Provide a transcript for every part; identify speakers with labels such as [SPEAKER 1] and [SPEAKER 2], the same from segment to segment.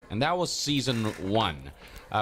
[SPEAKER 1] and that was Season 1.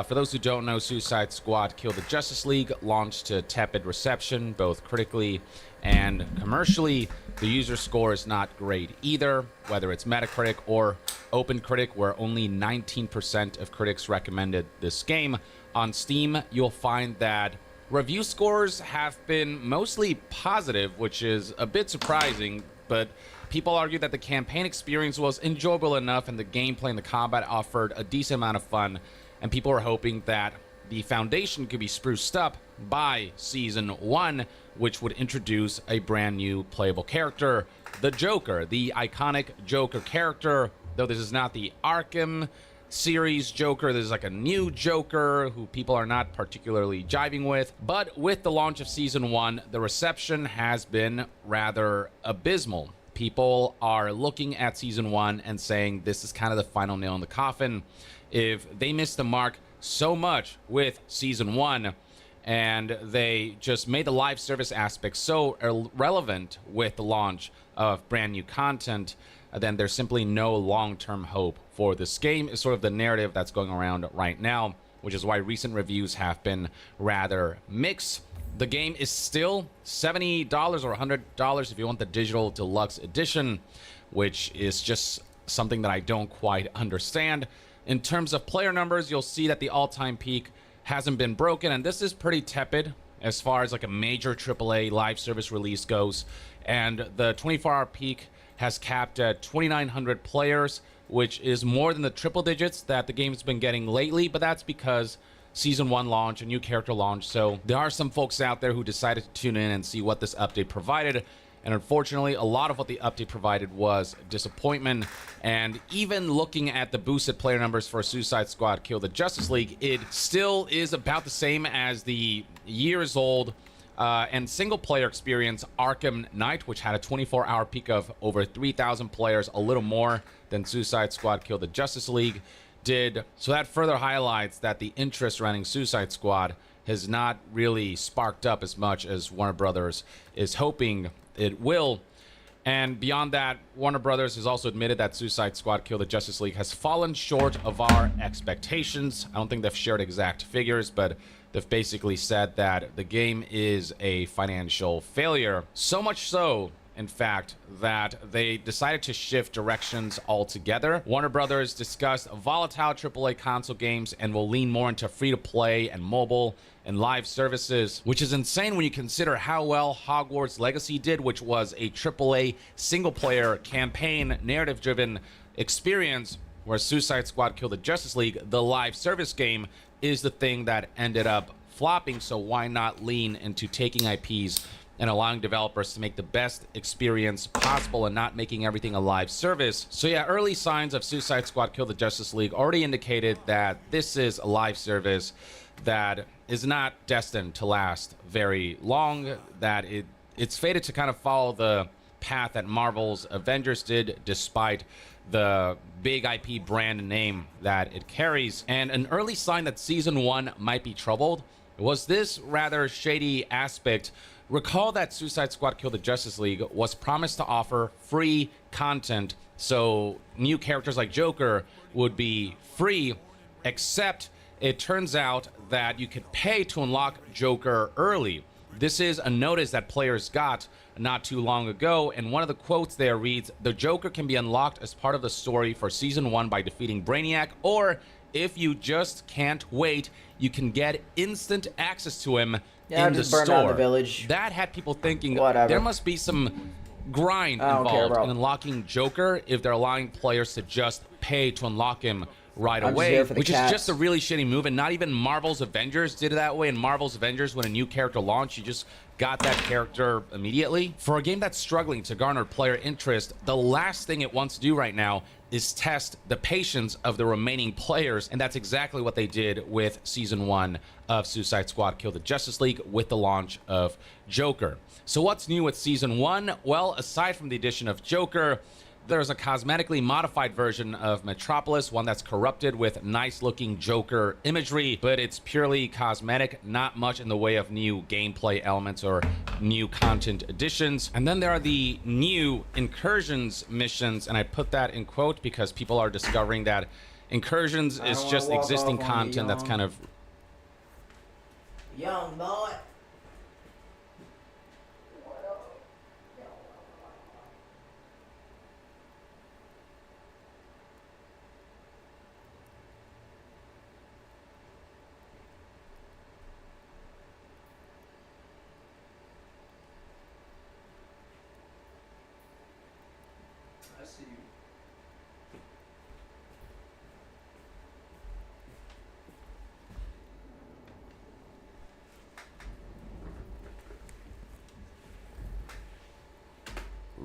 [SPEAKER 1] For those who don't know, Suicide Squad Kill the Justice League launched to tepid reception, both critically and commercially. The user score is not great either, whether it's Metacritic or OpenCritic, where only 19% of critics recommended this game. On Steam, you'll find that review scores have been mostly positive, which is a bit surprising, but people argue that the campaign experience was enjoyable enough and the gameplay and the combat offered a decent amount of fun, and people are hoping that the foundation could be spruced up by Season 1, which would introduce a brand new playable character, the Joker, the iconic Joker character. Though this is not the Arkham series Joker, this is like a new Joker who people are not particularly jiving with. But with the launch of Season 1, the reception has been rather abysmal. People are looking at Season 1 and saying this is kind of the final nail in the coffin. If they missed the mark so much with Season 1 and they just made the live service aspect so irrelevant with the launch of brand new content, then there's simply no long-term hope for this game, is sort of the narrative that's going around right now, which is why recent reviews have been rather mixed. The game is still $70 or $100 if you want the digital deluxe edition, which is just something that I don't quite understand. In terms of player numbers, you'll see that the all-time peak hasn't been broken, and this is pretty tepid as far as like a major AAA live service release goes. And the 24-hour peak has capped at 2,900 players, which is more than the triple digits that the game's been getting lately, but that's because Season 1 launch, a new character launch, so there are some folks out there who decided to tune in and see what this update provided. And unfortunately, a lot of what the update provided was disappointment. And even looking at the boosted player numbers for Suicide Squad Kill the Justice League, it still is about the same as the years old and single player experience Arkham Knight, which had a 24-hour peak of over 3,000 players, a little more than Suicide Squad Kill the Justice League did. So that further highlights that the interest surrounding Suicide Squad has not really sparked up as much as Warner Brothers is hoping it will. And beyond that, Warner Brothers has also admitted that Suicide Squad Kill the Justice League has fallen short of our expectations. I don't think they've shared exact figures, but they've basically said that the game is a financial failure. So much so, in fact, that they decided to shift directions altogether. Warner Brothers discussed volatile AAA console games and will lean more into free-to-play and mobile and live services, which is insane when you consider how well Hogwarts Legacy did, which was a AAA single-player campaign narrative-driven experience, where Suicide Squad Kill the Justice League, the live service game, is the thing that ended up flopping. So why not lean into taking IPs and allowing developers to make the best experience possible and not making everything a live service? So yeah, early signs of Suicide Squad Kill the Justice League already indicated that this is a live service that is not destined to last very long, that it's fated to kind of follow the path that Marvel's Avengers did, despite the big IP brand name that it carries. And an early sign that Season 1 might be troubled was this rather shady aspect. Recall that Suicide Squad Kill the Justice League was promised to offer free content, so new characters like Joker would be free, except it turns out that you could pay to unlock Joker early. This is a notice that players got not too long ago, and one of the quotes there reads, "The Joker can be unlocked as part of the story for Season 1 by defeating Brainiac, or if you just can't wait, you can get instant access to him in the store."
[SPEAKER 2] Burn down the village.
[SPEAKER 1] That had people thinking,
[SPEAKER 2] Whatever.
[SPEAKER 1] there must be some grind
[SPEAKER 2] I don't care,
[SPEAKER 1] involved
[SPEAKER 2] bro.
[SPEAKER 1] in unlocking Joker if they're allowing players to just pay to unlock him right
[SPEAKER 2] I'm just
[SPEAKER 1] away,
[SPEAKER 2] here for the
[SPEAKER 1] which
[SPEAKER 2] cats.
[SPEAKER 1] is just a really shitty move. And not even Marvel's Avengers did it that way. In Marvel's Avengers, when a new character launched, you just got that character immediately. For a game that's struggling to garner player interest, the last thing it wants to do right now is test the patience of the remaining players, and that's exactly what they did with Season 1 of Suicide Squad Kill the Justice League with the launch of Joker. So what's new with Season 1? Well, aside from the addition of Joker, there's a cosmetically modified version of Metropolis, one that's corrupted with nice-looking Joker imagery, but it's purely cosmetic, not much in the way of new gameplay elements or new content additions. And then there are the new incursions missions, and I put that in quote because people are discovering that Incursions is just existing content that's kind of
[SPEAKER 2] young boy.
[SPEAKER 3] I see you.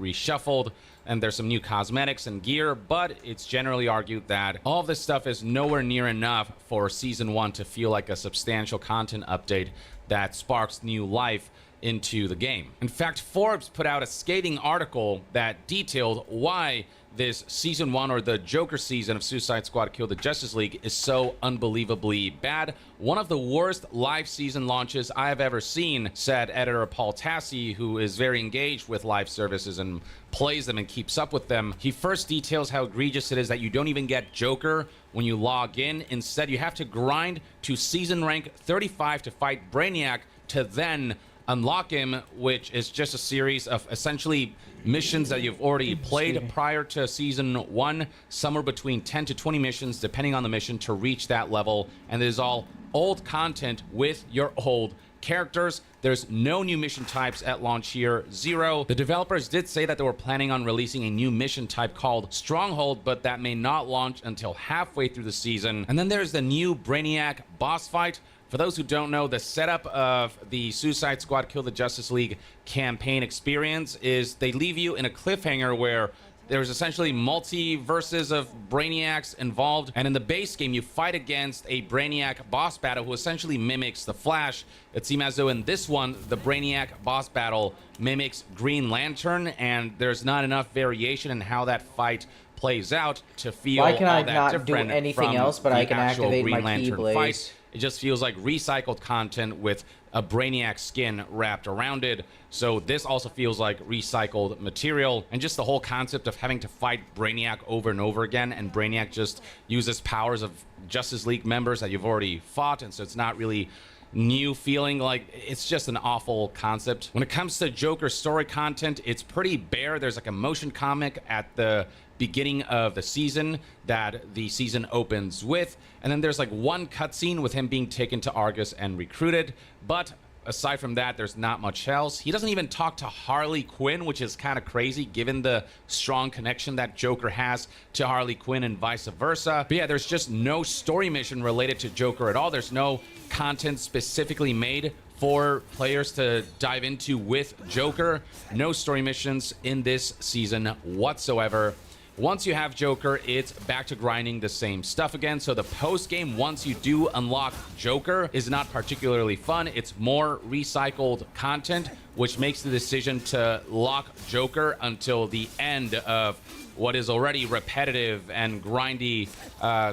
[SPEAKER 1] reshuffled, and there's some new cosmetics and gear, but it's generally argued that all of this stuff is nowhere near enough for Season 1 to feel like a substantial content update that sparks new life into the game. In fact, Forbes put out a scathing article that detailed why this Season 1, or the Joker season of Suicide Squad Kill the Justice League, is so unbelievably bad. One of the worst live season launches I have ever seen, said editor Paul Tassi, who is very engaged with live services and plays them and keeps up with them. He first details how egregious it is that you don't even get Joker when you log in. Instead, you have to grind to season rank 35 to fight Brainiac to then unlock him, which is just a series of essentially missions that you've already played prior to Season 1, somewhere between 10 to 20 missions, depending on the mission, to reach that level. And it is all old content with your old characters. There's no new mission types at launch here, zero. The developers did say that they were planning on releasing a new mission type called Stronghold, but that may not launch until halfway through the season. And then there's the new Brainiac boss fight. For those who don't know, the setup of the Suicide Squad Kill the Justice League campaign experience is they leave you in a cliffhanger where there's essentially multiverses of Brainiacs involved, and in the base game you fight against a Brainiac boss battle who essentially mimics the Flash. It seems as though in this one the Brainiac boss battle mimics Green Lantern, and there's not enough variation in how that fight plays out to feel
[SPEAKER 2] Why can
[SPEAKER 1] all
[SPEAKER 2] I
[SPEAKER 1] that
[SPEAKER 2] not
[SPEAKER 1] different
[SPEAKER 2] do anything
[SPEAKER 1] from
[SPEAKER 2] else, but
[SPEAKER 1] the
[SPEAKER 2] I can
[SPEAKER 1] actual
[SPEAKER 2] activate
[SPEAKER 1] Green
[SPEAKER 2] my
[SPEAKER 1] Lantern
[SPEAKER 2] Keyblades?
[SPEAKER 1] fight. It just feels like recycled content with a Brainiac skin wrapped around it. So this also feels like recycled material, and just the whole concept of having to fight Brainiac over and over again, and Brainiac just uses powers of Justice League members that you've already fought, and so it's not really new feeling. Like, it's just an awful concept. When it comes to Joker story content, it's pretty bare. There's like a motion comic at the beginning of the season that the season opens with, and then there's like one cutscene with him being taken to Argus and recruited, but aside from that, there's not much else. He doesn't even talk to Harley Quinn, which is kind of crazy given the strong connection that Joker has to Harley Quinn and vice versa. But yeah, there's just no story mission related to Joker at all. There's no content specifically made for players to dive into with Joker. No story missions in this season whatsoever. Once you have Joker, it's back to grinding the same stuff again. So the post game, once you do unlock Joker, is not particularly fun. It's more recycled content, which makes the decision to lock Joker until the end of what is already repetitive and grindy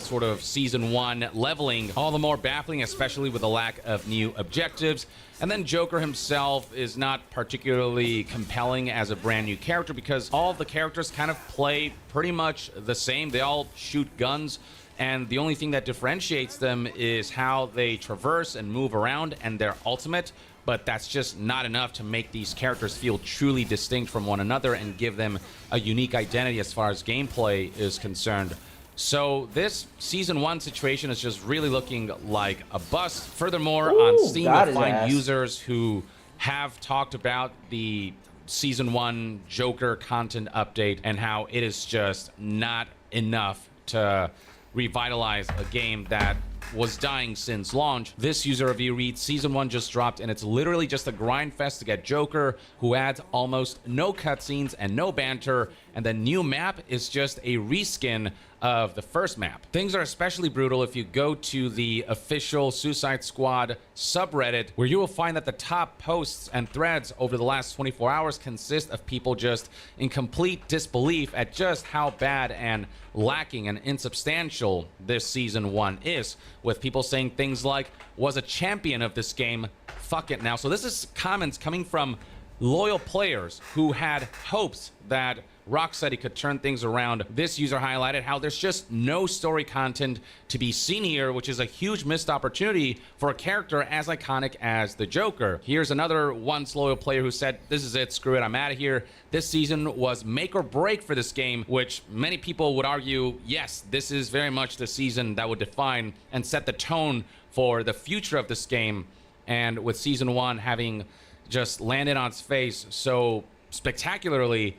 [SPEAKER 1] sort of Season 1 leveling all the more baffling, especially with the lack of new objectives. And then Joker himself is not particularly compelling as a brand new character because all of the characters kind of play pretty much the same. They all shoot guns, and the only thing that differentiates them is how they traverse and move around and their ultimate. But that's just not enough to make these characters feel truly distinct from one another and give them a unique identity as far as gameplay is concerned. So this Season 1 situation is just really looking like a bust. Furthermore, on Steam, you'll find users who have talked about the Season 1 Joker content update and how it is just not enough to revitalize a game that was dying since launch. This user review reads, Season 1 just dropped and it's literally just a grind fest to get Joker, who adds almost no cutscenes and no banter, and the new map is just a reskin of the first map. Things are especially brutal if you go to the official Suicide Squad subreddit, where you will find that the top posts and threads over the last 24 hours consist of people just in complete disbelief at just how bad and lacking and insubstantial this Season 1 is, with people saying things like, was a champion of this game, fuck it now. So this is comments coming from loyal players who had hopes that Rocksteady could turn things around. This user highlighted how there's just no story content to be seen here, which is a huge missed opportunity for a character as iconic as the Joker. Here's another once loyal player who said, "This is it, screw it, I'm out of here." This season was make or break for this game, which many people would argue, yes, this is very much the season that would define and set the tone for the future of this game. And with Season 1 having just landed on its face so spectacularly,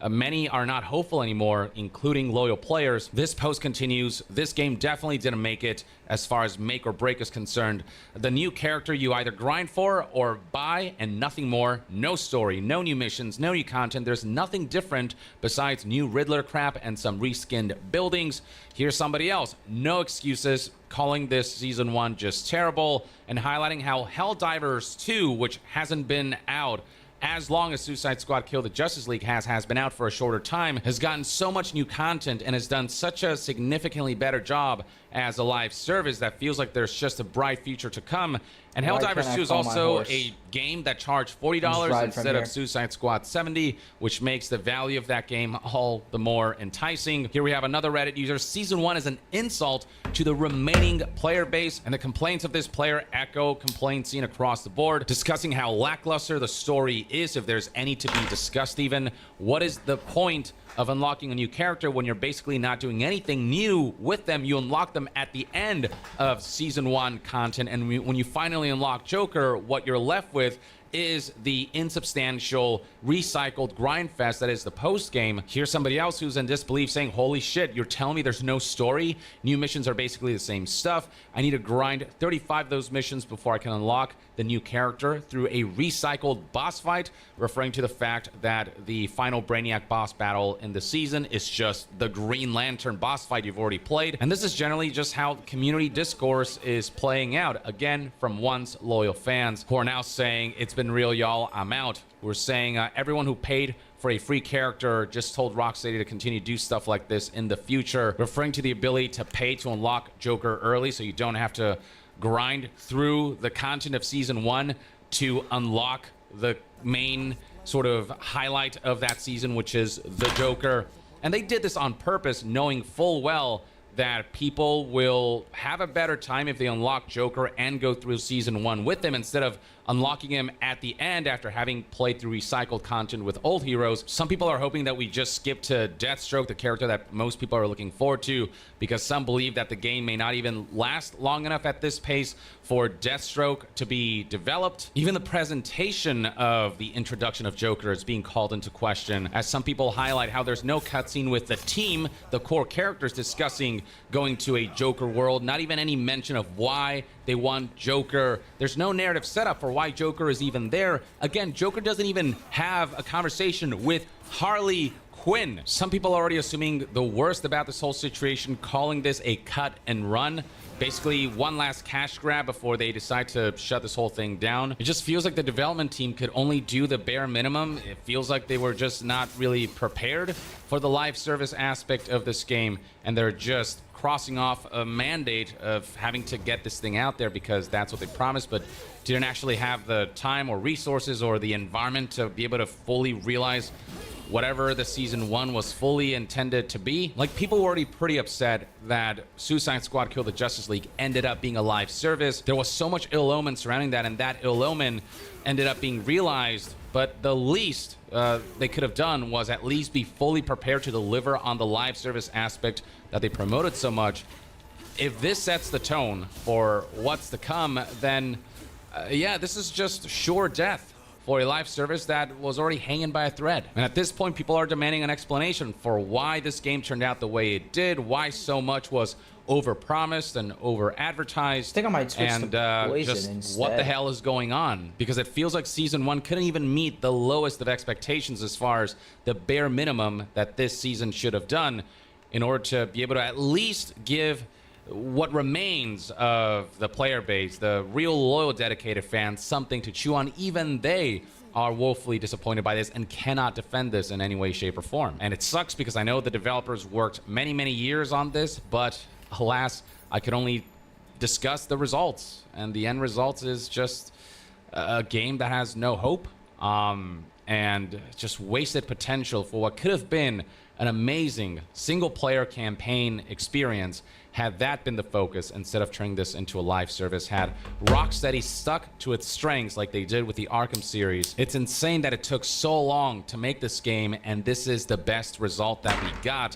[SPEAKER 1] many are not hopeful anymore, including loyal players. This post continues. This game definitely didn't make it as far as make or break is concerned. The new character you either grind for or buy and nothing more. No story, no new missions, no new content. There's nothing different besides new Riddler crap and some reskinned buildings. Here's somebody else. No excuses, calling this Season 1 just terrible and highlighting how Helldivers 2, which hasn't been out as long as Suicide Squad Kill the Justice League has been out for a shorter time, has gotten so much new content and has done such a significantly better job as a live service that feels like there's just a bright future to come. And Helldivers 2 is also a game that charged $40 instead of Suicide Squad $70, which makes the value of that game all the more enticing. Here we have another Reddit user. Season 1 is an insult to the remaining player base, and the complaints of this player echo complaints seen across the board, discussing how lackluster the story is, if there's any to be discussed even. What is the point of unlocking a new character when you're basically not doing anything new with them? You unlock them at the end of Season 1 content, and when you finally unlock Joker, what you're left with is the insubstantial recycled grind fest that is the post game. Here's somebody else who's in disbelief saying, "Holy shit, you're telling me there's no story? New missions are basically the same stuff. I need to grind 35 of those missions before I can unlock the new character through a recycled boss fight," referring to the fact that the final Brainiac boss battle in the season is just the Green Lantern boss fight you've already played. And this is generally just how community discourse is playing out, again, from once loyal fans who are now saying, "It's been real, y'all, I'm out." We're saying everyone who paid for a free character just told Rocksteady to continue to do stuff like this in the future, referring to the ability to pay to unlock Joker early so you don't have to grind through the content of Season 1 to unlock the main sort of highlight of that season, which is the Joker. And they did this on purpose, knowing full well that people will have a better time if they unlock Joker and go through Season 1 with him instead of unlocking him at the end after having played through recycled content with old heroes. Some people are hoping that we just skip to Deathstroke, the character that most people are looking forward to, because some believe that the game may not even last long enough at this pace for Deathstroke to be developed. Even the presentation of the introduction of Joker is being called into question, as some people highlight how there's no cutscene with the team, the core characters, discussing going to a Joker world. Not even any mention of why they want Joker. There's no narrative setup for why Joker is even there. Again, Joker doesn't even have a conversation with Harley Quinn. Some people are already assuming the worst about this whole situation, calling this a cut and run. Basically, one last cash grab before they decide to shut this whole thing down. It just feels like the development team could only do the bare minimum. It feels like they were just not really prepared for the live service aspect of this game, and they're just crossing off a mandate of having to get this thing out there because that's what they promised, but didn't actually have the time or resources or the environment to be able to fully realize whatever the Season 1 was fully intended to be. Like, people were already pretty upset that Suicide Squad Kill the Justice League ended up being a live service. There was so much ill omen surrounding that, and that ill omen ended up being realized. But the least they could have done was at least be fully prepared to deliver on the live service aspect that they promoted so much. If this sets the tone for what's to come, then yeah, this is just sure death for a live service that was already hanging by a thread. And at this point, people are demanding an explanation for why this game turned out the way it did, why so much was overpromised and over-advertised,
[SPEAKER 2] I think I might switch
[SPEAKER 1] and
[SPEAKER 2] to Poison
[SPEAKER 1] just
[SPEAKER 2] instead.
[SPEAKER 1] what the hell is going on? Because it feels like Season 1 couldn't even meet the lowest of expectations as far as the bare minimum that this season should have done in order to be able to at least give what remains of the player base, the real loyal, dedicated fans, something to chew on. Even they are woefully disappointed by this and cannot defend this in any way, shape, or form. And it sucks because I know the developers worked many, many years on this, but alas, I could only discuss the results. And the end result is just a game that has no hope. and just wasted potential for what could have been an amazing single-player campaign experience had that been the focus instead of turning this into a live service. Had Rocksteady stuck to its strengths like they did with the Arkham series. It's insane that it took so long to make this game, and this is the best result that we got.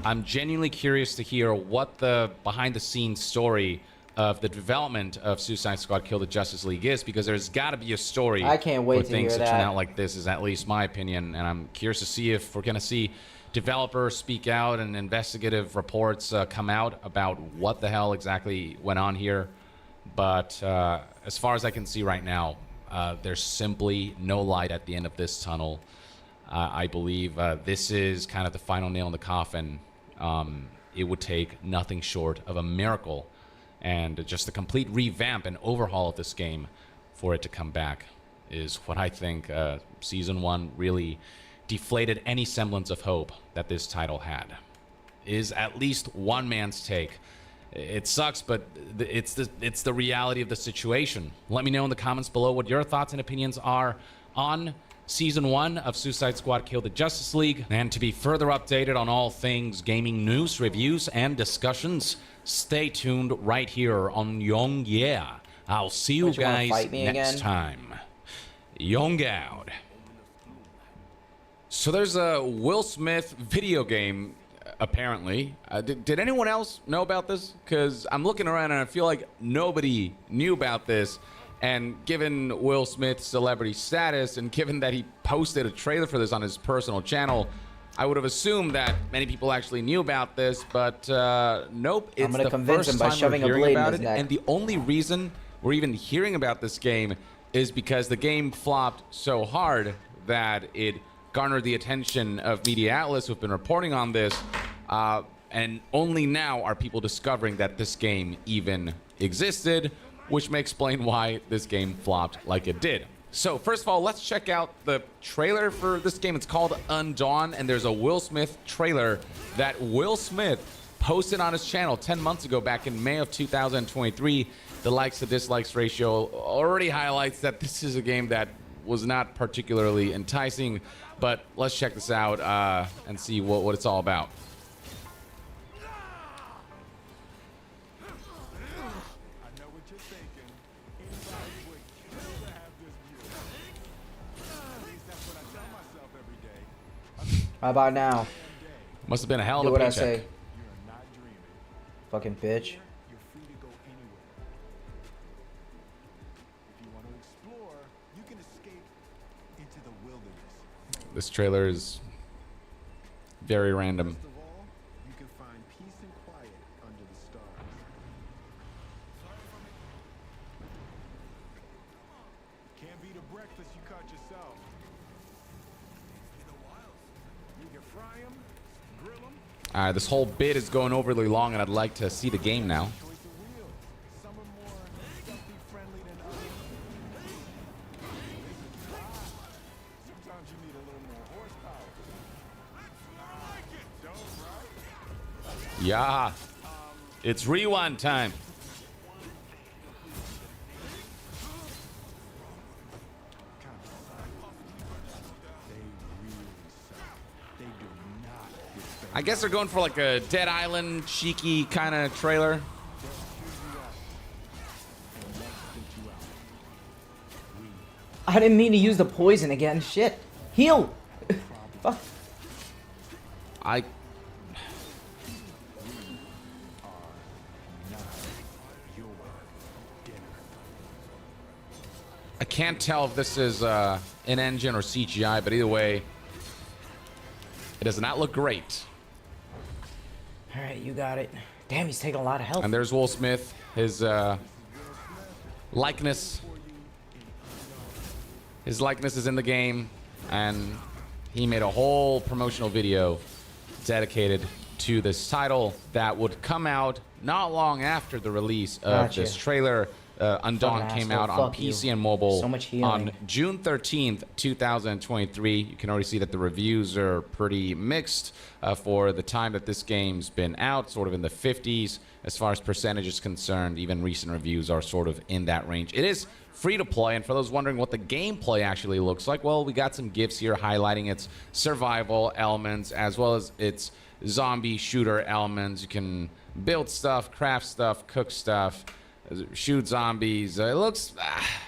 [SPEAKER 1] I'm genuinely curious to hear what the behind-the-scenes story of the development of Suicide Squad Kill the Justice League is, because there's got to be a story
[SPEAKER 2] I can't wait
[SPEAKER 1] for
[SPEAKER 2] to
[SPEAKER 1] things
[SPEAKER 2] hear
[SPEAKER 1] to turn
[SPEAKER 2] that.
[SPEAKER 1] out like this, is at least my opinion, and I'm curious to see if we're going to see developers speak out and investigative reports come out about what the hell exactly went on here. But as far as I can see right now, there's simply no light at the end of this tunnel. I believe this is kind of the final nail in the coffin. It would take nothing short of a miracle and just a complete revamp and overhaul of this game for it to come back, is what I think Season 1 really deflated any semblance of hope that this title had, is at least one man's take. It sucks, but it's the reality of the situation. Let me know in the comments below what your thoughts and opinions are on Season 1 of Suicide Squad Kill the Justice League. And to be further updated on all things gaming news, reviews, and discussions, stay tuned right here on Young Yeah. I'll see you
[SPEAKER 2] Don't you wanna
[SPEAKER 1] guys
[SPEAKER 2] fight me
[SPEAKER 1] next
[SPEAKER 2] again?
[SPEAKER 1] time. Young out. So there's a Will Smith video game, apparently. Did anyone else know about this? Because I'm looking around and I feel like nobody knew about this. And given Will Smith's celebrity status, and given that he posted a trailer for this on his personal channel, I would have assumed that many people actually knew about this, but nope. It's
[SPEAKER 2] gonna
[SPEAKER 1] the
[SPEAKER 2] convince
[SPEAKER 1] first
[SPEAKER 2] him by
[SPEAKER 1] time
[SPEAKER 2] shoving
[SPEAKER 1] we're
[SPEAKER 2] a
[SPEAKER 1] hearing
[SPEAKER 2] blade in
[SPEAKER 1] about
[SPEAKER 2] his
[SPEAKER 1] it,
[SPEAKER 2] neck.
[SPEAKER 1] and the only reason we're even hearing about this game is because the game flopped so hard that it garnered the attention of media outlets who've been reporting on this, and only now are people discovering that this game even existed, which may explain why this game flopped like it did. So first of all, let's check out the trailer for this game. It's called Undawn, and there's a Will Smith trailer that Will Smith posted on his channel 10 months ago, back in May of 2023. The likes to dislikes ratio already highlights that this is a game that was not particularly enticing, but let's check this out and see what it's all about.
[SPEAKER 4] I know what you're thinking. Anybody would kill to have this view. At least that's what I tell myself every day.
[SPEAKER 2] How about now?
[SPEAKER 1] Must have been a hell
[SPEAKER 2] Do
[SPEAKER 1] of a
[SPEAKER 2] what I
[SPEAKER 1] paycheck.
[SPEAKER 2] say.
[SPEAKER 4] You're not dreaming.
[SPEAKER 2] Fucking bitch.
[SPEAKER 4] You're free to go anywhere. If you want to explore, you can escape into the wilderness.
[SPEAKER 1] This trailer is very random.
[SPEAKER 4] Best of all, you can find peace and quiet under the stars. Can't beat a breakfast you caught yourself. You can fry 'em, grill 'em,
[SPEAKER 1] All right, this whole bit is going overly long, and I'd like to see the game now.
[SPEAKER 4] choice of wheels. Some are more stealthy friendly than others. Sometimes you need a little more horsepower. Dope, right?
[SPEAKER 1] Yeah, it's rewind time.
[SPEAKER 4] They really suck. They do not respect.
[SPEAKER 1] I guess they're going for like a Dead Island cheeky kind of trailer.
[SPEAKER 4] They'll choose you out and never spit you out. We
[SPEAKER 2] I didn't mean to use the poison again. Shit. Heal. Fuck.
[SPEAKER 1] I
[SPEAKER 4] are not your dinner.
[SPEAKER 1] I can't tell if this is an engine or CGI, but either way, it does not look great.
[SPEAKER 2] All right, you got it. Damn, he's taking a lot of health.
[SPEAKER 1] And there's Will Smith, his likeness. His likeness is in the game, and he made a whole promotional video dedicated to this title that would come out not long after the release of
[SPEAKER 2] Gotcha.
[SPEAKER 1] this trailer. Undawn
[SPEAKER 2] Fucking
[SPEAKER 1] came
[SPEAKER 2] asshole,
[SPEAKER 1] out on
[SPEAKER 2] fuck you.
[SPEAKER 1] PC and mobile
[SPEAKER 2] So much
[SPEAKER 1] on
[SPEAKER 2] healing.
[SPEAKER 1] June 13th, 2023. You can already see that the reviews are pretty mixed for the time that this game's been out, sort of in the 50s as far as percentage is concerned. Even recent reviews are sort of in that range. It is free to play, and for those wondering what the gameplay actually looks like, well, we got some GIFs here highlighting its survival elements as well as its zombie shooter elements. You can build stuff, craft stuff, cook stuff, shoot zombies. It looks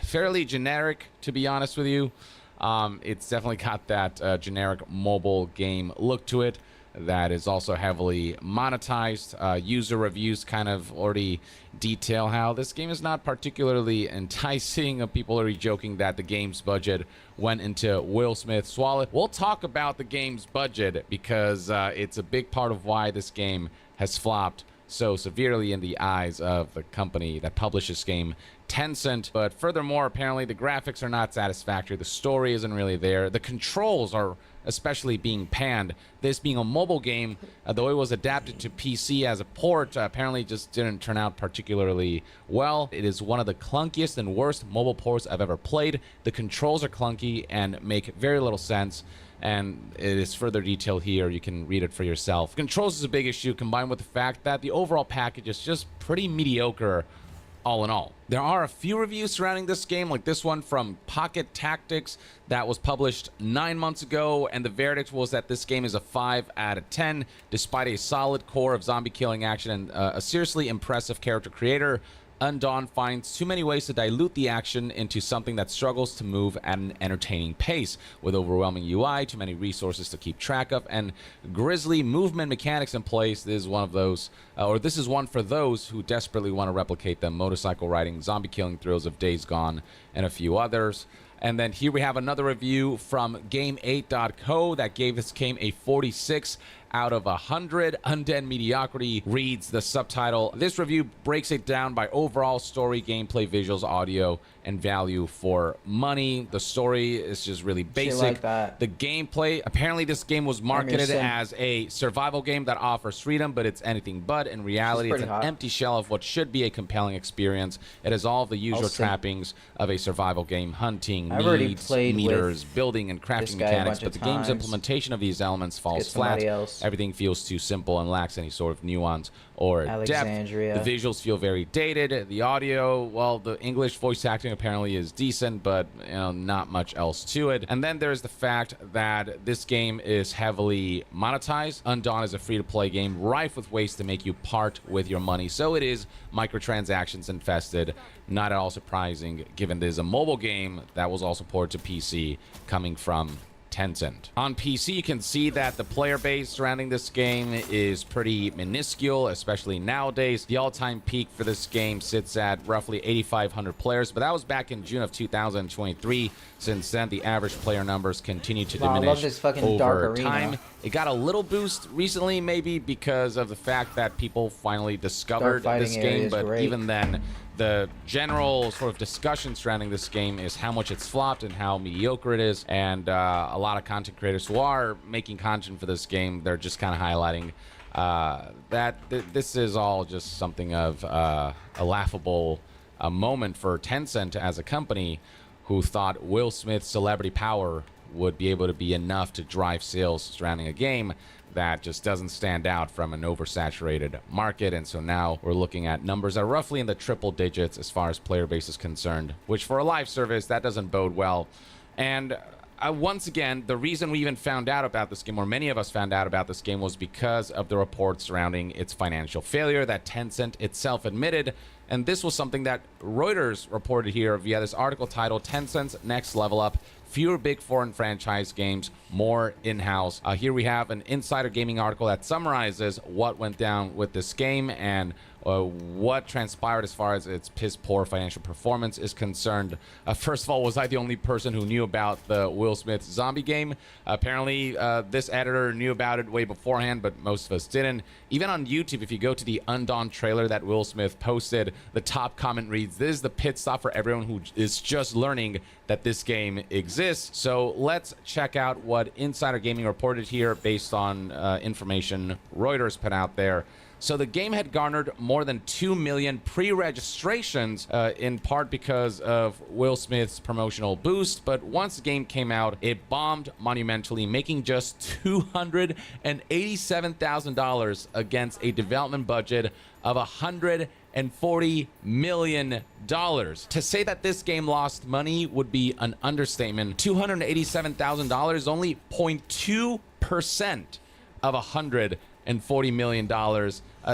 [SPEAKER 1] fairly generic, to be honest with you. It's definitely got that generic mobile game look to it that is also heavily monetized. User reviews kind of already detail how this game is not particularly enticing. People are already joking that the game's budget went into Will Smith's wallet. We'll talk about the game's budget because it's a big part of why this game has flopped so severely in the eyes of the company that published this game, Tencent. But furthermore, apparently the graphics are not satisfactory. The story isn't really there. The controls are especially being panned. This being a mobile game, though it was adapted to PC as a port, apparently just didn't turn out particularly well. It is one of the clunkiest and worst mobile ports I've ever played. The controls are clunky and make very little sense, and it is further detailed here. You can read it for yourself. Controls is a big issue, combined with the fact that the overall package is just pretty mediocre all in all. There are a few reviews surrounding this game, like this one from Pocket Tactics that was published 9 months ago, and the verdict was that this game is a 5 out of 10, despite a solid core of zombie killing action and a seriously impressive character creator. Undawn finds too many ways to dilute the action into something that struggles to move at an entertaining pace, with overwhelming UI, too many resources to keep track of, and grisly movement mechanics in place. This is one of those, or this is one for those who desperately want to replicate the motorcycle riding, zombie killing thrills of Days Gone and a few others. And then here we have another review from Game8.co that gave this game a 46 out of 100. Undead Mediocrity reads the subtitle. This review breaks it down by overall story, gameplay, visuals, audio, and value for money. The story is just really basic.
[SPEAKER 2] Like that.
[SPEAKER 1] The gameplay, apparently this game was marketed as a survival game that offers freedom, but it's anything but. In reality, it's an empty shell of what should be a compelling experience. It has all of the usual trappings of a survival game: hunting, needs, meters, building, and crafting mechanics, but the game's implementation of these elements falls flat. Everything feels too simple and lacks any sort of nuance or depth. The visuals feel very dated. The audio, well, the English voice acting apparently is decent, but not much else to it. And then there's the fact that this game is heavily monetized. Undawn is a free-to-play game rife with ways to make you part with your money, so it is microtransactions infested. Not at all surprising, given this is a mobile game that was also ported to PC, coming from Tencent. On PC, you can see that the player base surrounding this game is pretty minuscule, especially nowadays. The all-time peak for this game sits at roughly 8,500 players, but that was back in June of 2023. Since then, the average player numbers continue to diminish over time. It got a little boost recently, maybe because of the fact that people finally discovered this game, but even then, the general sort of discussion surrounding this game is how much it's flopped and how mediocre it is. And a lot of content creators who are making content for this game, they're just kind of highlighting that this is all just something of a laughable moment for Tencent as a company, who thought Will Smith's celebrity power would be able to be enough to drive sales surrounding a game that just doesn't stand out from an oversaturated market. And so now we're looking at numbers that are roughly in the triple digits as far as player base is concerned, which for a live service, that doesn't bode well. And once again, the reason we even found out about this game, or many of us found out about this game, was because of the reports surrounding its financial failure that Tencent itself admitted. And this was something that Reuters reported here via this article titled "Tencent's Next Level Up: Fewer big foreign franchise games, more in-house." Here we have an Insider Gaming article that summarizes what went down with this game and what transpired as far as its piss-poor financial performance is concerned. First of all, was I the only person who knew about the Will Smith zombie game? Apparently, this editor knew about it way beforehand, but most of us didn't. Even on YouTube, if you go to the Undawn trailer that Will Smith posted, the top comment reads, "This is the pit stop for everyone who is just learning that this game exists." So let's check out what Insider Gaming reported here based on information Reuters put out there. So the game had garnered more than 2 million pre-registrations, in part because of Will Smith's promotional boost. But once the game came out, it bombed monumentally, making just $287,000 against a development budget of $140 million. To say that this game lost money would be an understatement. $287,000 is only 0.2% of $140 million.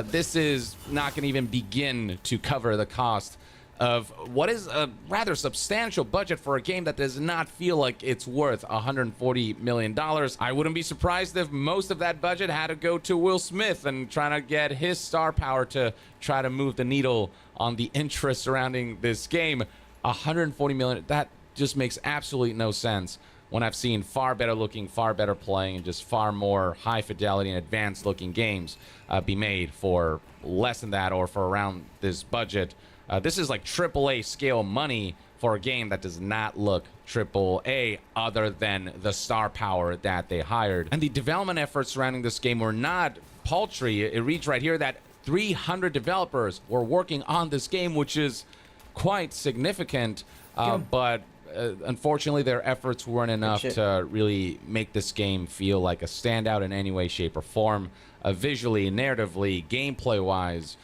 [SPEAKER 1] This is not going to even begin to cover the cost of what is a rather substantial budget for a game that does not feel like it's worth $140 million. I wouldn't be surprised if most of that budget had to go to Will Smith and trying to get his star power to try to move the needle on the interest surrounding this game. $140 million, that just makes absolutely no sense when I've seen far better looking, far better playing, and just far more high fidelity and advanced looking games be made for less than that or for around this budget. This is like AAA scale money for a game that does not look AAA other than the star power that they hired. And the development efforts surrounding this game were not paltry. It reads right here that 300 developers were working on this game, which is quite significant, but unfortunately their efforts weren't enough to really make this game feel like a standout in any way, shape, or form. Visually, narratively, gameplay wise,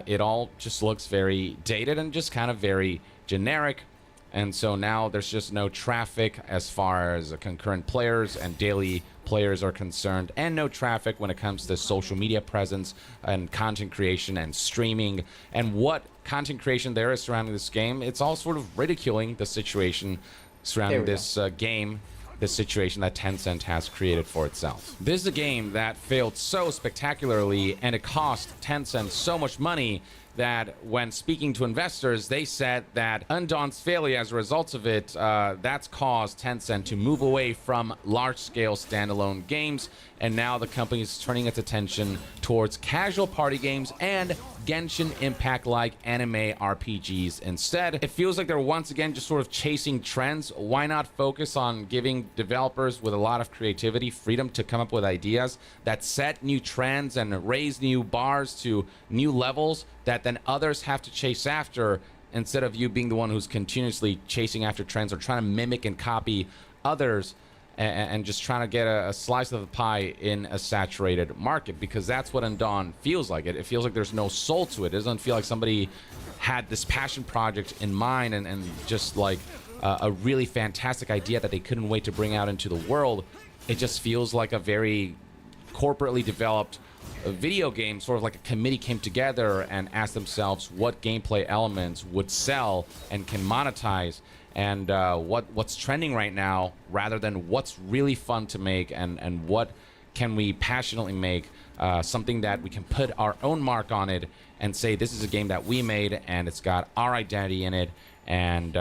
[SPEAKER 1] it all just looks very dated and just kind of very generic. And so now there's just no traffic as far as concurrent players and daily players are concerned, and no traffic when it comes to social media presence and content creation and streaming. And what content creation there is surrounding this game, it's all sort of ridiculing the situation surrounding this game, the situation that Tencent has created for itself. This is a game that failed so spectacularly, and it cost Tencent so much money that when speaking to investors, they said that Undawn's failure as a result of it, that's caused Tencent to move away from large-scale standalone games, and now the company is turning its attention towards casual party games and Genshin Impact-like anime RPGs instead. It feels like they're once again just sort of chasing trends. Why not focus on giving developers with a lot of creativity freedom to come up with ideas that set new trends and raise new bars to new levels that then others have to chase after, instead of you being the one who's continuously chasing after trends or trying to mimic and copy others and just trying to get a slice of the pie in a saturated market, because that's what Undawn feels like. It feels like there's no soul to it. It doesn't feel like somebody had this passion project in mind and just like a really fantastic idea that they couldn't wait to bring out into the world. It just feels like a very corporately developed video game, sort of like a committee came together and asked themselves what gameplay elements would sell and can monetize, and what's trending right now, rather than what's really fun to make and what can we passionately make, something that we can put our own mark on it and say this is a game that we made and it's got our identity in it, and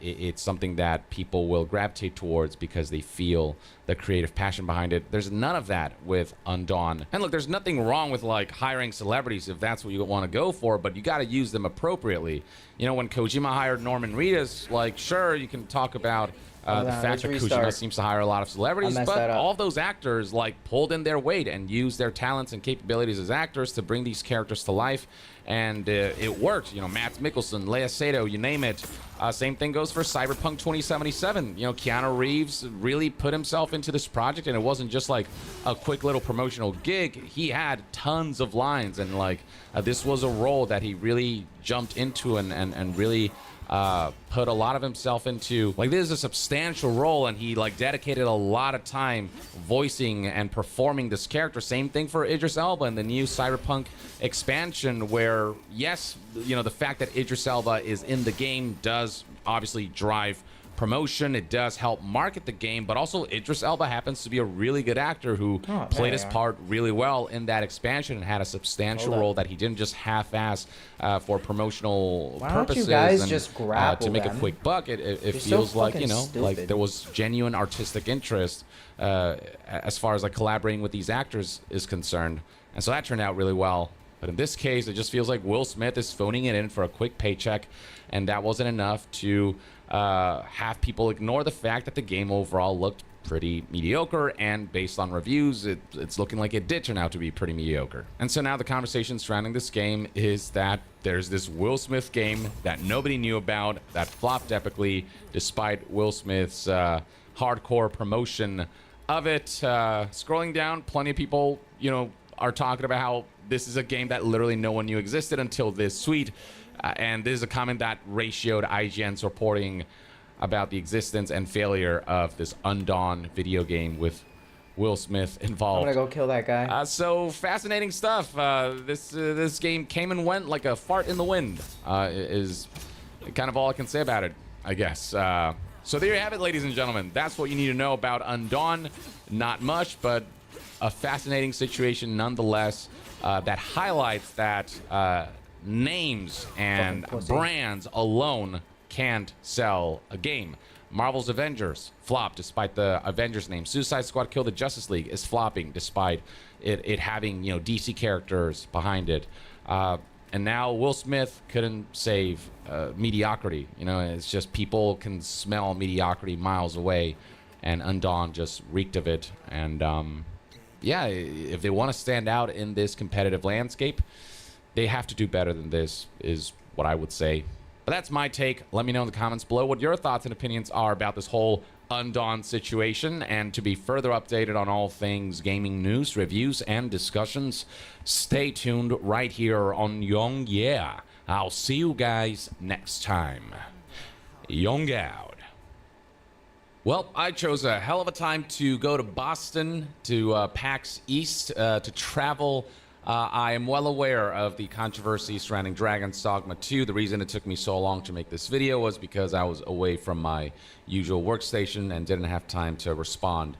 [SPEAKER 1] it's something that people will gravitate towards because they feel the creative passion behind it. There's none of that with Undawn. And look, there's nothing wrong with like hiring celebrities if that's what you want to go for, but you got to use them appropriately. You know, when Kojima hired Norman Reedus, like, sure, you can talk about the fact that Kojima seems to hire a lot of celebrities, but all of those actors like pulled in their weight and used their talents and capabilities as actors to bring these characters to life, and it worked. You know, Matt Mikkelsen, Lea Seydoux, you name it. Same thing goes for Cyberpunk 2077. You know, Keanu Reeves really put himself into this project, and it wasn't just like a quick little promotional gig. He had tons of lines, and like this was a role that he really jumped into and really put a lot of himself into. Like, this is a substantial role, and he like dedicated a lot of time voicing and performing this character. Same thing for Idris Elba in the new Cyberpunk expansion, where yes, you know, the fact that Idris Elba is in the game does obviously drive promotion. It does help market the game, but also Idris Elba happens to be a really good actor who played his part really well in that expansion and had a substantial role that he didn't just half-ass for promotional purposes.
[SPEAKER 2] You guys
[SPEAKER 1] and,
[SPEAKER 2] just grapple
[SPEAKER 1] to make a quick buck. It feels like, you know,
[SPEAKER 2] stupid.
[SPEAKER 1] like there was genuine artistic interest as far as like collaborating with these actors is concerned, and so that turned out really well. But in this case, it just feels like Will Smith is phoning it in for a quick paycheck, and that wasn't enough to have people ignore the fact that the game overall looked pretty mediocre, and based on reviews, it's looking like it did turn out to be pretty mediocre. And so now the conversation surrounding this game is that there's this Will Smith game that nobody knew about that flopped epically despite Will Smith's hardcore promotion of it. Scrolling down, plenty of people, are talking about how this is a game that literally no one knew existed until this tweet. And this is a comment that ratioed IGN's reporting about the existence and failure of this Undawn video game with Will Smith involved.
[SPEAKER 2] I'm gonna go kill that guy.
[SPEAKER 1] So fascinating stuff. This game came and went like a fart in the wind. Is kind of all I can say about it, I guess. So there you have it, ladies and gentlemen. That's what you need to know about Undawn. Not much, but a fascinating situation nonetheless that highlights that names and brands alone can't sell a game. Marvel's Avengers flopped despite the Avengers name. Suicide Squad Kill the Justice League is flopping despite it having DC characters behind it. And now Will Smith couldn't save mediocrity. It's just people can smell mediocrity miles away, and Undawn just reeked of it. And yeah, if they want to stand out in this competitive landscape, they have to do better than this, is what I would say. But that's my take. Let me know in the comments below what your thoughts and opinions are about this whole Undawn situation. And to be further updated on all things gaming news, reviews, and discussions, stay tuned right here on Young Yeah. I'll see you guys next time. Young out. Well, I chose a hell of a time to go to Boston, to PAX East, to travel. I am well aware of the controversy surrounding Dragon's Dogma 2. The reason it took me so long to make this video was because I was away from my usual workstation and didn't have time to respond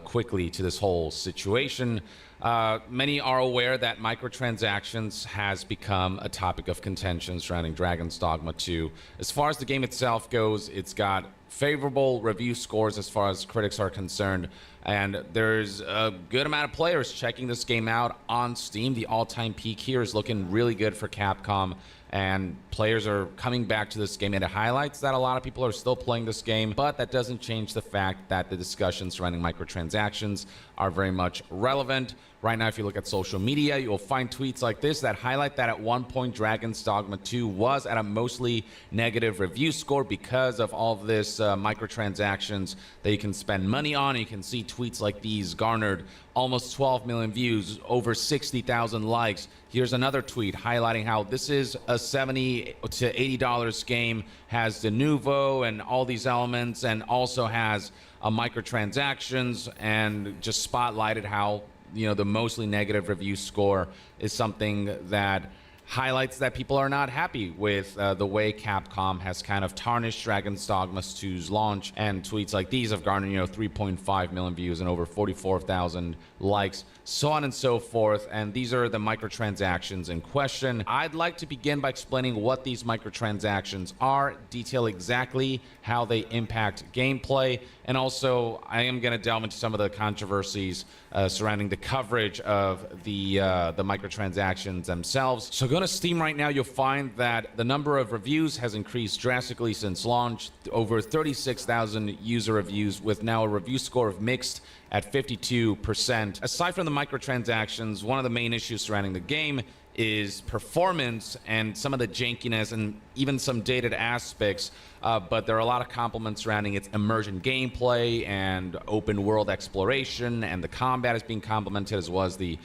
[SPEAKER 1] quickly to this whole situation. Many are aware that microtransactions has become a topic of contention surrounding Dragon's Dogma 2. As far as the game itself goes, it's got favorable review scores as far as critics are concerned, and there's a good amount of players checking this game out on Steam. The all-time peak here is looking really good for Capcom, and players are coming back to this game, and it highlights that a lot of people are still playing this game, but that doesn't change the fact that the discussions surrounding microtransactions are very much relevant. Right now, if you look at social media, you'll find tweets like this that highlight that at one point Dragon's Dogma 2 was at a mostly negative review score because of all of this microtransactions that you can spend money on. You can see tweets like these garnered almost 12 million views, over 60,000 likes. Here's another tweet highlighting how this is a $70 to $80 game, has de novo and all these elements, and also has microtransactions, and just spotlighted how the mostly negative review score is something that highlights that people are not happy with the way Capcom has kind of tarnished Dragon's Dogma 2's launch. And tweets like these have garnered 3.5 million views and over 44,000 likes, so on and so forth. And these are the microtransactions in question. I'd like to begin by explaining what these microtransactions are, detail exactly how they impact gameplay, and also I am going to delve into some of the controversies surrounding the coverage of the microtransactions themselves. So go to Steam right now, you'll find that the number of reviews has increased drastically since launch, over 36,000 user reviews, with now a review score of mixed at 52%. Aside from the microtransactions, one of the main issues surrounding the game is performance and some of the jankiness and even some dated aspects, but there are a lot of compliments surrounding its immersion gameplay and open world exploration, and the combat is being complimented, as well as the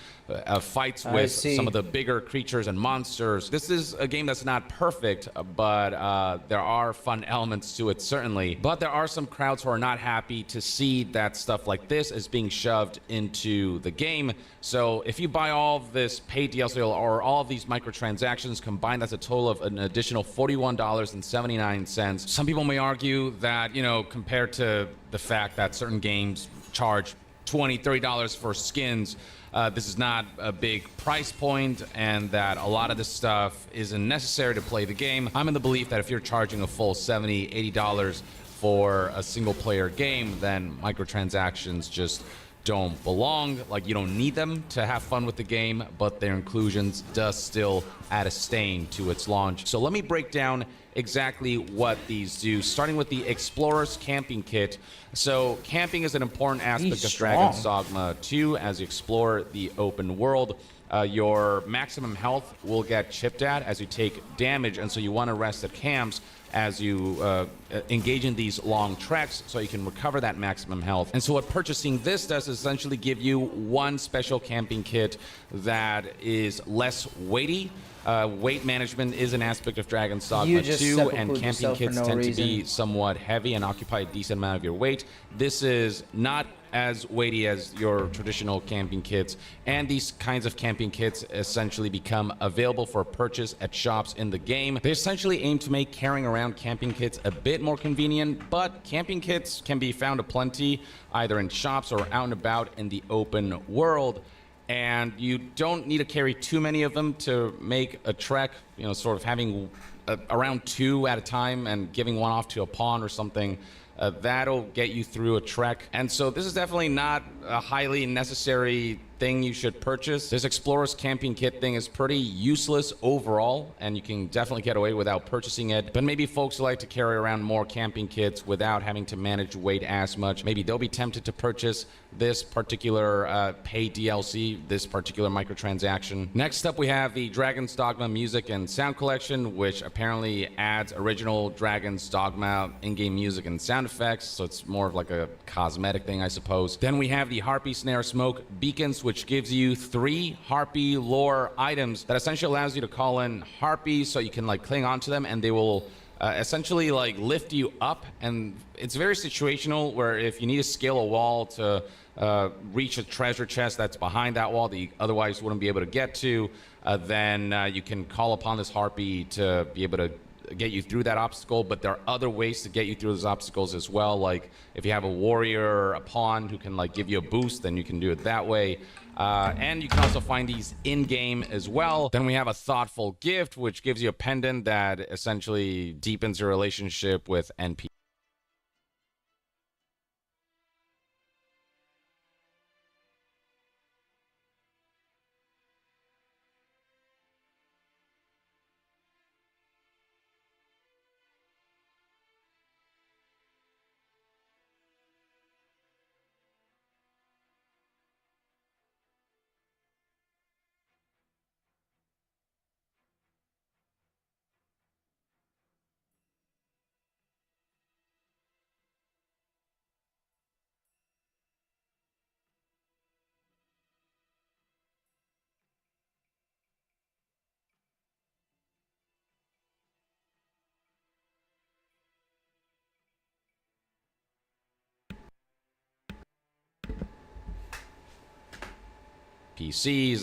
[SPEAKER 1] fights with some of the bigger creatures and monsters. This is a game that's not perfect, but there are fun elements to it, certainly. But there are some crowds who are not happy to see that stuff like this is being shoved into the game. So if you buy all of this paid DLC or all of these microtransactions combined, that's a total of an additional $41.79. Some people may argue that, compared to the fact that certain games charge $20, $30 for skins, this is not a big price point, and that a lot of this stuff isn't necessary to play the game. I'm in the belief that if you're charging a full $70, $80 for a single player game, then microtransactions just don't belong. Like, you don't need them to have fun with the game, but their inclusions does still add a stain to its launch. So let me break down exactly what these do, starting with the Explorer's Camping Kit. So camping is an important aspect of Dragon's Dogma 2 as you explore the open world. Your maximum health will get chipped at as you take damage, and so you want to rest at camps as you engage in these long treks so you can recover that maximum health. And so what purchasing this does is essentially give you one special camping kit that is less weighty. Weight management is an aspect of Dragon's Dogma 2, and camping kits tend to be somewhat heavy and occupy a decent amount of your weight. This is not as weighty as your traditional camping kits, and these kinds of camping kits essentially become available for purchase at shops in the game. They essentially aim to make carrying around camping kits a bit more convenient, but camping kits can be found aplenty either in shops or out and about in the open world. And you don't need to carry too many of them to make a trek, you know, sort of having around 2 at a time and giving one off to a pawn or something. That'll get you through a trek. And so this is definitely not a highly necessary thing you should purchase. This Explorer's Camping Kit thing is pretty useless overall, and you can definitely get away without purchasing it. But maybe folks like to carry around more camping kits without having to manage weight as much. Maybe they'll be tempted to purchase this particular paid DLC, this particular microtransaction. Next up, we have the Dragon's Dogma Music and Sound Collection, which apparently adds original Dragon's Dogma in-game music and sound effects, so it's more of like a cosmetic thing, I suppose. Then we have the Harpy Snare Smoke Beacons, which gives you 3 Harpy lore items that essentially allows you to call in Harpies so you can like cling onto them, and they will essentially like lift you up. And it's very situational, where if you need to scale a wall to reach a treasure chest that's behind that wall that you otherwise wouldn't be able to get to, then you can call upon this Harpy to be able to get you through that obstacle. But there are other ways to get you through those obstacles as well. Like if you have a warrior or a pawn who can like give you a boost, then you can do it that way. And you can also find these in-game as well. Then we have a Thoughtful Gift, which gives you a pendant that essentially deepens your relationship with NPCs.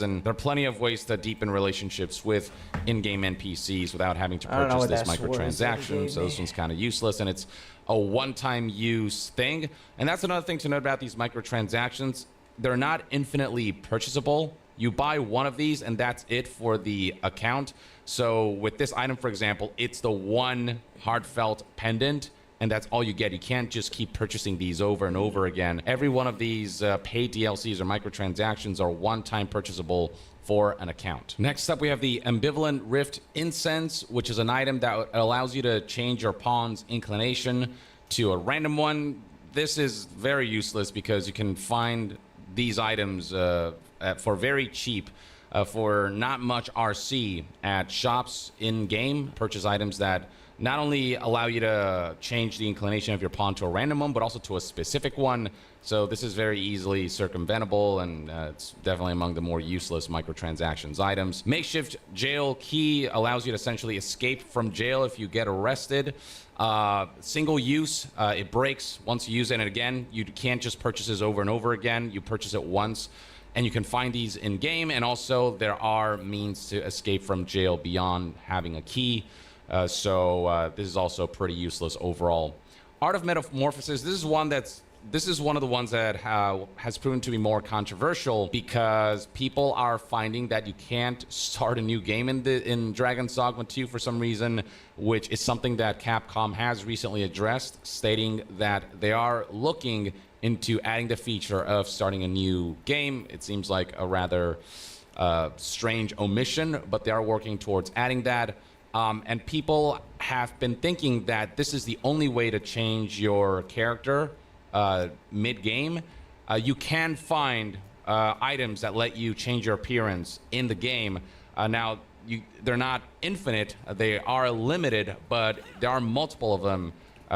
[SPEAKER 1] And there are plenty of ways to deepen relationships with in-game NPCs without having to purchase this microtransaction. So this one's kind of useless, and it's a one-time use thing. And that's another thing to note about these microtransactions. They're not infinitely purchasable. You buy one of these and that's it for the account. So with this item, for example, it's the one heartfelt pendant, and that's all you get. You can't just keep purchasing these over and over again. Every one of these paid DLCs or microtransactions are one-time purchasable for an account. Next up, we have the Ambivalent Rift Incense, which is an item that allows you to change your pawn's inclination to a random one. This is very useless because you can find these items for very cheap, for not much RC at shops in-game. Purchase items that not only allow you to change the inclination of your pawn to a random one, but also to a specific one. So this is very easily circumventable, and it's definitely among the more useless microtransactions items. Makeshift Jail Key allows you to essentially escape from jail if you get arrested. Single use, it breaks once you use it, and again, you can't just purchase this over and over again. You purchase it once, and you can find these in game, and also there are means to escape from jail beyond having a key. So this is also pretty useless overall. Art of Metamorphosis, this is one of the ones that has proven to be more controversial, because people are finding that you can't start a new game in Dragon's Dogma 2 for some reason, which is something that Capcom has recently addressed, stating that they are looking into adding the feature of starting a new game. It seems like a rather strange omission, but they are working towards adding that. And people have been thinking that this is the only way to change your character mid-game. You can find items that let you change your appearance in the game. Now, they're not infinite. They are limited, but there are multiple of them.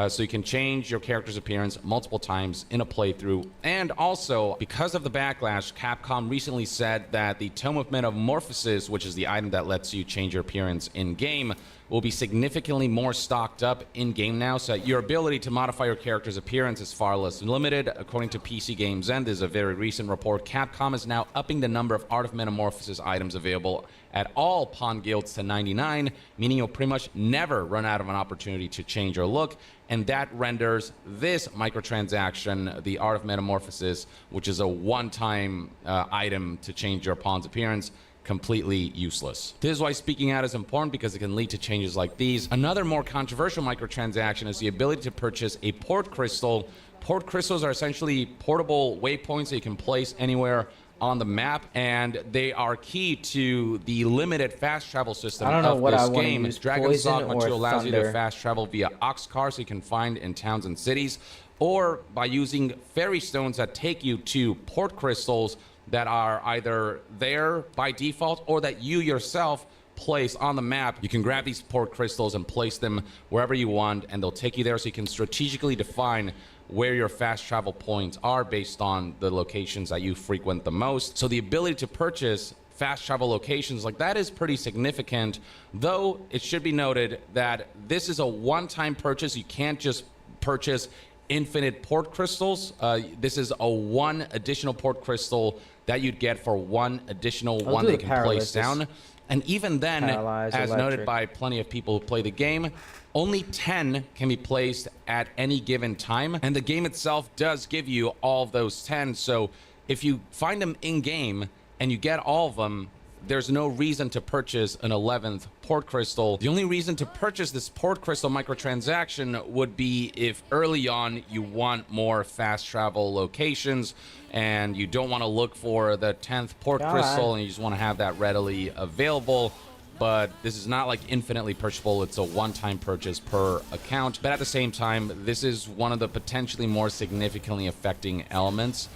[SPEAKER 1] So you can change your character's appearance multiple times in a playthrough. And also, because of the backlash, Capcom recently said that the Tome of Metamorphosis, which is the item that lets you change your appearance in-game, will be significantly more stocked up in-game now, so your ability to modify your character's appearance is far less limited. According to PC Games End, there's a very recent report, Capcom is now upping the number of Art of Metamorphosis items available at all pawn guilds to 99, meaning you'll pretty much never run out of an opportunity to change your look, and that renders this microtransaction, the Art of Metamorphosis, which is a one-time item to change your pawn's appearance, completely useless. This is why speaking out is important, because it can lead to changes like these. Another more controversial microtransaction is the ability to purchase a port crystal. Port crystals are essentially portable waypoints that you can place anywhere on the map, and they are key to the limited fast travel system of this game. Dragon's Dogma 2 allows you to fast travel via ox cars so you can find in towns and cities, or by using fairy stones that take you to port crystals that are either there by default or that you yourself place on the map. You can grab these port crystals and place them wherever you want, and they'll take you there, so you can strategically define where your fast travel points are based on the locations that you frequent the most. So the ability to purchase fast travel locations like that is pretty significant, though it should be noted that this is a one-time purchase. You can't just purchase infinite port crystals. This is a one additional port crystal that you'd get for one additional one they can place down. And even then, as noted by plenty of people who play the game, only 10 can be placed at any given time. And the game itself does give you all of those 10. So if you find them in-game and you get all of them, there's no reason to purchase an 11th port crystal. The only reason to purchase this port crystal microtransaction would be if early on you want more fast travel locations and you don't want to look for the 10th port crystal and you just want to have that readily available. But this is not like infinitely purchasable. It's a one-time purchase per account. But at the same time, this is one of the potentially more significantly affecting elements.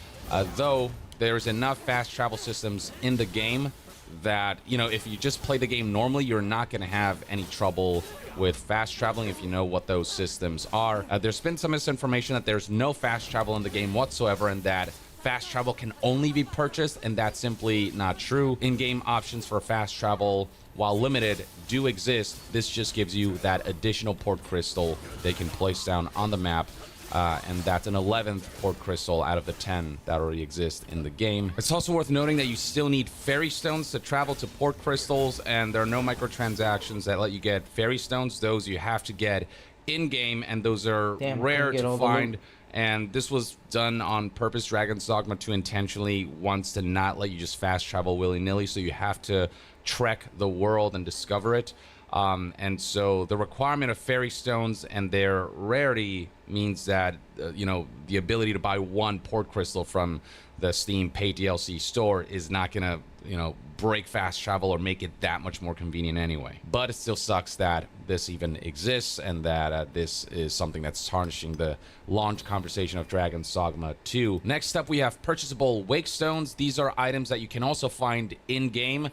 [SPEAKER 1] Though there's enough fast travel systems in the game that, you know, if you just play the game normally, you're not going to have any trouble with fast traveling if you know what those systems are. There's been some misinformation that there's no fast travel in the game whatsoever, and that fast travel can only be purchased, and that's simply not true. In-game options for fast travel, while limited, do exist. This just gives you that additional port crystal they can place down on the map. And that's an 11th port crystal out of the 10 that already exist in the game. It's also worth noting that you still need fairy stones to travel to port crystals, and there are no microtransactions that let you get fairy stones. Those you have to get in-game, and those are rare to find. And this was done on purpose. Dragon's Dogma 2 intentionally wants to not let you just fast travel willy-nilly, so you have to trek the world and discover it. And so the requirement of fairy stones and their rarity means that, you know, the ability to buy one port crystal from the Steam paid DLC store is not going to, you know, break fast travel or make it that much more convenient anyway. But it still sucks that this even exists, and that this is something that's tarnishing the launch conversation of Dragon's Dogma 2. Next up, we have purchasable wake stones. These are items that you can also find in-game.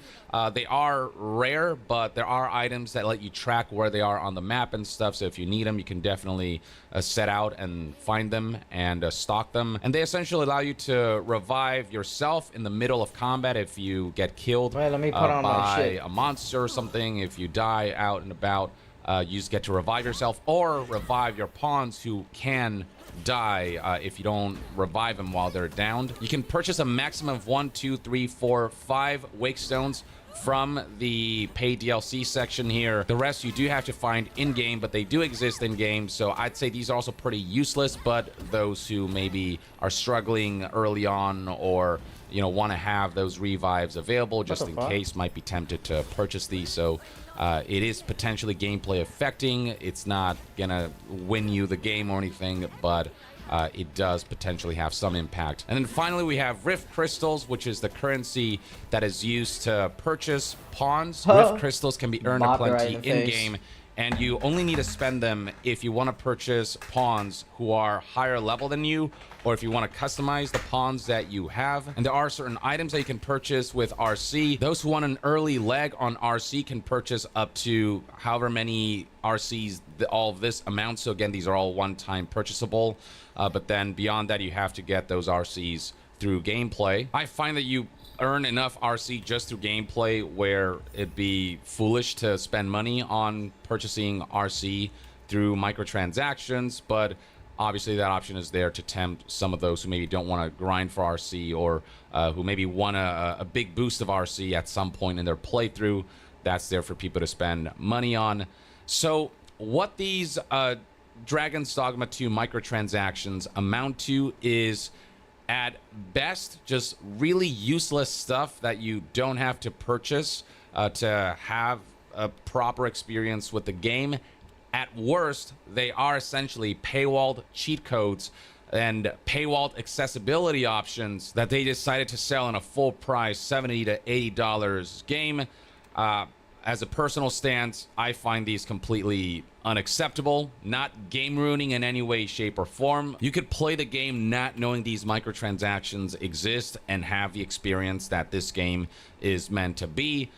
[SPEAKER 1] They are rare, but there are items that let you track where they are on the map and stuff, so if you need them, you can definitely set out and find them and stock them. And they essentially allow you to revive yourself in the middle of combat if you get killed
[SPEAKER 2] by
[SPEAKER 1] a monster or something. If you die out and about, you just get to revive yourself, or revive your pawns who can die if you don't revive them while they're downed. You can purchase a maximum of 1, 2, 3, 4, 5 wake stones from the paid DLC section here. The rest you do have to find in-game, but they do exist in-game, so I'd say these are also pretty useless. But those who maybe are struggling early on, or, you know, want to have those revives available just in case, might be tempted to purchase these. So it is potentially gameplay affecting. It's not gonna win you the game or anything, but it does potentially have some impact. And then finally, we have Rift Crystals, which is the currency that is used to purchase pawns. Rift Crystals can be earned
[SPEAKER 2] Bopped her right
[SPEAKER 1] aplenty
[SPEAKER 2] in the face.
[SPEAKER 1] in-game, and you only need to spend them if you want to purchase pawns who are higher level than you, or if you want to customize the pawns that you have. And there are certain items that you can purchase with RC. Those who want an early leg on RC can purchase up to however many RCs all of this amounts. So again, these are all one-time purchasable. But then beyond that, you have to get those RCs through gameplay. I find that you earn enough RC just through gameplay where it'd be foolish to spend money on purchasing RC through microtransactions, but obviously that option is there to tempt some of those who maybe don't want to grind for RC, or who maybe want a big boost of RC at some point in their playthrough. That's there for people to spend money on. So what these Dragon's Dogma 2 microtransactions amount to is, at best, just really useless stuff that you don't have to purchase to have a proper experience with the game. At worst, they are essentially paywalled cheat codes and paywalled accessibility options that they decided to sell in a full price $70 to $80 game. As a personal stance, I find these completely unacceptable, not game ruining in any way, shape, or form. You could play the game not knowing these microtransactions exist and have the experience that this game is meant to be.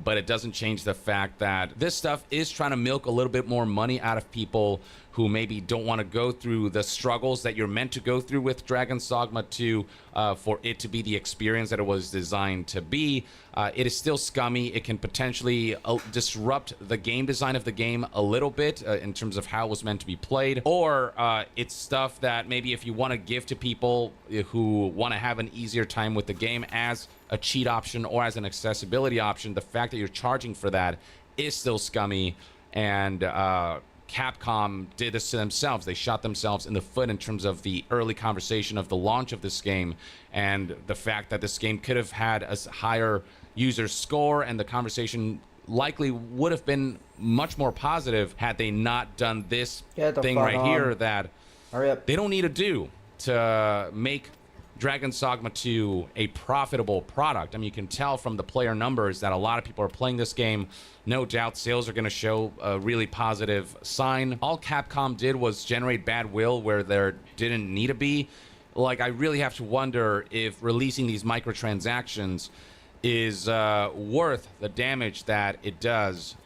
[SPEAKER 1] But it doesn't change the fact that this stuff is trying to milk a little bit more money out of people who maybe don't want to go through the struggles that you're meant to go through with Dragon's Dogma 2 for it to be the experience that it was designed to be. It is still scummy. It can potentially disrupt the game design of the game a little bit in terms of how it was meant to be played. Or it's stuff that maybe if you want to give to people who want to have an easier time with the game as a cheat option or as an accessibility option, the fact that you're charging for that is still scummy. And Capcom did this to themselves. They shot themselves in the foot in terms of the early conversation of the launch of this game, and the fact that this game could have had a higher user score, and the conversation likely would have been much more positive had they not done this thing right here that they don't need to do to make Dragon's Dogma 2 a profitable product. I mean, you can tell from the player numbers that a lot of people are playing this game. No doubt sales are going to show a really positive sign. All Capcom did was generate bad will where there didn't need to be. Like, I really have to wonder if releasing these microtransactions is worth the damage that it does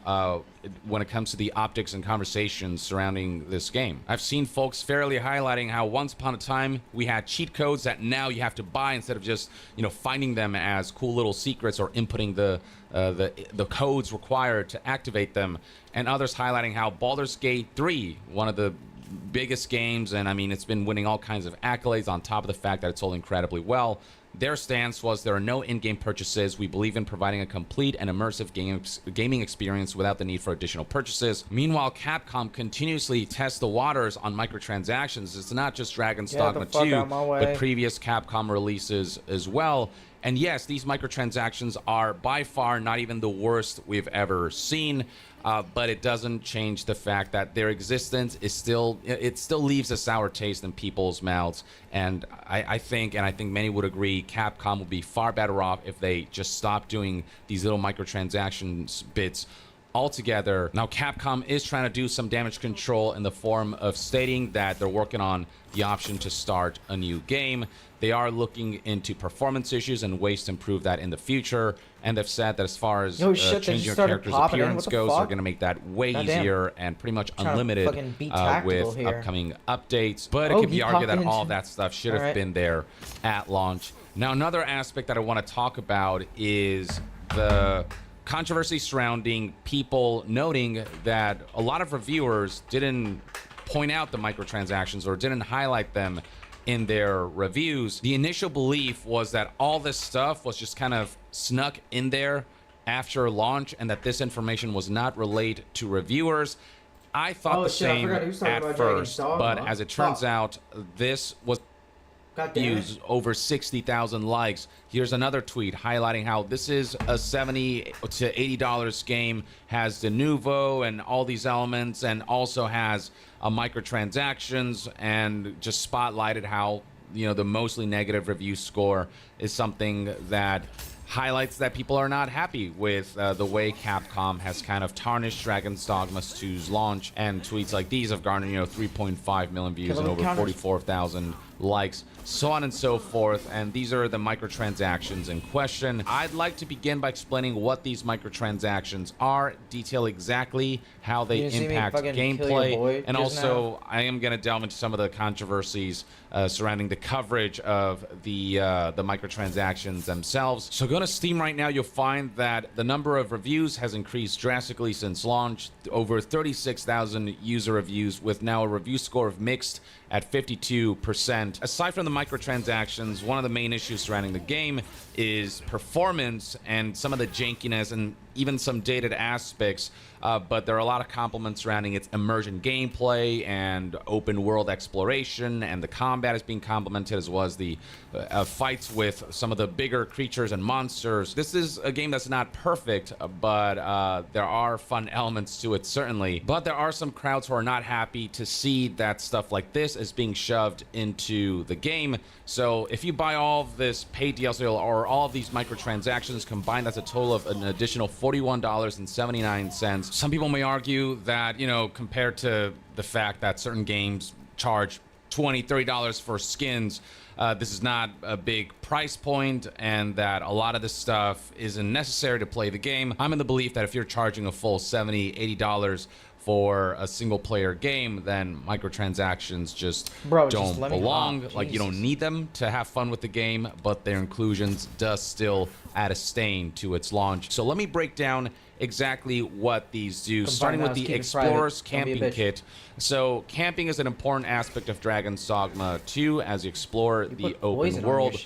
[SPEAKER 1] when it comes to the optics and conversations surrounding this game. I've seen folks fairly highlighting how once upon a time we had cheat codes that now you have to buy instead of just, you know, finding them as cool little secrets or inputting the codes required to activate them. And others highlighting how Baldur's Gate 3, one of the biggest games, and I mean, it's been winning all kinds of accolades on top of the fact that it's sold incredibly well. Their stance was there are no in-game purchases. We believe in providing a complete and immersive gaming experience without the need for additional purchases. Meanwhile, Capcom continuously tests the waters on microtransactions. It's not just Dragon's Dogma 2, but previous Capcom releases as well. And yes, these microtransactions are by far not even the worst we've ever seen. But it doesn't change the fact that their existence is still leaves a sour taste in people's mouths. And I think many would agree, Capcom would be far better off if they just stopped doing these little microtransactions bits altogether. Now, Capcom is trying to do some damage control in the form of stating that they're working on the option to start a new game. They are looking into performance issues and ways to improve that in the future. And they've said that as far as changing your character's appearance goes, they're going to make that way easier and pretty much unlimited with upcoming updates. But it could be argued that all of that stuff should have been there at launch. Now, another aspect that I want to talk about is the controversy surrounding people noting that a lot of reviewers didn't point out the microtransactions or didn't highlight them in their reviews. The initial belief was that all this stuff was just kind of snuck in there after launch and that this information was not relayed to reviewers. I thought the same at first, but as it turns out, this was
[SPEAKER 2] God damn it.
[SPEAKER 1] views, over 60,000 likes. Here's another tweet highlighting how this is a $70 to $80 game, has de novo and all these elements, and also has microtransactions, and just spotlighted how, you know, the mostly negative review score is something that highlights that people are not happy with the way Capcom has kind of tarnished Dragon's Dogma 2's launch, and tweets like these have garnered, you know, 3.5 million views and over 44,000 likes, so on and so forth. And these are the microtransactions in question. I'd like to begin by explaining what these microtransactions are, detail exactly how they impact gameplay, and also I am going to delve into some of the controversies surrounding the coverage of the microtransactions themselves. So go to Steam right now, you'll find that the number of reviews has increased drastically since launch, over 36,000 user reviews, with now a review score of mixed at 52%. Aside from the microtransactions, one of the main issues surrounding the game is performance and some of the jankiness and even some dated aspects, but there are a lot of compliments surrounding its immersion gameplay and open world exploration, and the combat is being complimented, as well as the fights with some of the bigger creatures and monsters. This is a game that's not perfect, but there are fun elements to it, certainly. But there are some crowds who are not happy to see that stuff like this is being shoved into the game. So if you buy all of this paid DLC or all of these microtransactions combined, that's a total of an additional $41.79. Some people may argue that, you know, compared to the fact that certain games charge $20, $30 for skins, this is not a big price point, and that a lot of this stuff isn't necessary to play the game. I'm in the belief that if you're charging a full $70, $80 for a single player game, then microtransactions just don't belong. Like, you don't need them to have fun with the game, but their inclusions does still add a stain to its launch. So let me break down exactly what these do, starting with the Explorer's Camping Kit. So camping is an important aspect of Dragon's Dogma 2 as you explore the open world.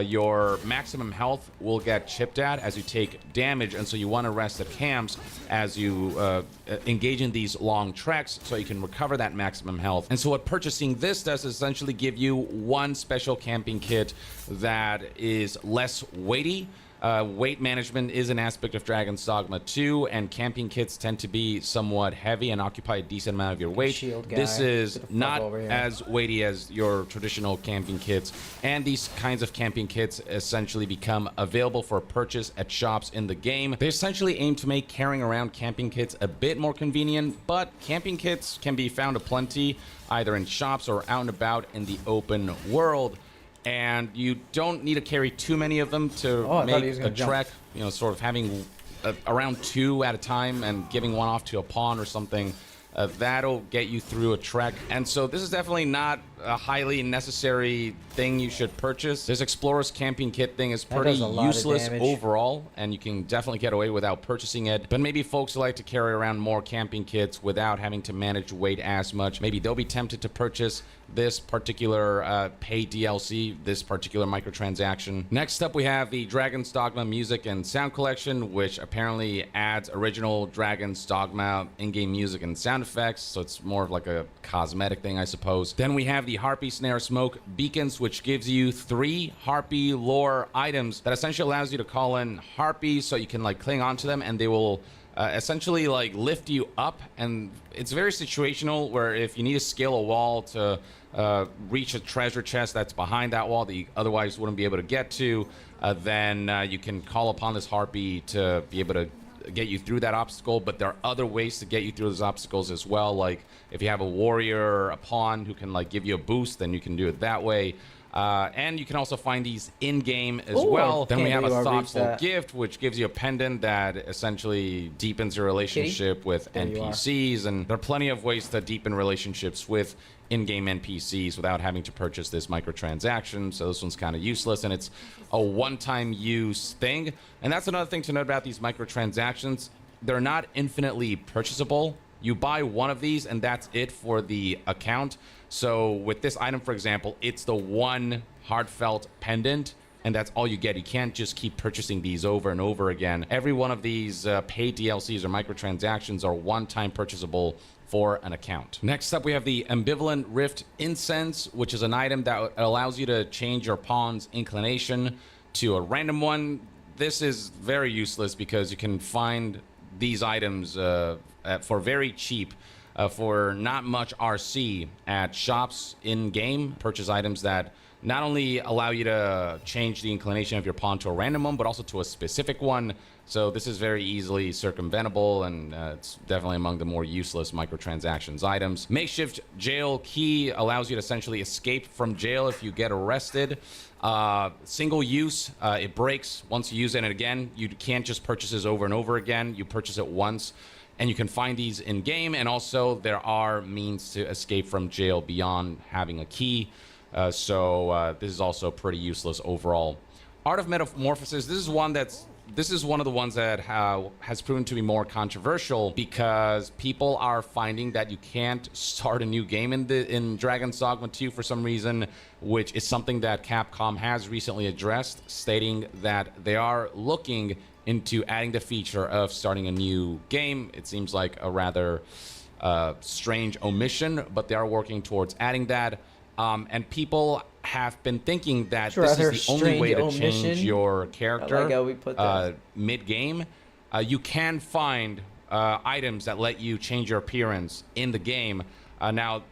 [SPEAKER 1] Your maximum health will get chipped at as you take damage, and so you want to rest at camps as you engage in these long treks so you can recover that maximum health. And so what purchasing this does is essentially give you one special camping kit that is less weighty. Weight management is an aspect of Dragon's Dogma 2, and camping kits tend to be somewhat heavy and occupy a decent amount of your weight. This is not as weighty as your traditional camping kits, and these kinds of camping kits essentially become available for purchase at shops in the game. They essentially aim to make carrying around camping kits a bit more convenient, but camping kits can be found aplenty either in shops or out and about in the open world. And you don't need to carry too many of them to make a trek, you know, sort of having around 2 at a time and giving one off to a pawn or something. That'll get you through a trek. And so this is definitely not a highly necessary thing you should purchase. This Explorer's Camping Kit thing is pretty useless overall, and you can definitely get away without purchasing it. But maybe folks like to carry around more camping kits without having to manage weight as much. Maybe they'll be tempted to purchase this particular paid DLC, this particular microtransaction. Next up, we have the Dragon's Dogma Music and Sound Collection, which apparently adds original Dragon's Dogma in-game music and sound effects, so it's more of like a cosmetic thing, I suppose. Then we have the Harpy Snare Smoke Beacons, which gives you 3 Harpy lore items that essentially allows you to call in Harpies so you can like cling onto them, and they will essentially like lift you up. And it's very situational, where if you need to scale a wall to reach a treasure chest that's behind that wall that you otherwise wouldn't be able to get to, then you can call upon this Harpy to be able to get you through that obstacle. But there are other ways to get you through those obstacles as well. Like if you have a warrior or a pawn who can like give you a boost, then you can do it that way. And you can also find these in-game as well. Then we have a thoughtful gift, which gives you a pendant that essentially deepens your relationship with NPCs. And there are plenty of ways to deepen relationships with in-game NPCs without having to purchase this microtransaction. So this one's kind of useless, and it's a one-time use thing. And that's another thing to note about these microtransactions. They're not infinitely purchasable. You buy one of these and that's it for the account. So with this item, for example, it's the one heartfelt pendant and that's all you get. You can't just keep purchasing these over and over again. Every one of these paid DLCs or microtransactions are one-time purchasable for an account. Next up, we have the Ambivalent Rift Incense, which is an item that allows you to change your pawn's inclination to a random one. This is very useless because you can find these items for very cheap, for not much RC at shops in-game. Purchase items that not only allow you to change the inclination of your pawn to a random one, but also to a specific one. So this is very easily circumventable, and it's definitely among the more useless microtransactions items. Makeshift Jail Key allows you to essentially escape from jail if you get arrested. Single use, it breaks once you use it, and again, you can't just purchase this over and over again. You purchase it once, and you can find these in game, and also there are means to escape from jail beyond having a key. So this is also pretty useless overall. Art of Metamorphosis, this is one of the ones that has proven to be more controversial because people are finding that you can't start a new game in Dragon's Dogma 2 for some reason, which is something that Capcom has recently addressed, stating that they are looking into adding the feature of starting a new game. It seems like a rather strange omission, but they are working towards adding that. And people have been thinking that this is the only way to change your character mid-game. You can find items that let you change your appearance in the game. Now,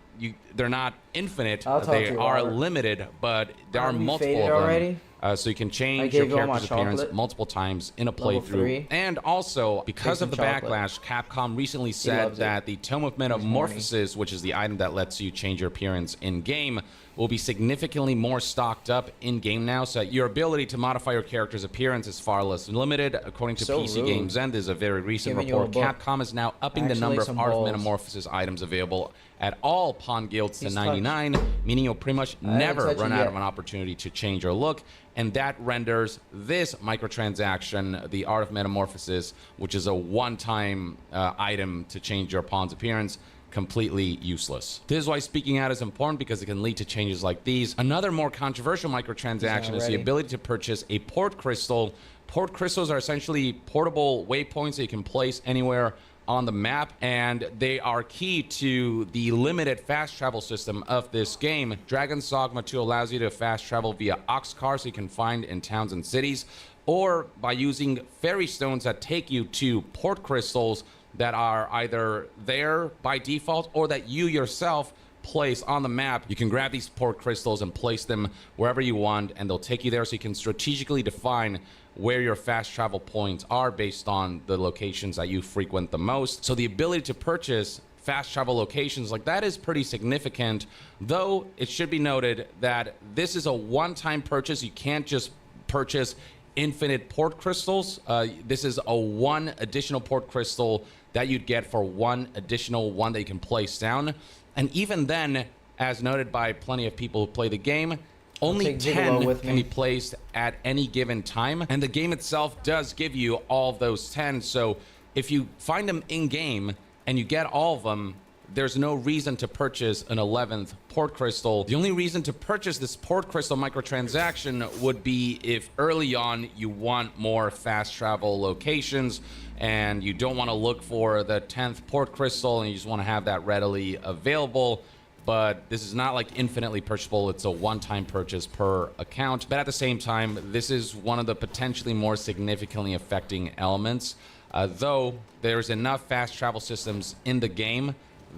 [SPEAKER 1] they're not infinite. They are limited, but there are multiple of them. So you can change your character's appearance multiple times in a playthrough. And also, because of the backlash, Capcom recently said that the Tome of Metamorphosis, which is the item that lets you change your appearance in-game, will be significantly more stocked up in-game now, so that your ability to modify your character's appearance is far less limited. According to PC Games End, there's a very recent report, Capcom is now upping the number of Art of Metamorphosis items available at all pawn guilds to 99, meaning you'll pretty much never run out of an opportunity to change your look. And that renders this microtransaction, the Art of Metamorphosis, which is a one-time item to change your pawn's appearance, completely useless. This is why speaking out is important, because it can lead to changes like these. Another more controversial microtransaction is the ability to purchase a port crystal. Port crystals are essentially portable waypoints that you can place anywhere on the map, and they are key to the limited fast travel system of this game. Dragon's Dogma 2 allows you to fast travel via ox cars so you can find in towns and cities, or by using fairy stones that take you to port crystals that are either there by default or that you yourself place on the map. You can grab these port crystals and place them wherever you want, and they'll take you there, so you can strategically define where your fast travel points are based on the locations that you frequent the most. So the ability to purchase fast travel locations like that is pretty significant, though it should be noted that this is a one-time purchase. You can't just purchase infinite port crystals. This is a one additional port crystal that you'd get for one additional one that you can place down. And even then, as noted by plenty of people who play the game, only 10 can be placed at any given time, and the game itself does give you all of those 10. So if you find them in game and you get all of them, there's no reason to purchase an 11th port crystal. The only reason to purchase this port crystal microtransaction would be if early on you want more fast travel locations and you don't want to look for the 10th port crystal and you just want to have that readily available. But this is not like infinitely purchasable. It's a one-time purchase per account. But at the same time, this is one of the potentially more significantly affecting elements. Though there's enough fast travel systems in the game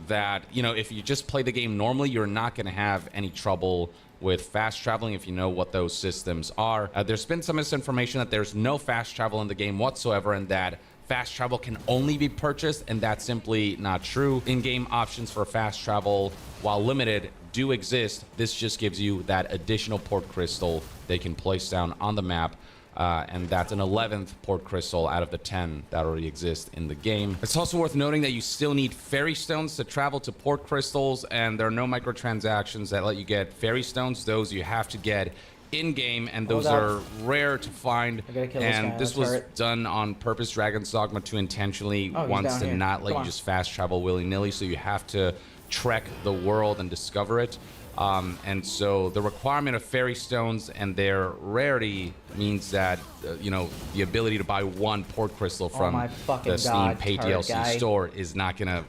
[SPEAKER 1] that, you know, if you just play the game normally, you're not going to have any trouble with fast traveling if you know what those systems are. There's been some misinformation that there's no fast travel in the game whatsoever, and that fast travel can only be purchased, and that's simply not true. In-game options for fast travel, while limited, do exist. This just gives you that additional port crystal they can place down on the map, and that's an 11th port crystal out of the 10 that already exist in the game. It's also worth noting that you still need fairy stones to travel to port crystals, and there are no microtransactions that let you get fairy stones. Those you have to get in-game, and those are rare to find, and this was done on purpose. Dragon's Dogma 2 intentionally wants to not let you just fast travel willy-nilly, so you have to trek the world and discover it. And so the requirement of fairy stones and their rarity means that the ability to buy one port crystal from
[SPEAKER 2] my fucking
[SPEAKER 1] the Steam
[SPEAKER 2] God,
[SPEAKER 1] paid
[SPEAKER 2] turret
[SPEAKER 1] DLC
[SPEAKER 2] guy.
[SPEAKER 1] store is not gonna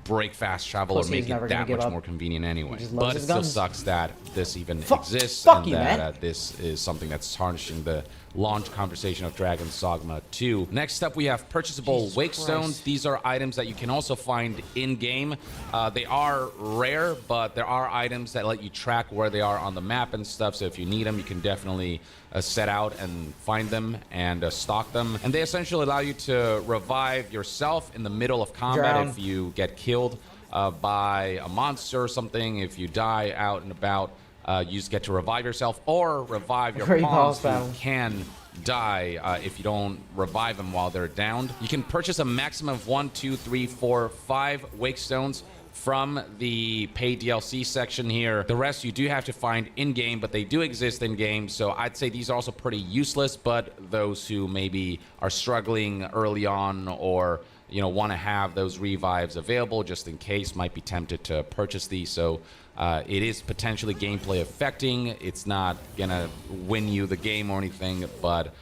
[SPEAKER 1] break fast travel
[SPEAKER 2] Plus,
[SPEAKER 1] or make
[SPEAKER 2] he's never
[SPEAKER 1] it
[SPEAKER 2] gonna
[SPEAKER 1] that
[SPEAKER 2] give
[SPEAKER 1] much
[SPEAKER 2] up.
[SPEAKER 1] more convenient anyway.
[SPEAKER 2] He just loves
[SPEAKER 1] But it
[SPEAKER 2] his
[SPEAKER 1] still
[SPEAKER 2] guns.
[SPEAKER 1] sucks that this even exists
[SPEAKER 2] fuck
[SPEAKER 1] and
[SPEAKER 2] you,
[SPEAKER 1] that
[SPEAKER 2] man.
[SPEAKER 1] this is something that's tarnishing the launch conversation of Dragon's Dogma 2. Next up, we have purchasable
[SPEAKER 2] Jesus
[SPEAKER 1] wake
[SPEAKER 2] Christ.
[SPEAKER 1] stones. These are items that you can also find in-game. They are rare, but there are items that let you track where they are on the map and stuff. So if you need them, you can definitely set out and find them and stock them. And they essentially allow you to revive yourself in the middle of combat
[SPEAKER 2] Drown.
[SPEAKER 1] if you get killed by a monster or something. If you die out and about, you just get to revive yourself or revive your
[SPEAKER 2] Great
[SPEAKER 1] pawns
[SPEAKER 2] boss
[SPEAKER 1] who
[SPEAKER 2] battle.
[SPEAKER 1] can die if you don't revive them while they're downed. You can purchase a maximum of 1, 2, 3, 4, 5 wake stones from the paid DLC section here. The rest you do have to find in-game, but they do exist in-game, so I'd say these are also pretty useless, but those who maybe are struggling early on or want to have those revives available just in case might be tempted to purchase these. So it is potentially gameplay affecting. It's not gonna win you the game or anything, but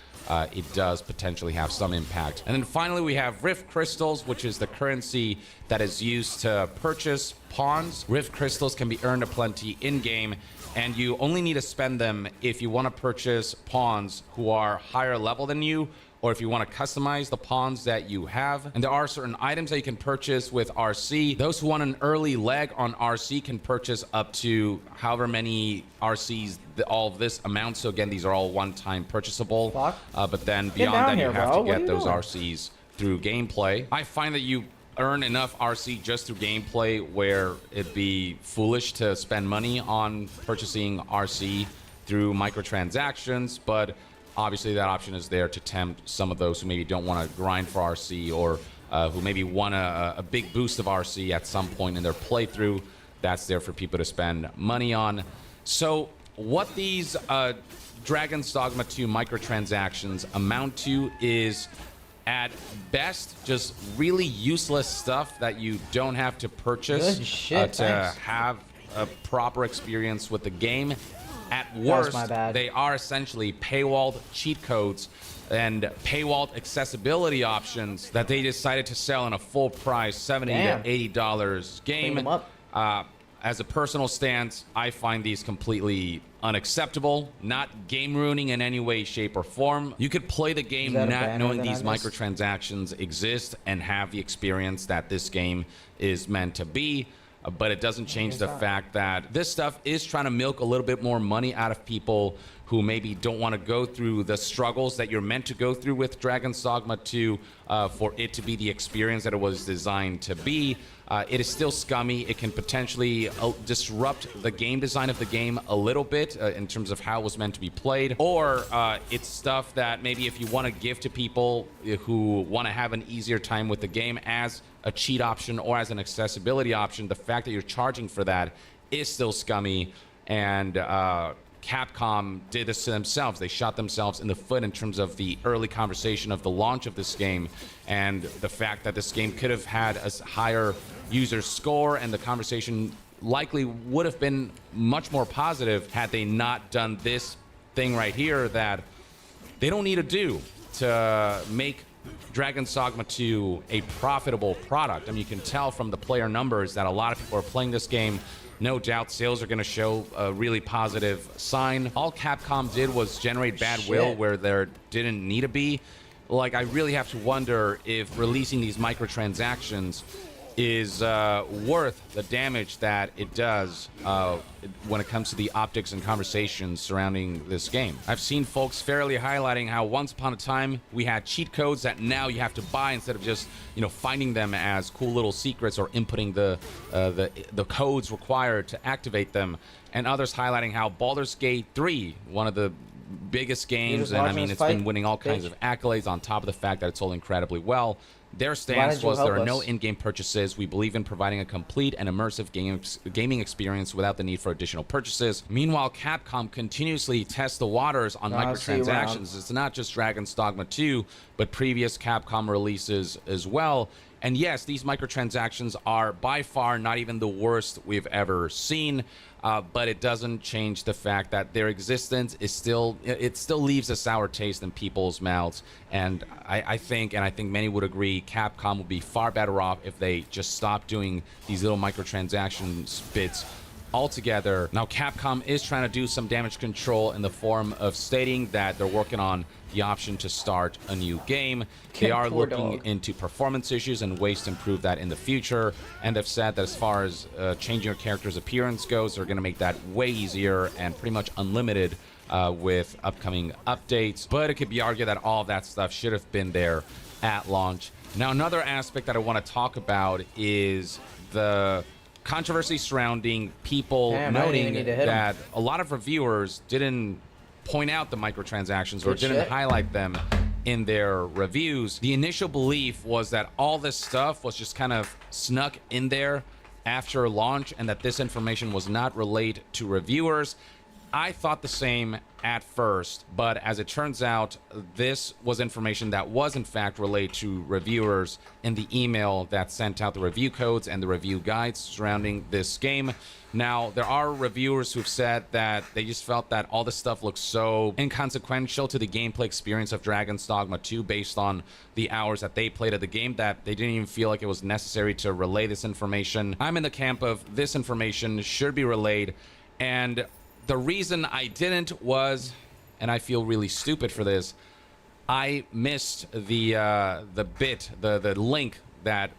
[SPEAKER 1] it does potentially have some impact. And then finally we have Rift Crystals, which is the currency that is used to purchase pawns. Rift Crystals can be earned aplenty in-game, and you only need to spend them if you want to purchase pawns who are higher level than you, or if you want to customize the pawns that you have. And there are certain items that you can purchase with RC. Those who want an early leg on RC can purchase up to however many RCs all of this amounts. So again, these are all one-time purchasable.
[SPEAKER 2] Fuck.
[SPEAKER 1] But then
[SPEAKER 2] Get
[SPEAKER 1] beyond
[SPEAKER 2] down
[SPEAKER 1] that,
[SPEAKER 2] here,
[SPEAKER 1] you have
[SPEAKER 2] bro.
[SPEAKER 1] to
[SPEAKER 2] What are
[SPEAKER 1] get
[SPEAKER 2] you
[SPEAKER 1] those
[SPEAKER 2] doing?
[SPEAKER 1] RCs through gameplay. I find that you earn enough RC just through gameplay where it'd be foolish to spend money on purchasing RC through microtransactions, but obviously that option is there to tempt some of those who maybe don't want to grind for RC or who maybe want a big boost of RC at some point in their playthrough. That's there for people to spend money on. So what these Dragon's Dogma 2 microtransactions amount to is at best just really useless stuff that you don't have to purchase
[SPEAKER 2] Good shit,
[SPEAKER 1] to
[SPEAKER 2] thanks.
[SPEAKER 1] have a proper experience with the game. At
[SPEAKER 2] was
[SPEAKER 1] worst,
[SPEAKER 2] my bad.
[SPEAKER 1] they are essentially paywalled cheat codes and paywalled accessibility options that they decided to sell in a full price $70
[SPEAKER 2] Damn.
[SPEAKER 1] to $80 game.
[SPEAKER 2] Clean 'em up.
[SPEAKER 1] As a personal stance, I find these completely unacceptable, not game ruining in any way, shape, or form. You could play the game
[SPEAKER 2] Is that a
[SPEAKER 1] not
[SPEAKER 2] banner
[SPEAKER 1] knowing
[SPEAKER 2] that I
[SPEAKER 1] these
[SPEAKER 2] missed?
[SPEAKER 1] microtransactions exist and have the experience that this game is meant to be. But it doesn't change the fact that this stuff is trying to milk a little bit more money out of people who maybe don't want to go through the struggles that you're meant to go through with Dragon's Dogma 2 for it to be the experience that it was designed to be. It is still scummy. It can potentially disrupt the game design of the game a little bit in terms of how it was meant to be played. Or it's stuff that maybe if you want to give to people who want to have an easier time with the game as a cheat option or as an accessibility option, the fact that you're charging for that is still scummy. And Capcom did this to themselves. They shot themselves in the foot in terms of the early conversation of the launch of this game and the fact that this game could have had a higher user score, and the conversation likely would have been much more positive had they not done this thing right here that they don't need to do to make Dragon's Dogma 2 a profitable product. I mean, you can tell from the player numbers that a lot of people are playing this game. No doubt sales are going to show a really positive sign. All Capcom did was generate bad will where there didn't need to be. Like, I really have to wonder if releasing these microtransactions is worth the damage that it does when it comes to the optics and conversations surrounding this game. I've seen folks fairly highlighting how once upon a time we had cheat codes that now you have to buy instead of just finding them as cool little secrets or inputting the codes required to activate them, and others highlighting how Baldur's Gate 3, one of the biggest games, and I mean it's been winning all kinds of accolades on top of the fact that it sold incredibly well. Their stance was there are no in-game purchases. We believe in providing a complete and immersive gaming experience without the need for additional purchases. Meanwhile, Capcom continuously tests the waters on microtransactions. It's not just Dragon's Dogma 2, but previous Capcom releases as well. And yes, these microtransactions are by far not even the worst we've ever seen, but it doesn't change the fact that their existence is still leaves a sour taste in people's mouths. And I think many would agree, Capcom would be far better off if they just stopped doing these little microtransactions bits altogether. Now, Capcom is trying to do some damage control in the form of stating that they're working on the option to start a new game. They are looking into performance issues and ways to improve that in the future, and they've said that as far as changing your character's appearance goes, they're going to make that way easier and pretty much unlimited with upcoming updates. But it could be argued that all of that stuff should have been there at launch. Now, another aspect that I want to talk about is the controversy surrounding people noting that a lot of reviewers didn't point out the microtransactions or didn't highlight them in their reviews. The initial belief was that all this stuff was just kind of snuck in there after launch and that this information was not relayed to reviewers. I thought the same at first, but as it turns out, this was information that was in fact relayed to reviewers in the email that sent out the review codes and the review guides surrounding this game. Now, there are reviewers who've said that they just felt that all this stuff looks so inconsequential to the gameplay experience of Dragon's Dogma 2 based on the hours that they played of the game that they didn't even feel like it was necessary to relay this information. I'm in the camp of this information should be relayed, and the reason I didn't was, and I feel really stupid for this, I missed the link that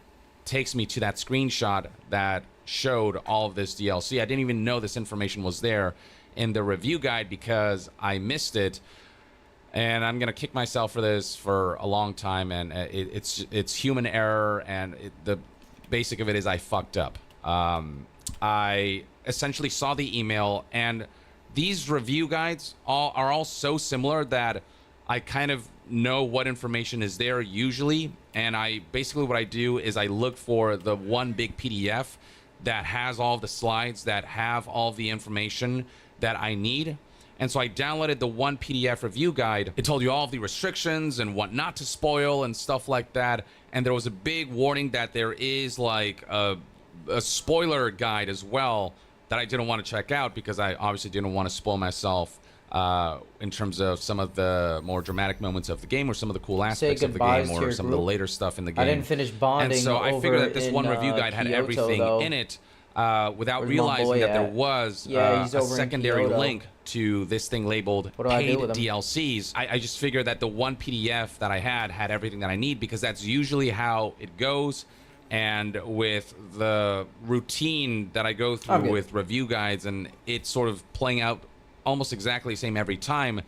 [SPEAKER 1] takes me to that screenshot that showed all of this DLC. I didn't even know this information was there in the review guide because I missed it, and I'm gonna kick myself for this for a long time. And it's human error, and the basic of it is I fucked up. I essentially saw the email, and these review guides are all so similar that I kind of know what information is there usually, and basically what I do is I look for the one big PDF that has all the slides that have all the information that I need. And so I downloaded the one PDF review guide. It told you all of the restrictions and what not to spoil and stuff like that. And there was a big warning that there is like a spoiler guide as well that I didn't want to check out because I obviously didn't want to spoil myself in terms of some of the more dramatic moments of the game or some of the cool aspects of the game or some of the later stuff in the game.
[SPEAKER 2] I didn't finish bonding.
[SPEAKER 1] And so I figured that this one review guide had everything in it without realizing that there was a secondary link to this thing labeled paid DLCs. I just figured that the one PDF that I had everything that I need because that's usually how it goes. And with the routine that I go through with review guides and it's sort of playing out almost exactly the same every time,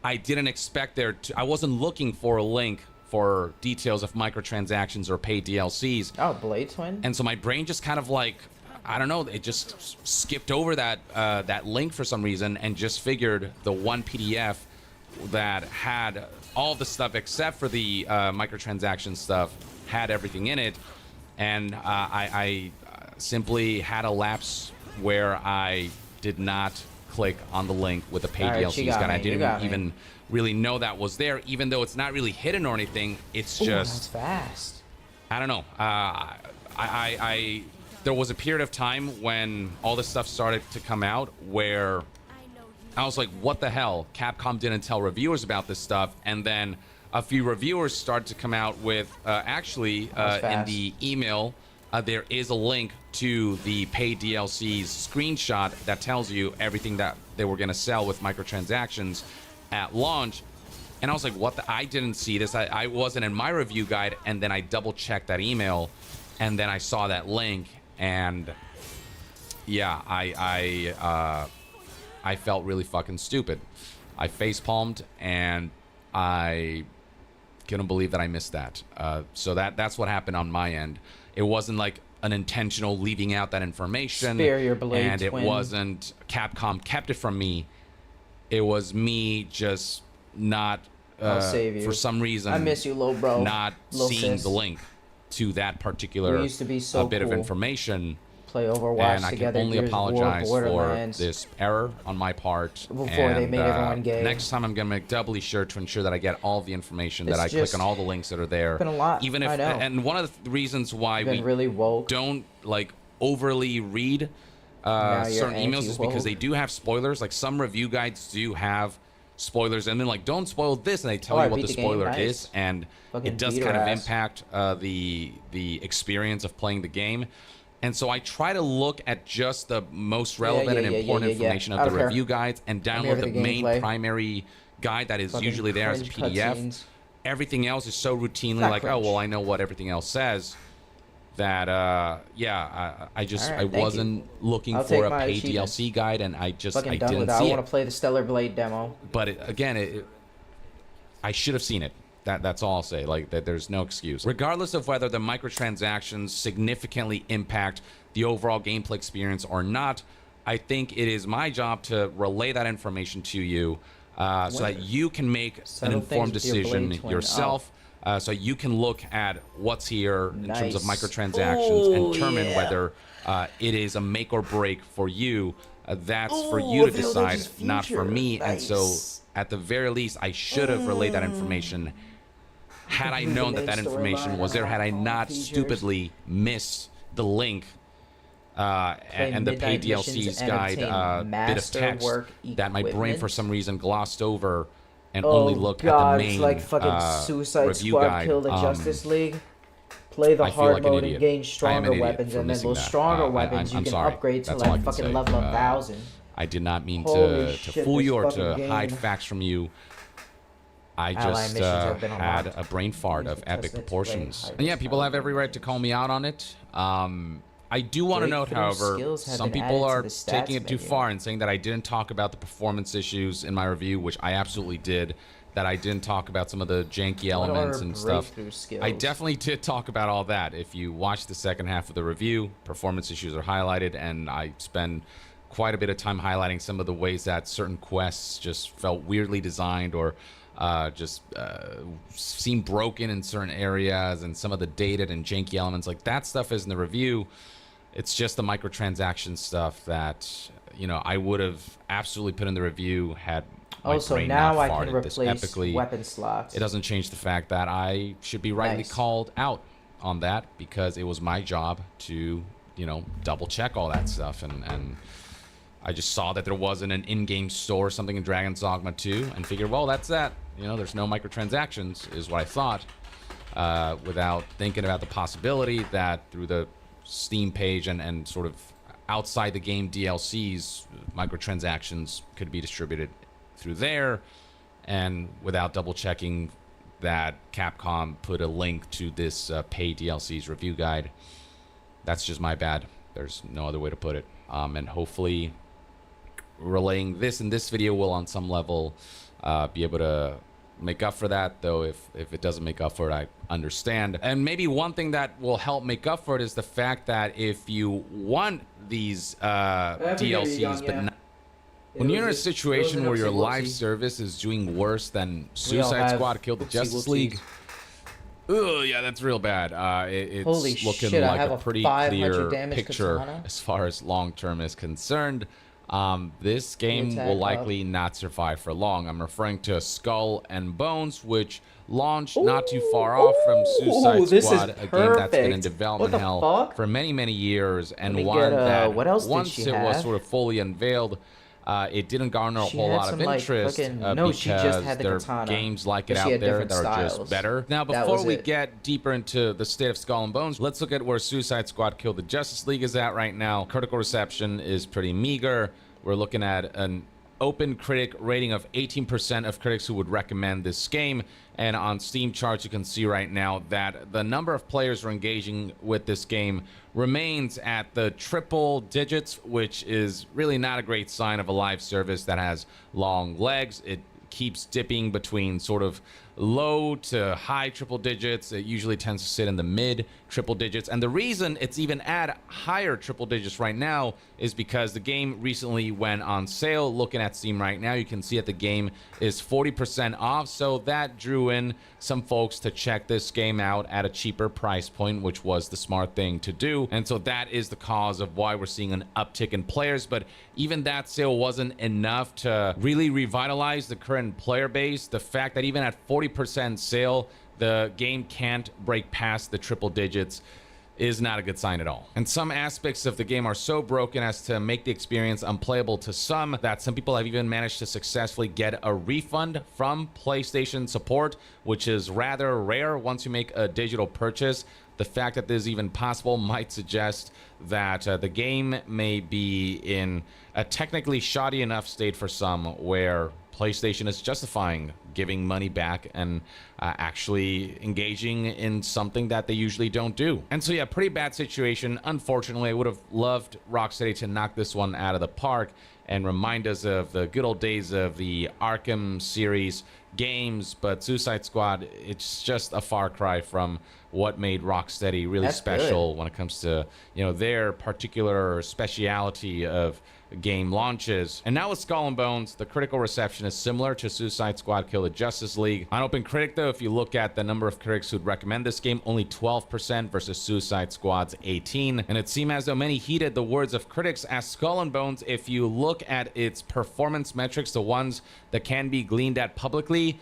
[SPEAKER 1] I didn't expect I wasn't looking for a link for details of microtransactions or paid DLCs.
[SPEAKER 2] Oh, Blade Twin?
[SPEAKER 1] And so my brain just kind of like, I don't know, it just skipped over that link for some reason and just figured the one PDF that had all the stuff except for the microtransaction stuff had everything in it. And I simply had a lapse where I did not click on the link with the paid DLCs guide. I didn't even really know that was there, even though it's not really hidden or anything. It's just
[SPEAKER 2] that's fast.
[SPEAKER 1] I don't know. There was a period of time when all this stuff started to come out where I was like, what the hell? Capcom didn't tell reviewers about this stuff, and then a few reviewers started to come out with in the email there is a link to the paid DLCs screenshot that tells you everything that they were going to sell with microtransactions at launch. And I was like, what the? I didn't see this. I wasn't in my review guide. And then I double checked that email and then I saw that link. And yeah, I felt really fucking stupid. I facepalmed and I couldn't believe that I missed that. So that's what happened on my end. It wasn't like an intentional leaving out that information.
[SPEAKER 2] Spare your blade,
[SPEAKER 1] and it
[SPEAKER 2] twin.
[SPEAKER 1] wasn't Capcom kept it from me. It was me just not
[SPEAKER 2] I'll save you.
[SPEAKER 1] for some reason.
[SPEAKER 2] I miss you, low bro.
[SPEAKER 1] Not
[SPEAKER 2] Lil
[SPEAKER 1] seeing
[SPEAKER 2] sis.
[SPEAKER 1] the link to that particular
[SPEAKER 2] We used to be so
[SPEAKER 1] bit of
[SPEAKER 2] cool.
[SPEAKER 1] information.
[SPEAKER 2] play Overwatch
[SPEAKER 1] and I can
[SPEAKER 2] together.
[SPEAKER 1] only
[SPEAKER 2] Gears of War,
[SPEAKER 1] apologize for
[SPEAKER 2] Borderlands.
[SPEAKER 1] this error on my part.
[SPEAKER 2] Before they
[SPEAKER 1] And,
[SPEAKER 2] made everyone gay.
[SPEAKER 1] Next time I'm gonna make doubly sure to ensure that I get all the information, that
[SPEAKER 2] It's
[SPEAKER 1] I click
[SPEAKER 2] just
[SPEAKER 1] on all the links that are there.
[SPEAKER 2] been a lot,
[SPEAKER 1] Even if,
[SPEAKER 2] I know.
[SPEAKER 1] and one of the reasons why
[SPEAKER 2] Been
[SPEAKER 1] we
[SPEAKER 2] really woke.
[SPEAKER 1] don't like overly read
[SPEAKER 2] Now you're
[SPEAKER 1] certain emails is because
[SPEAKER 2] anti-woke.
[SPEAKER 1] they do have spoilers. Like some review guides do have spoilers, and then like don't spoil this, and they tell
[SPEAKER 2] Oh,
[SPEAKER 1] you
[SPEAKER 2] I
[SPEAKER 1] what
[SPEAKER 2] beat
[SPEAKER 1] the
[SPEAKER 2] the game,
[SPEAKER 1] spoiler
[SPEAKER 2] nice.
[SPEAKER 1] is, and
[SPEAKER 2] Fucking
[SPEAKER 1] it does
[SPEAKER 2] beat
[SPEAKER 1] kind
[SPEAKER 2] her
[SPEAKER 1] of
[SPEAKER 2] ass.
[SPEAKER 1] impact the experience of playing the game. And so I try to look at just the most relevant and important information
[SPEAKER 2] I
[SPEAKER 1] of the
[SPEAKER 2] don't care.
[SPEAKER 1] review guides and
[SPEAKER 2] here
[SPEAKER 1] download
[SPEAKER 2] for
[SPEAKER 1] the
[SPEAKER 2] the
[SPEAKER 1] main
[SPEAKER 2] gameplay.
[SPEAKER 1] primary guide that is
[SPEAKER 2] Fucking
[SPEAKER 1] usually there as a
[SPEAKER 2] cringe
[SPEAKER 1] PDF.
[SPEAKER 2] cutscenes.
[SPEAKER 1] Everything else is so routinely
[SPEAKER 2] Not
[SPEAKER 1] like, oh,
[SPEAKER 2] cringe.
[SPEAKER 1] well, I know what everything else says, that I just
[SPEAKER 2] Alright,
[SPEAKER 1] I
[SPEAKER 2] thank you.
[SPEAKER 1] wasn't looking
[SPEAKER 2] I'll
[SPEAKER 1] for
[SPEAKER 2] take
[SPEAKER 1] a
[SPEAKER 2] my
[SPEAKER 1] paid
[SPEAKER 2] achievement.
[SPEAKER 1] DLC guide, and I
[SPEAKER 2] Fucking done
[SPEAKER 1] didn't
[SPEAKER 2] with that. I
[SPEAKER 1] see
[SPEAKER 2] want
[SPEAKER 1] it.
[SPEAKER 2] to play the Stellar Blade demo.
[SPEAKER 1] But I should have seen it. That's all I'll say. Like, that there's no excuse. Regardless of whether the microtransactions significantly impact the overall gameplay experience or not, I think it is my job to relay that information to you, so that you can make an
[SPEAKER 2] Settle things
[SPEAKER 1] informed
[SPEAKER 2] with your
[SPEAKER 1] decision
[SPEAKER 2] Blade twin.
[SPEAKER 1] yourself. So you can look at what's here in terms of
[SPEAKER 2] Nice.
[SPEAKER 1] microtransactions and
[SPEAKER 2] Ooh,
[SPEAKER 1] determine
[SPEAKER 2] yeah.
[SPEAKER 1] whether it is a make or break for you. That's for
[SPEAKER 2] Ooh,
[SPEAKER 1] you to
[SPEAKER 2] Village
[SPEAKER 1] decide,
[SPEAKER 2] is
[SPEAKER 1] not for
[SPEAKER 2] future.
[SPEAKER 1] me. And so,
[SPEAKER 2] Nice.
[SPEAKER 1] at the very least, I should have relayed that information had I known that that
[SPEAKER 2] main
[SPEAKER 1] information
[SPEAKER 2] storyline
[SPEAKER 1] was there, had I
[SPEAKER 2] and
[SPEAKER 1] not
[SPEAKER 2] features.
[SPEAKER 1] stupidly missed the link and the paid
[SPEAKER 2] midnight missions
[SPEAKER 1] DLCs
[SPEAKER 2] and
[SPEAKER 1] guide
[SPEAKER 2] obtain
[SPEAKER 1] bit of text
[SPEAKER 2] masterwork
[SPEAKER 1] that my brain for
[SPEAKER 2] equipment.
[SPEAKER 1] some reason glossed over and
[SPEAKER 2] Oh
[SPEAKER 1] only looked
[SPEAKER 2] god,
[SPEAKER 1] at the main
[SPEAKER 2] it's like fucking Suicide
[SPEAKER 1] review
[SPEAKER 2] Squad
[SPEAKER 1] guide.
[SPEAKER 2] kill the Justice League. Play the
[SPEAKER 1] I feel
[SPEAKER 2] hard
[SPEAKER 1] like an
[SPEAKER 2] mode and
[SPEAKER 1] idiot.
[SPEAKER 2] gain
[SPEAKER 1] I am
[SPEAKER 2] stronger
[SPEAKER 1] an idiot
[SPEAKER 2] weapons,
[SPEAKER 1] for
[SPEAKER 2] and then
[SPEAKER 1] missing
[SPEAKER 2] those
[SPEAKER 1] that.
[SPEAKER 2] stronger
[SPEAKER 1] I'm
[SPEAKER 2] weapons you can
[SPEAKER 1] sorry.
[SPEAKER 2] upgrade to
[SPEAKER 1] That's all I
[SPEAKER 2] like
[SPEAKER 1] can
[SPEAKER 2] fucking
[SPEAKER 1] say.
[SPEAKER 2] level 1,000.
[SPEAKER 1] I did not mean
[SPEAKER 2] Holy
[SPEAKER 1] to
[SPEAKER 2] shit,
[SPEAKER 1] fool
[SPEAKER 2] this
[SPEAKER 1] you or to
[SPEAKER 2] fucking game.
[SPEAKER 1] hide facts from you. I
[SPEAKER 2] Ally
[SPEAKER 1] just
[SPEAKER 2] missions have been
[SPEAKER 1] had
[SPEAKER 2] unlocked.
[SPEAKER 1] a brain fart
[SPEAKER 2] Use
[SPEAKER 1] of
[SPEAKER 2] the
[SPEAKER 1] epic
[SPEAKER 2] testnet to
[SPEAKER 1] proportions.
[SPEAKER 2] play
[SPEAKER 1] And yeah, people have every right to call me out on it. I do want to note,
[SPEAKER 2] Breakthrough
[SPEAKER 1] however,
[SPEAKER 2] skills have
[SPEAKER 1] some
[SPEAKER 2] been
[SPEAKER 1] people
[SPEAKER 2] added to
[SPEAKER 1] are
[SPEAKER 2] the stats
[SPEAKER 1] taking it too
[SPEAKER 2] menu.
[SPEAKER 1] far and saying that I didn't talk about the performance issues in my review, which I absolutely did. That I didn't talk about some of the janky
[SPEAKER 2] What
[SPEAKER 1] elements
[SPEAKER 2] are
[SPEAKER 1] and stuff.
[SPEAKER 2] breakthrough skills?
[SPEAKER 1] I definitely did talk about all that. If you watch the second half of the review, performance issues are highlighted, and I spend quite a bit of time highlighting some of the ways that certain quests just felt weirdly designed or just seemed broken in certain areas, and some of the dated and janky elements. Like, that stuff is in the review. It's just the microtransaction stuff that, you know, I would have absolutely put in the review had my
[SPEAKER 2] Also,
[SPEAKER 1] brain
[SPEAKER 2] now
[SPEAKER 1] not
[SPEAKER 2] I can
[SPEAKER 1] farted this
[SPEAKER 2] replace
[SPEAKER 1] epically.
[SPEAKER 2] weapon slots.
[SPEAKER 1] It doesn't change the fact that I should be rightly
[SPEAKER 2] Nice.
[SPEAKER 1] called out on that, because it was my job to, you know, double check all that stuff. And I just saw that there wasn't an in-game store or something in Dragon's Dogma 2 and figured, well, that's that. You know, there's no microtransactions, is what I thought, without thinking about the possibility that through the Steam page and sort of outside the game DLCs, microtransactions could be distributed through there, and without double checking that Capcom put a link to this paid DLCs review guide. That's just my bad. There's no other way to put it. And hopefully relaying this in this video will on some level be able to make up for that, though if it doesn't make up for it, I understand. And maybe one thing that will help make up for it is the fact that if you want these DLCs but not, when you're in a situation where your live service is doing worse than Suicide Squad Killed the Justice League, oh yeah, that's real bad. It's
[SPEAKER 2] Holy
[SPEAKER 1] looking
[SPEAKER 2] shit, I
[SPEAKER 1] like
[SPEAKER 2] have
[SPEAKER 1] a
[SPEAKER 2] a
[SPEAKER 1] pretty
[SPEAKER 2] 500
[SPEAKER 1] clear
[SPEAKER 2] damage
[SPEAKER 1] picture
[SPEAKER 2] katana.
[SPEAKER 1] as far as long term is concerned. This game
[SPEAKER 2] attack
[SPEAKER 1] will
[SPEAKER 2] up.
[SPEAKER 1] likely not survive for long. I'm referring to Skull and Bones, which launched not too far off from Suicide
[SPEAKER 2] this is
[SPEAKER 1] Squad, a game that's been in
[SPEAKER 2] perfect.
[SPEAKER 1] development
[SPEAKER 2] What the
[SPEAKER 1] hell
[SPEAKER 2] fuck?
[SPEAKER 1] for many, many years, and
[SPEAKER 2] me
[SPEAKER 1] one
[SPEAKER 2] get,
[SPEAKER 1] that
[SPEAKER 2] what else did
[SPEAKER 1] once
[SPEAKER 2] she
[SPEAKER 1] it was
[SPEAKER 2] have?
[SPEAKER 1] sort of fully unveiled, it didn't garner a
[SPEAKER 2] She
[SPEAKER 1] whole
[SPEAKER 2] had
[SPEAKER 1] lot of
[SPEAKER 2] some, like,
[SPEAKER 1] interest
[SPEAKER 2] fucking-
[SPEAKER 1] because
[SPEAKER 2] no, she just had the
[SPEAKER 1] there are
[SPEAKER 2] katana,
[SPEAKER 1] games like
[SPEAKER 2] but
[SPEAKER 1] it
[SPEAKER 2] she
[SPEAKER 1] out
[SPEAKER 2] had
[SPEAKER 1] there
[SPEAKER 2] different
[SPEAKER 1] that are
[SPEAKER 2] styles.
[SPEAKER 1] just better. Now,
[SPEAKER 2] That
[SPEAKER 1] before
[SPEAKER 2] was
[SPEAKER 1] we
[SPEAKER 2] it.
[SPEAKER 1] get deeper into the state of Skull and Bones, let's look at where Suicide Squad Killed the Justice League is at right now. Critical reception is pretty meager. We're looking at an open critic rating of 18% of critics who would recommend this game. And on Steam charts, you can see right now that the number of players who are engaging with this game remains at the triple digits, which is really not a great sign of a live service that has long legs. It keeps dipping between sort of low to high triple digits. It usually tends to sit in the mid triple digits. And the reason it's even at higher triple digits right now is because the game recently went on sale. Looking at Steam right now, you can see that the game is 40% off. So that drew in some folks to check this game out at a cheaper price point, which was the smart thing to do. And so that is the cause of why we're seeing an uptick in players. But even that sale wasn't enough to really revitalize the current player base. The fact that even at 40% sale, the game can't break past the triple digits is not a good sign at all. And some aspects of the game are so broken as to make the experience unplayable to some, that some people have even managed to successfully get a refund from PlayStation support, which is rather rare once you make a digital purchase. The fact that this is even possible might suggest that the game may be in a technically shoddy enough state for some where PlayStation is justifying giving money back and actually engaging in something that they usually don't do. And so yeah, pretty bad situation. Unfortunately, I would have loved Rocksteady to knock this one out of the park and remind us of the good old days of the Arkham series games, but Suicide Squad, it's just a far cry from what made Rocksteady really special when it comes to, you know, their particular speciality of game launches. And now with Skull and Bones, the critical reception is similar to Suicide Squad Kill the Justice League. On OpenCritic, though, if you look at the number of critics who'd recommend this game, only 12% versus Suicide Squad's 18%. And it seemed as though many heeded the words of critics, as Skull and Bones, if you look at its performance metrics, the ones that can be gleaned at publicly,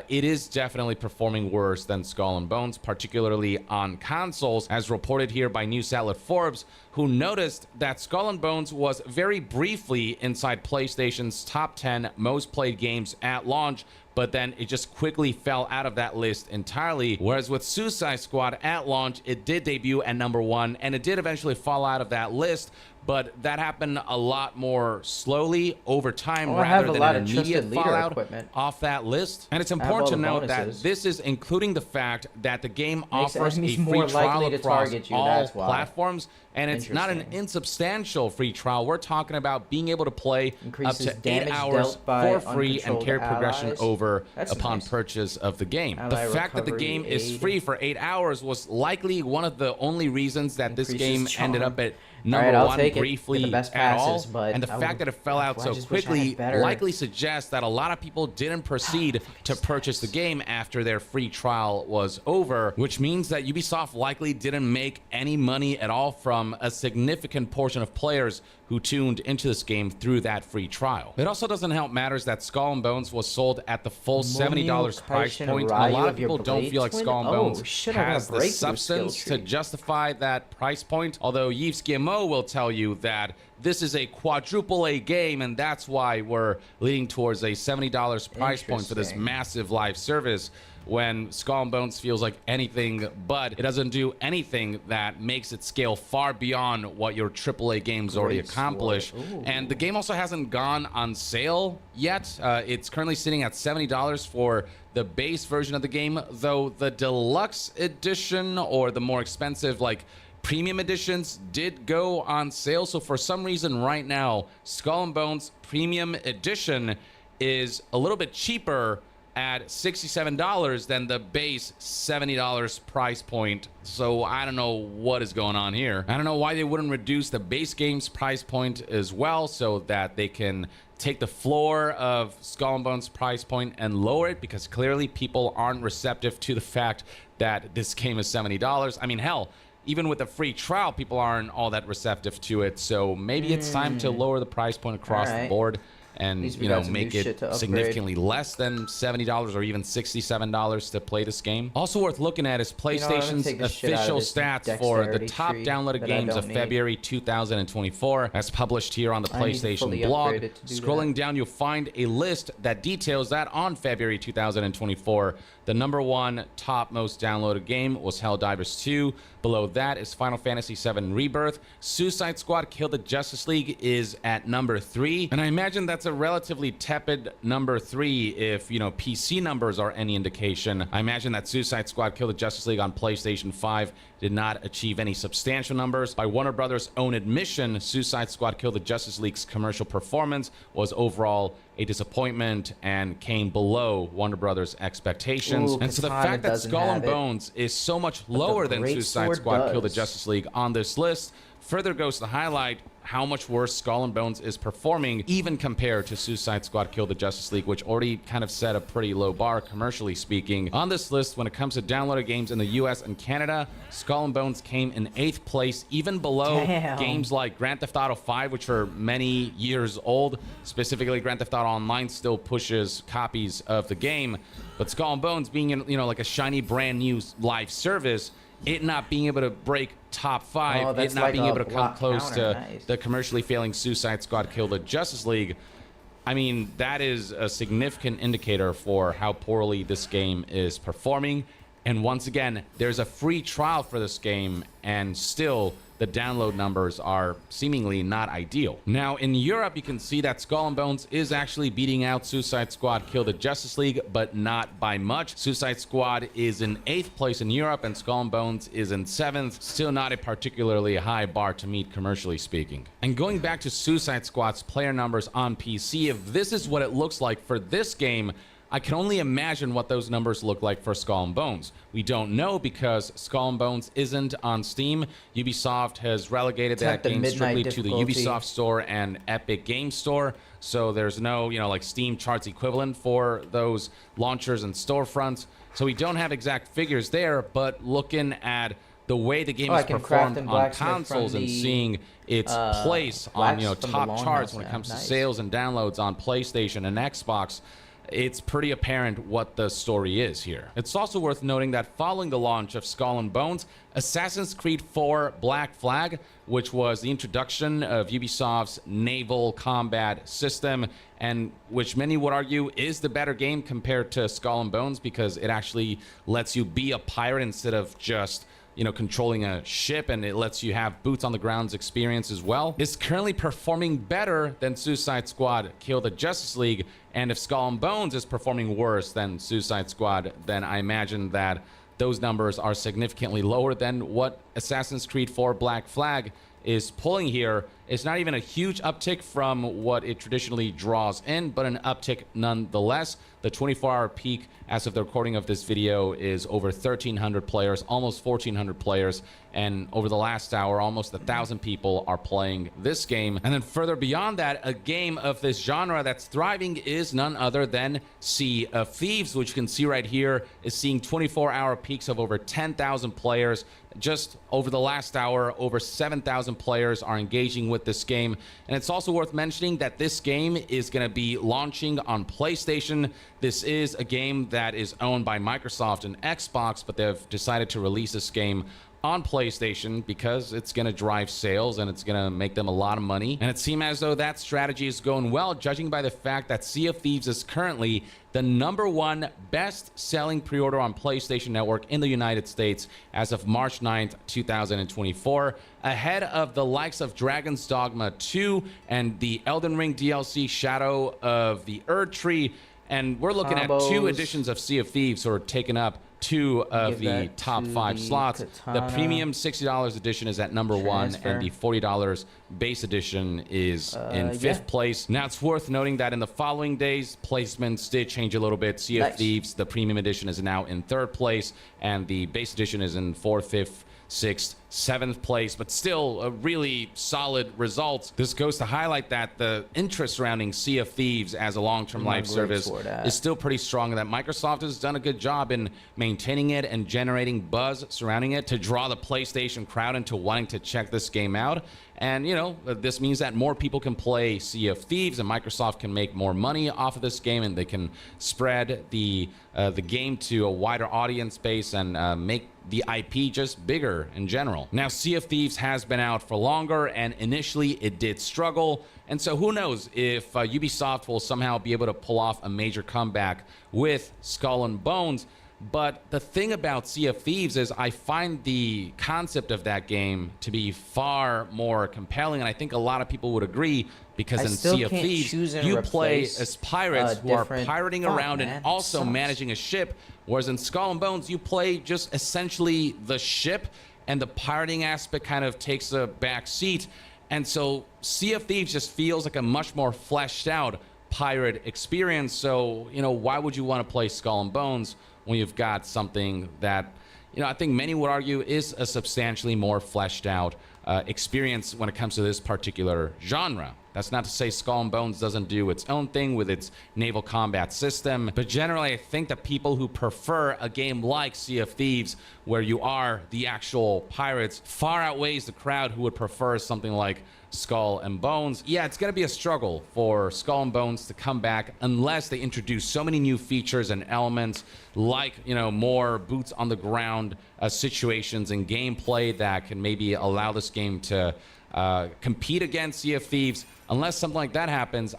[SPEAKER 1] it is definitely performing worse than Skull and Bones, particularly on consoles, as reported here by news outlet Forbes, who noticed that Skull and Bones was very briefly inside PlayStation's top 10 most played games at launch, but then it just quickly fell out of that list entirely. Whereas with Suicide Squad at launch, it did debut at #1, and it did eventually fall out of that list, but that happened a lot more slowly over time rather than an immediate fallout off that list. And it's important to note that this is including the fact that the game offers a free trial across all platforms, and it's not an insubstantial free trial. We're talking about being able to play up to 8 hours for free and carry progression over upon purchase of the game. The fact that the game is free for 8 hours was likely one of the only reasons that this game ended up at #1 briefly at all, and the fact that it fell out so quickly likely suggests that a lot of people didn't proceed to purchase the game after their free trial was over, which means that Ubisoft likely didn't make any money at all from a significant portion of players who tuned into this game through that free trial. It also doesn't help matters that Skull and Bones was sold at the full $70 price point, and a lot of people don't feel like Skull and Bones has the substance to justify that price point, although Yves Guillemot will tell you that this is a quadruple A game, and that's why we're leading towards a $70 price point for this massive live service, when Skull and Bones feels like anything but. It doesn't do anything that makes it scale far beyond what your AAA games already accomplish. And the game also hasn't gone on sale yet. It's currently sitting at $70 for the base version of the game, though the deluxe edition or the more expensive, like, premium editions did go on sale. So for some reason right now, Skull and Bones Premium Edition is a little bit cheaper at $67 than the base $70 price point. So I don't know what is going on here. I don't know why they wouldn't reduce the base game's price point as well, so that they can take the floor of Skull and Bones price point and lower it, because clearly people aren't receptive to the fact that this game is $70. I mean, hell, even with a free trial, people aren't all that receptive to it. So maybe it's time to lower the price point across the board and, you know, make it significantly less than $70 or even $67 to play this game. Also worth looking at is PlayStation's official stats for the top downloaded games of February 2024, as published here on the PlayStation blog. Scrolling down, you'll find a list that details that on February 2024, the #1 top most downloaded game was Helldivers 2. Below that is Final Fantasy VII Rebirth. Suicide Squad Kill the Justice League is at #3. And I imagine that's a relatively tepid #3 if, you know, PC numbers are any indication. I imagine that Suicide Squad Kill the Justice League on PlayStation 5 did not achieve any substantial numbers. By Warner Brothers' own admission, Suicide Squad Kill the Justice League's commercial performance was overall a disappointment and came below Warner Brothers' expectations.
[SPEAKER 2] Ooh,
[SPEAKER 1] and so the
[SPEAKER 2] Katana
[SPEAKER 1] fact that
[SPEAKER 2] doesn't
[SPEAKER 1] Skull
[SPEAKER 2] have
[SPEAKER 1] and
[SPEAKER 2] it,
[SPEAKER 1] Bones is so much lower than Suicide
[SPEAKER 2] Greatsword
[SPEAKER 1] Squad Kill the
[SPEAKER 2] does.
[SPEAKER 1] Justice League on this list further goes to highlight how much worse Skull and Bones is performing, even compared to Suicide Squad Kill the Justice League, which already kind of set a pretty low bar, commercially speaking. On this list, when it comes to downloaded games in the US and Canada, Skull and Bones came in 8th place, even below games like Grand Theft Auto 5, which are many years old. Specifically, Grand Theft Auto Online still pushes copies of the game, but Skull and Bones being, like a shiny brand new live service, it not being able to break top 5, it not being able to come close to the commercially failing Suicide Squad Kill the Justice League, I mean, that is a significant indicator for how poorly this game is performing. And once again, there's a free trial for this game, and still the download numbers are seemingly not ideal. Now, in Europe, you can see that Skull and Bones is actually beating out Suicide Squad Kill the Justice League, but not by much. Suicide Squad is in 8th place in Europe, and Skull and Bones is in 7th. Still not a particularly high bar to meet, commercially speaking. And going back to Suicide Squad's player numbers on PC, if this is what it looks like for this game, I can only imagine what those numbers look like for Skull and Bones. We don't know because Skull and Bones isn't on Steam. Ubisoft has relegated that game strictly to the Ubisoft Store and Epic Games Store. So there's no, like Steam charts equivalent for those launchers and storefronts. So we don't have exact figures there, but looking at the way the game is performed on consoles and seeing its place on, top charts when it comes to sales and downloads on PlayStation and Xbox, it's pretty apparent what the story is here. It's also worth noting that following the launch of Skull and Bones, Assassin's Creed 4 Black Flag, which was the introduction of Ubisoft's naval combat system, and which many would argue is the better game compared to Skull and Bones because it actually lets you be a pirate instead of just controlling a ship, and it lets you have boots on the grounds experience as well, is currently performing better than Suicide Squad Kill the Justice League. And if Skull and Bones is performing worse than Suicide Squad, then I imagine that those numbers are significantly lower than what Assassin's Creed 4 Black Flag is pulling here. It's not even a huge uptick from what it traditionally draws in, but an uptick nonetheless. The 24-hour peak as of the recording of this video is over 1,300 players, almost 1,400 players, and over the last hour, almost 1,000 people are playing this game. And then further beyond that, a game of this genre that's thriving is none other than Sea of Thieves, which you can see right here is seeing 24-hour peaks of over 10,000 players. Just over the last hour, over 7,000 players are engaging with this game. And it's also worth mentioning that this game is going to be launching on PlayStation. This is a game that is owned by Microsoft and Xbox, but they've decided to release this game on PlayStation because it's going to drive sales and it's going to make them a lot of money. And it seems as though that strategy is going well, judging by the fact that Sea of Thieves is currently the #1 best-selling pre-order on PlayStation Network in the United States as of March 9th, 2024, ahead of the likes of Dragon's Dogma 2 and the Elden Ring DLC Shadow of the Erd Tree. And we're looking at 2 editions of Sea of Thieves who are taking up 2 of the top 5 slots. The premium $60 edition is at #1, and the $40 base edition is in 5th place. Now, it's worth noting that in the following days, placements did change a little bit. Sea of Thieves, the premium edition, is now in 3rd place, and the base edition is in 4th, 5th, 6th, 7th place, but still a really solid result. This goes to highlight that the interest surrounding Sea of Thieves as a long-term live service is still pretty strong, and that Microsoft has done a good job in maintaining it and generating buzz surrounding it to draw the PlayStation crowd into wanting to check this game out. And, this means that more people can play Sea of Thieves, and Microsoft can make more money off of this game, and they can spread the game to a wider audience base and make the IP just bigger in general. Now, Sea of Thieves has been out for longer, and initially it did struggle. And so who knows if Ubisoft will somehow be able to pull off a major comeback with Skull and Bones. But the thing about Sea of Thieves is I find the concept of that game to be far more compelling, and I think a lot of people would agree, because in Sea of Thieves, you play as pirates who are pirating around and also managing a ship, whereas in Skull and Bones, you play just essentially the ship, and the pirating aspect kind of takes a back seat. And so Sea of Thieves just feels like a much more fleshed out pirate experience. So, you know, why would you want to play Skull and Bones when you've got something that, you know, I think many would argue is a substantially more fleshed out experience when it comes to this particular genre? That's not to say Skull and Bones doesn't do its own thing with its naval combat system, but generally I think that people who prefer a game like Sea of Thieves, where you are the actual pirates, far outweighs the crowd who would prefer something like Skull and Bones. Yeah, it's going to be a struggle for Skull and Bones to come back unless they introduce so many new features and elements, like, you know, more boots on the ground situations and gameplay that can maybe allow this game to compete against Sea of Thieves. Unless something like that happens,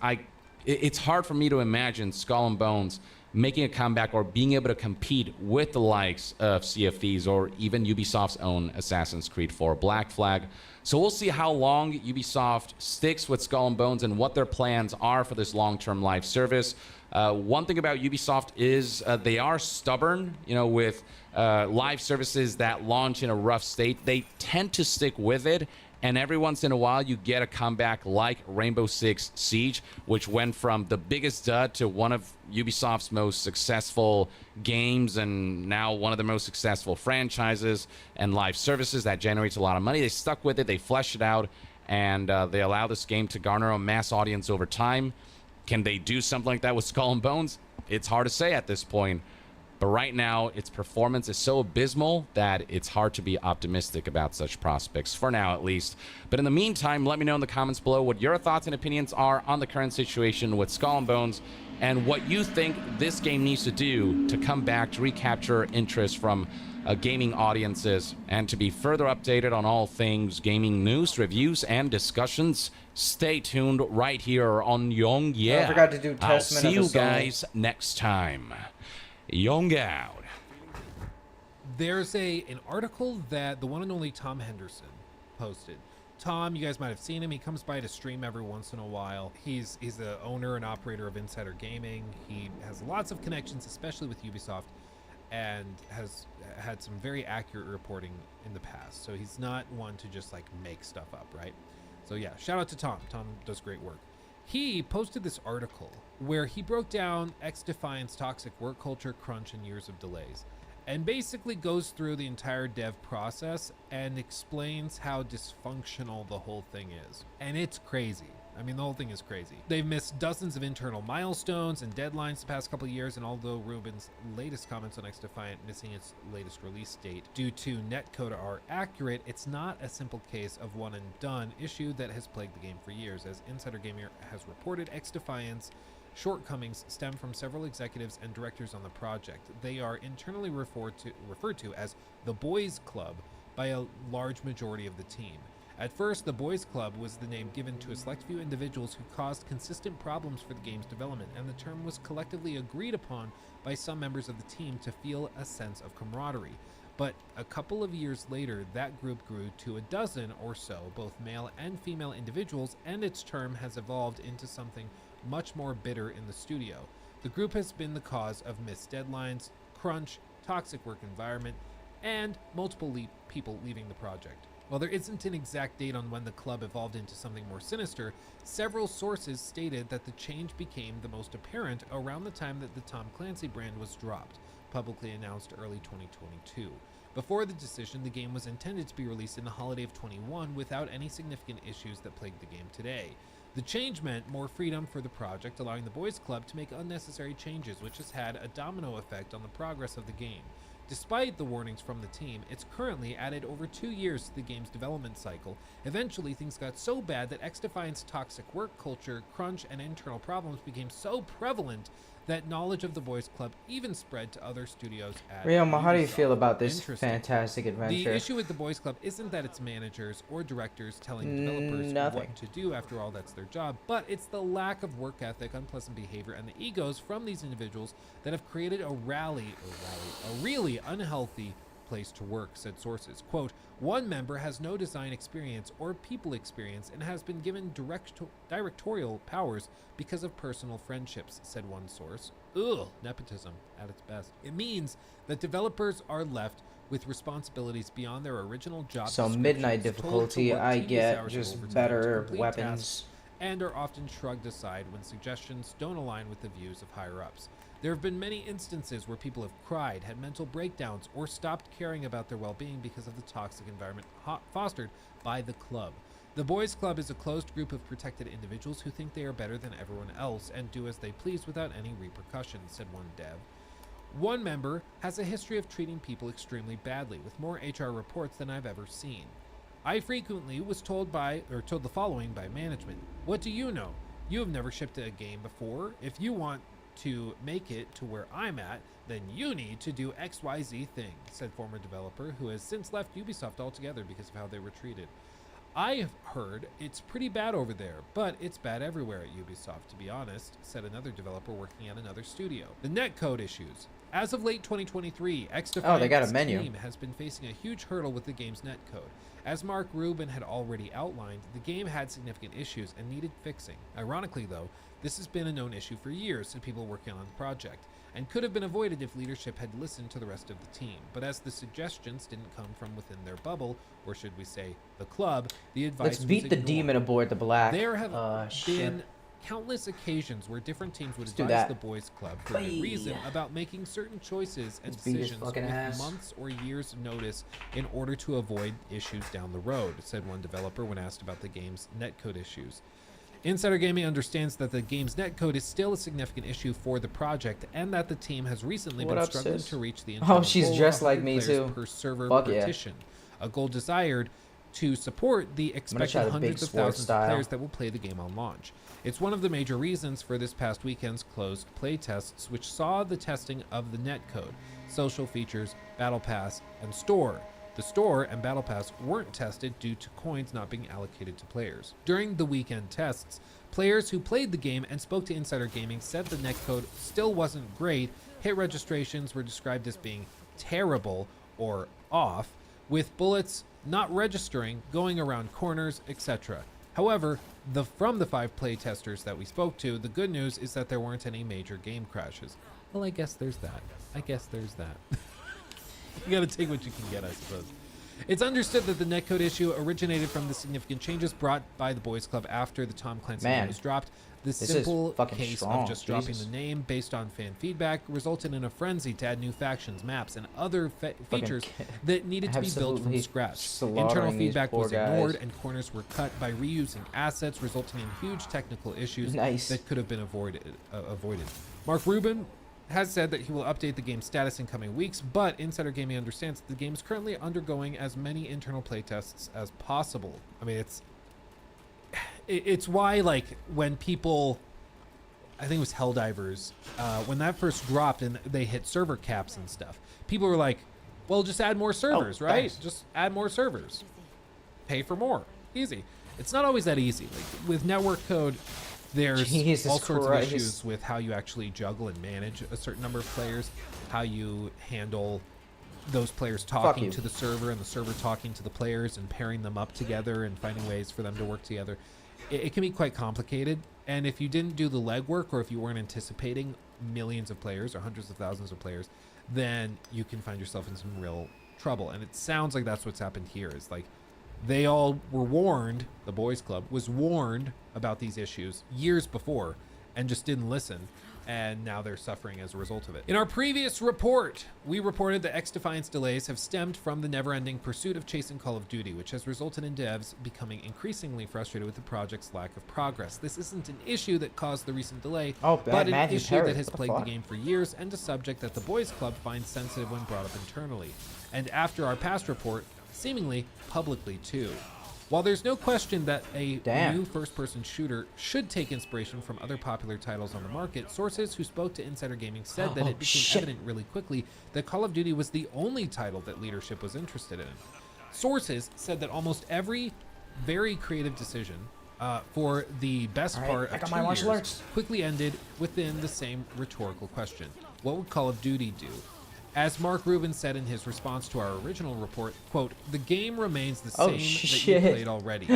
[SPEAKER 1] it's hard for me to imagine Skull and Bones making a comeback or being able to compete with the likes of Sea of Thieves or even Ubisoft's own Assassin's Creed 4 Black Flag. So we'll see how long Ubisoft sticks with Skull and Bones and what their plans are for this long-term live service. One thing about Ubisoft is they are stubborn, you know, with live services that launch in a rough state. They tend to stick with it. And every once in a while, you get a comeback like Rainbow Six Siege, which went from the biggest dud to one of Ubisoft's most successful games and now one of the most successful franchises and live services that generates a lot of money. They stuck with it, they fleshed it out, and they allow this game to garner a mass audience over time. Can they do something like that with Skull and Bones? It's hard to say at this point. But right now, its performance is so abysmal that it's hard to be optimistic about such prospects, for now at least. But in the meantime, let me know in the comments below what your thoughts and opinions are on the current situation with Skull and Bones and what you think this game needs to do to come back to recapture interest from gaming audiences. And to be further updated on all things gaming news, reviews, and discussions, stay tuned right here on Young Yeah.
[SPEAKER 2] I forgot to do
[SPEAKER 1] I'll
[SPEAKER 2] testament
[SPEAKER 1] see
[SPEAKER 2] of the
[SPEAKER 1] you
[SPEAKER 2] song.
[SPEAKER 1] guys next time. Young out.
[SPEAKER 5] There's an article that the one and only Tom Henderson posted. Tom, you guys might have seen him. He comes by to stream every once in a while. He's the owner and operator of Insider Gaming. He has lots of connections, especially with Ubisoft, and has had some very accurate reporting in the past. So he's not one to just like make stuff up, right? So yeah, shout out to Tom. Tom does great work. He posted this article where he broke down XDefiant's toxic work culture, crunch, and years of delays, and basically goes through the entire dev process and explains how dysfunctional the whole thing is. And it's crazy. I mean, the whole thing is crazy. They've missed dozens of internal milestones and deadlines the past couple of years, and although Ruben's latest comments on XDefiant missing its latest release date due to netcode are accurate, it's not a simple case of one and done issue that has plagued the game for years. As Insider Gamer has reported, XDefiant's shortcomings stem from several executives and directors on the project. They are internally referred to as the Boys Club by a large majority of the team. At first, the Boys Club was the name given to a select few individuals who caused consistent problems for the game's development, and the term was collectively agreed upon by some members of the team to feel a sense of camaraderie. But a couple of years later, that group grew to a dozen or so, both male and female individuals, and its term has evolved into something much more bitter in the studio. The group has been the cause of missed deadlines, crunch, toxic work environment, and multiple people leaving the project. While there isn't an exact date on when the club evolved into something more sinister, several sources stated that the change became the most apparent around the time that the Tom Clancy brand was dropped, publicly announced early 2022. Before the decision, the game was intended to be released in the holiday of 21 without any significant issues that plague the game today. The change meant more freedom for the project, allowing the Boys Club to make unnecessary changes, which has had a domino effect on the progress of the game. Despite the warnings from the team, it's currently added over 2 years to the game's development cycle. Eventually, things got so bad that XDefiant's toxic work culture, crunch, and internal problems became so prevalent that knowledge of the Boys Club even spread to other studios at
[SPEAKER 2] Ryoma, how do you
[SPEAKER 5] Ubisoft.
[SPEAKER 2] feel about this
[SPEAKER 5] Interesting.
[SPEAKER 2] fantastic
[SPEAKER 5] The
[SPEAKER 2] adventure?
[SPEAKER 5] issue with the Boys Club isn't that it's managers or directors telling developers
[SPEAKER 2] Nothing.
[SPEAKER 5] what to do. After all, that's their job. But it's the lack of work ethic, unpleasant behavior, and the egos from these individuals that have created a really unhealthy place to work, said sources. Quote, one member has no design experience or people experience and has been given directorial powers because of personal friendships, said one source. Ugh, nepotism at its best. It means that developers are left with responsibilities beyond their original job
[SPEAKER 2] So
[SPEAKER 5] descriptions,
[SPEAKER 2] midnight
[SPEAKER 5] told to
[SPEAKER 2] difficulty,
[SPEAKER 5] work
[SPEAKER 2] I
[SPEAKER 5] tedious
[SPEAKER 2] get
[SPEAKER 5] hours of
[SPEAKER 2] just
[SPEAKER 5] overtime to
[SPEAKER 2] better
[SPEAKER 5] complete
[SPEAKER 2] weapons.
[SPEAKER 5] tasks, and are often shrugged aside when suggestions don't align with the views of higher-ups. There have been many instances where people have cried, had mental breakdowns, or stopped caring about their well-being because of the toxic environment fostered by the club. The Boys Club is a closed group of protected individuals who think they are better than everyone else and do as they please without any repercussions, said one dev. One member has a history of treating people extremely badly, with more HR reports than I've ever seen. I frequently was told the following by management. What do you know? You have never shipped a game before. If you want to make it to where I'm at, then you need to do XYZ thing, said former developer who has since left Ubisoft altogether because of how they were treated. I've heard it's pretty bad over there, but it's bad everywhere at Ubisoft, to be honest, said another developer working at another studio. The netcode issues. As of late 2023, XDefiant's team has been facing a huge hurdle with the game's netcode. As Mark Rubin had already outlined, the game had significant issues and needed fixing. Ironically, though, this has been a known issue for years to people working on the project, and could have been avoided if leadership had listened to the rest of the team. But as the suggestions didn't come from within their bubble, or should we say, the club, the advice
[SPEAKER 2] Let's beat
[SPEAKER 5] was
[SPEAKER 2] the
[SPEAKER 5] ignored.
[SPEAKER 2] demon aboard the black.
[SPEAKER 5] There have been countless occasions where different teams would advise
[SPEAKER 2] that.
[SPEAKER 5] the Boys Club for a reason about making certain choices and
[SPEAKER 2] Let's beat his
[SPEAKER 5] decisions
[SPEAKER 2] fucking
[SPEAKER 5] with
[SPEAKER 2] ass.
[SPEAKER 5] months or years notice in order to avoid issues down the road, said one developer when asked about the game's netcode issues. Insider Gaming understands that the game's netcode is still a significant issue for the project and that the team has recently been struggling to reach the internal
[SPEAKER 2] she's
[SPEAKER 5] goal
[SPEAKER 2] dressed
[SPEAKER 5] of
[SPEAKER 2] like
[SPEAKER 5] 100
[SPEAKER 2] me
[SPEAKER 5] players
[SPEAKER 2] too.
[SPEAKER 5] per server
[SPEAKER 2] Fuck
[SPEAKER 5] per
[SPEAKER 2] yeah.
[SPEAKER 5] petition, a goal desired to support the expected hundreds of thousands of players that will play the game on launch. It's one of the major reasons for this past weekend's closed playtests, which saw the testing of the netcode, social features, battle pass, and store. The store and battle pass weren't tested due to coins not being allocated to players. During the weekend tests, players who played the game and spoke to Insider Gaming said the netcode still wasn't great. Hit registrations were described as being terrible or off, with bullets not registering, going around corners, etc. However, from the 5 playtesters that we spoke to, the good news is that there weren't any major game crashes. Well, I guess there's that. You gotta take what you can get, I suppose. It's understood that the netcode issue originated from the significant changes brought by the Boys Club after the Tom Clancy game was dropped. The simple case of just dropping the name based on fan feedback resulted in a frenzy to add new factions, maps, and other features that needed to be built from scratch. Internal feedback was ignored, and corners were cut by reusing assets, resulting in huge technical issues that could have been avoided. Mark Rubin has said that he will update the game's status in coming weeks, but Insider Gaming understands that the game is currently undergoing as many internal playtests as possible. I mean, it's why, like, when people, I think it was Helldivers, when that first dropped and they hit server caps and stuff, people were like, well, just add more servers, right?
[SPEAKER 2] Thanks.
[SPEAKER 5] Just add more servers. Pay for more. Easy. It's not always that easy. Like, with network code, there's all sorts of issues with how you actually juggle and manage a certain number of players, how you handle those players talking to the server and the server talking to the players and pairing them up together and finding ways for them to work together. It can be quite complicated, and if you didn't do the legwork, or if you weren't anticipating millions of players or hundreds of thousands of players, then you can find yourself in some real trouble. And it sounds like that's what's happened here. Is like they all were warned, the Boys Club was warned about these issues years before and just didn't listen, and now they're suffering as a result of it. In our previous report, we reported that XDefiant's delays have stemmed from the never-ending pursuit of chasing Call of Duty, which has resulted in devs becoming increasingly frustrated with the project's lack of progress. This isn't an issue that caused the recent delay, but an issue that has plagued the game for years, and a subject that the Boys Club finds sensitive when brought up internally. And after our past report, seemingly publicly too. While there's no question that a new first-person shooter should take inspiration from other popular titles on the market, sources who spoke to Insider Gaming said that it became evident really quickly that Call of Duty was the only title that leadership was interested in. Sources said that almost every very creative decision for the best part of 2 years quickly ended within the same rhetorical question. What would Call of Duty do? As Mark Rubin said in his response to our original report, quote, "The game remains the
[SPEAKER 2] Oh,
[SPEAKER 5] same that
[SPEAKER 2] shit.
[SPEAKER 5] you played already,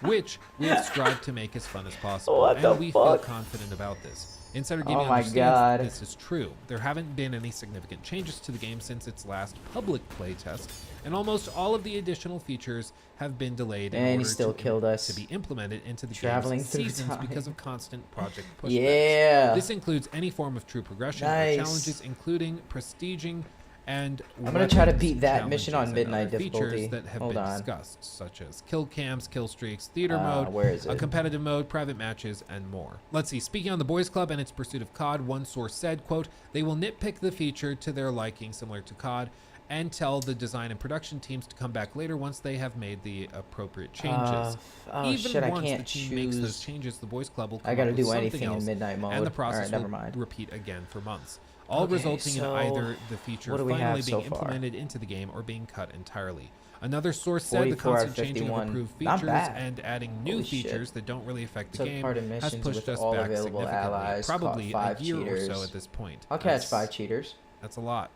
[SPEAKER 5] which we have strived to make as fun as possible,
[SPEAKER 2] What the
[SPEAKER 5] and we feel
[SPEAKER 2] fuck?
[SPEAKER 5] confident about this." Insider
[SPEAKER 2] Oh
[SPEAKER 5] Gaming
[SPEAKER 2] my
[SPEAKER 5] understands
[SPEAKER 2] God.
[SPEAKER 5] that this is true. There haven't been any significant changes to the game since its last public playtest, and almost all of the additional features have been delayed in
[SPEAKER 2] And he
[SPEAKER 5] order
[SPEAKER 2] still killed us.
[SPEAKER 5] to be implemented into the
[SPEAKER 2] Traveling
[SPEAKER 5] game's
[SPEAKER 2] through
[SPEAKER 5] seasons
[SPEAKER 2] time.
[SPEAKER 5] because of constant project pushbacks.
[SPEAKER 2] Yeah.
[SPEAKER 5] This includes any form of true progression
[SPEAKER 2] Nice.
[SPEAKER 5] or challenges, including prestiging and
[SPEAKER 2] I'm gonna try to
[SPEAKER 5] weapons
[SPEAKER 2] beat that mission on
[SPEAKER 5] challenges and
[SPEAKER 2] midnight
[SPEAKER 5] other features
[SPEAKER 2] difficulty.
[SPEAKER 5] that have
[SPEAKER 2] Hold
[SPEAKER 5] been
[SPEAKER 2] on.
[SPEAKER 5] discussed, such as kill cams, kill streaks, theater mode,
[SPEAKER 2] where is
[SPEAKER 5] a
[SPEAKER 2] it?
[SPEAKER 5] competitive mode, private matches, and more. Let's see. Speaking on the Boys Club and its pursuit of COD, one source said, quote, "They will nitpick the feature to their liking, similar to COD, and tell the design and production teams to come back later once they have made the appropriate changes."
[SPEAKER 2] Oh
[SPEAKER 5] Even
[SPEAKER 2] shit, I
[SPEAKER 5] once
[SPEAKER 2] can't
[SPEAKER 5] the team makes those
[SPEAKER 2] choose.
[SPEAKER 5] changes, the Boys Club will come
[SPEAKER 2] I gotta
[SPEAKER 5] up with
[SPEAKER 2] do
[SPEAKER 5] something
[SPEAKER 2] anything in
[SPEAKER 5] else,
[SPEAKER 2] midnight mode.
[SPEAKER 5] and the process
[SPEAKER 2] Alright, never
[SPEAKER 5] will
[SPEAKER 2] mind.
[SPEAKER 5] repeat again for months, all
[SPEAKER 2] Okay,
[SPEAKER 5] resulting in
[SPEAKER 2] so
[SPEAKER 5] either the feature
[SPEAKER 2] what do we
[SPEAKER 5] finally
[SPEAKER 2] have
[SPEAKER 5] being
[SPEAKER 2] so far?
[SPEAKER 5] implemented into the game or being cut entirely. Another source said the
[SPEAKER 2] 44 out of
[SPEAKER 5] constant changing of
[SPEAKER 2] 51.
[SPEAKER 5] improved
[SPEAKER 2] Not
[SPEAKER 5] features
[SPEAKER 2] bad.
[SPEAKER 5] and adding new
[SPEAKER 2] Holy shit.
[SPEAKER 5] features that don't really affect the
[SPEAKER 2] Took
[SPEAKER 5] game
[SPEAKER 2] part in
[SPEAKER 5] has
[SPEAKER 2] missions
[SPEAKER 5] pushed
[SPEAKER 2] with
[SPEAKER 5] us
[SPEAKER 2] all
[SPEAKER 5] back
[SPEAKER 2] available
[SPEAKER 5] significantly,
[SPEAKER 2] allies, caught
[SPEAKER 5] probably a
[SPEAKER 2] 5
[SPEAKER 5] year or
[SPEAKER 2] cheaters.
[SPEAKER 5] so at this point.
[SPEAKER 2] I'll catch
[SPEAKER 5] That's-
[SPEAKER 2] 5 cheaters.
[SPEAKER 5] That's a lot.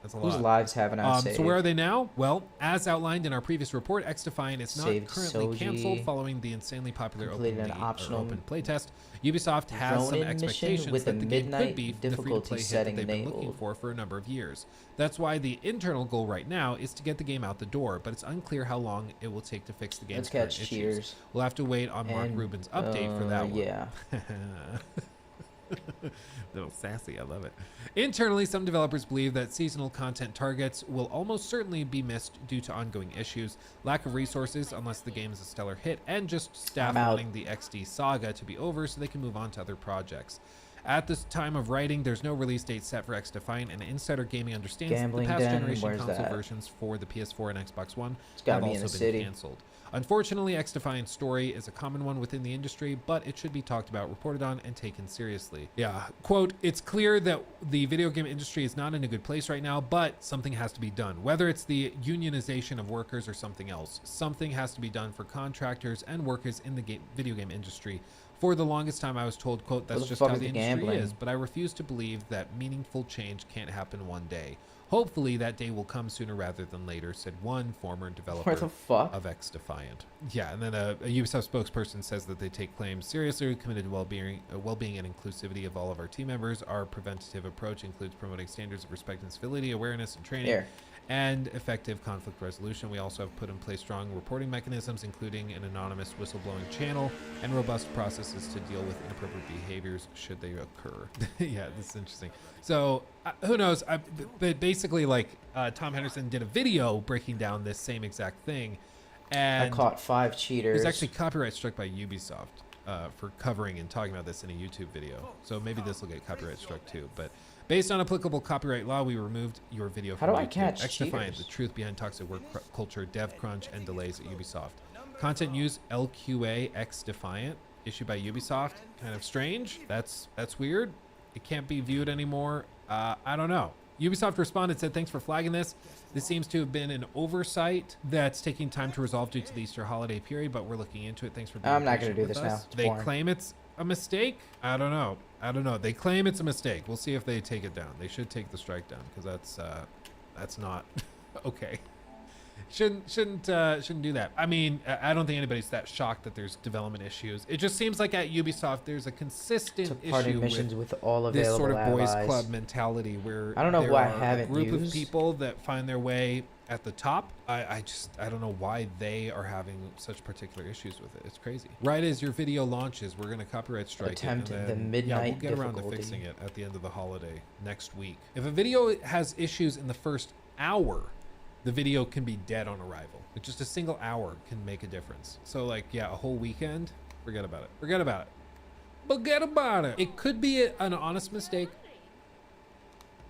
[SPEAKER 5] That's a
[SPEAKER 2] Whose
[SPEAKER 5] lot.
[SPEAKER 2] lives haven't I saved?
[SPEAKER 5] So where are they now? Well, as outlined in our previous report, X-Defiant is not
[SPEAKER 2] Saved
[SPEAKER 5] currently
[SPEAKER 2] Soji,
[SPEAKER 5] canceled following the insanely popular
[SPEAKER 2] completed
[SPEAKER 5] open,
[SPEAKER 2] an optional
[SPEAKER 5] open playtest. Ubisoft has some
[SPEAKER 2] Ronin mission
[SPEAKER 5] expectations
[SPEAKER 2] with
[SPEAKER 5] that
[SPEAKER 2] a
[SPEAKER 5] the game could
[SPEAKER 2] midnight
[SPEAKER 5] be the
[SPEAKER 2] difficulty
[SPEAKER 5] free-to-play hit that
[SPEAKER 2] setting
[SPEAKER 5] they've been looking
[SPEAKER 2] enabled.
[SPEAKER 5] for a number of years. That's why the internal goal right now is to get the game out the door, but it's unclear how long it will take to fix the game's
[SPEAKER 2] Let's
[SPEAKER 5] current
[SPEAKER 2] catch
[SPEAKER 5] issues.
[SPEAKER 2] cheaters.
[SPEAKER 5] We'll have to wait on Mark
[SPEAKER 2] And,
[SPEAKER 5] Rubin's update for that one.
[SPEAKER 2] Yeah.
[SPEAKER 5] Little sassy, I love it. Internally, some developers believe that seasonal content targets will almost certainly be missed due to ongoing issues, lack of resources unless the game is a stellar hit, and just staff
[SPEAKER 2] I'm out.
[SPEAKER 5] wanting the XD saga to be over so they can move on to other projects. At this time of writing, there's no release date set for X-Defiant, and Insider Gaming understands
[SPEAKER 2] Gambling
[SPEAKER 5] that the past
[SPEAKER 2] Den,
[SPEAKER 5] generation
[SPEAKER 2] where's
[SPEAKER 5] console
[SPEAKER 2] that?
[SPEAKER 5] versions for the PS4 and Xbox One
[SPEAKER 2] It's gotta
[SPEAKER 5] have
[SPEAKER 2] be in
[SPEAKER 5] also
[SPEAKER 2] the
[SPEAKER 5] been
[SPEAKER 2] city.
[SPEAKER 5] canceled. Unfortunately, X-Defiant's story is a common one within the industry, but it should be talked about, reported on, and taken seriously. Yeah, quote, "It's clear that the video game industry is not in a good place right now, but something has to be done. Whether it's the unionization of workers or something else, something has to be done for contractors and workers in the video game industry. For the longest time, I was told, quote, that's
[SPEAKER 2] What the
[SPEAKER 5] just
[SPEAKER 2] fuck
[SPEAKER 5] how
[SPEAKER 2] is
[SPEAKER 5] the
[SPEAKER 2] the
[SPEAKER 5] industry
[SPEAKER 2] gambling?
[SPEAKER 5] is, but I refuse to believe that meaningful change can't happen one day. Hopefully that day will come sooner rather than later," said one former developer
[SPEAKER 2] Where the fuck?
[SPEAKER 5] of X-Defiant. Yeah, and then a Ubisoft spokesperson says that they take claims seriously, we're committed to well-being and inclusivity of all of our team members. Our preventative approach includes promoting standards of respect and civility, awareness and training,
[SPEAKER 2] There.
[SPEAKER 5] and effective conflict resolution. We also have put in place strong reporting mechanisms, including an anonymous whistleblowing channel and robust processes to deal with inappropriate behaviors should they occur. Yeah, this is interesting. So who knows? But basically, like Tom Henderson did a video breaking down this same exact thing,
[SPEAKER 2] I
[SPEAKER 5] and
[SPEAKER 2] caught 5 cheaters.
[SPEAKER 5] there's actually copyright struck by Ubisoft for covering and talking about this in a YouTube video. So maybe this will get copyright struck too. But based on applicable copyright law, we removed your video from
[SPEAKER 2] How do I
[SPEAKER 5] YouTube.
[SPEAKER 2] catch
[SPEAKER 5] X-Defiant,
[SPEAKER 2] cheaters?
[SPEAKER 5] the truth behind toxic work culture, dev crunch, and delays at Ubisoft. Content use LQA X-Defiant, issued by Ubisoft. Kind of strange. That's weird. It can't be viewed anymore. I don't know. Ubisoft responded, said, "Thanks for flagging this. This seems to have been an oversight that's taking time to resolve due to the Easter holiday period, but we're looking into it. Thanks for being
[SPEAKER 2] I'm not gonna
[SPEAKER 5] patient
[SPEAKER 2] do
[SPEAKER 5] with
[SPEAKER 2] this now.
[SPEAKER 5] us."
[SPEAKER 2] It's
[SPEAKER 5] They
[SPEAKER 2] boring.
[SPEAKER 5] claim it's a mistake. I don't know. They claim it's a mistake. We'll see if they take it down. They should take the strike down because that's not okay. Shouldn't do that. I mean, I don't think anybody's that shocked that there's development issues. It just seems like at Ubisoft there's a consistent
[SPEAKER 2] Took part
[SPEAKER 5] issue
[SPEAKER 2] in missions
[SPEAKER 5] with
[SPEAKER 2] with all
[SPEAKER 5] this
[SPEAKER 2] available
[SPEAKER 5] sort of boys
[SPEAKER 2] allies.
[SPEAKER 5] club mentality where
[SPEAKER 2] I don't know
[SPEAKER 5] there
[SPEAKER 2] who I
[SPEAKER 5] are
[SPEAKER 2] haven't
[SPEAKER 5] a group of
[SPEAKER 2] used.
[SPEAKER 5] people that find their way at the top. I don't know why they are having such particular issues with it. It's crazy. Right as your video launches, we're gonna copyright strike
[SPEAKER 2] Attempt
[SPEAKER 5] it. And
[SPEAKER 2] the
[SPEAKER 5] then,
[SPEAKER 2] midnight
[SPEAKER 5] we'll get around to
[SPEAKER 2] difficulty.
[SPEAKER 5] fixing it at the end of the holiday next week. If a video has issues in the first hour, the video can be dead on arrival. But just a single hour can make a difference. So like, yeah, a whole weekend, forget about it. Forget about it. Forget about it. It could be an honest mistake,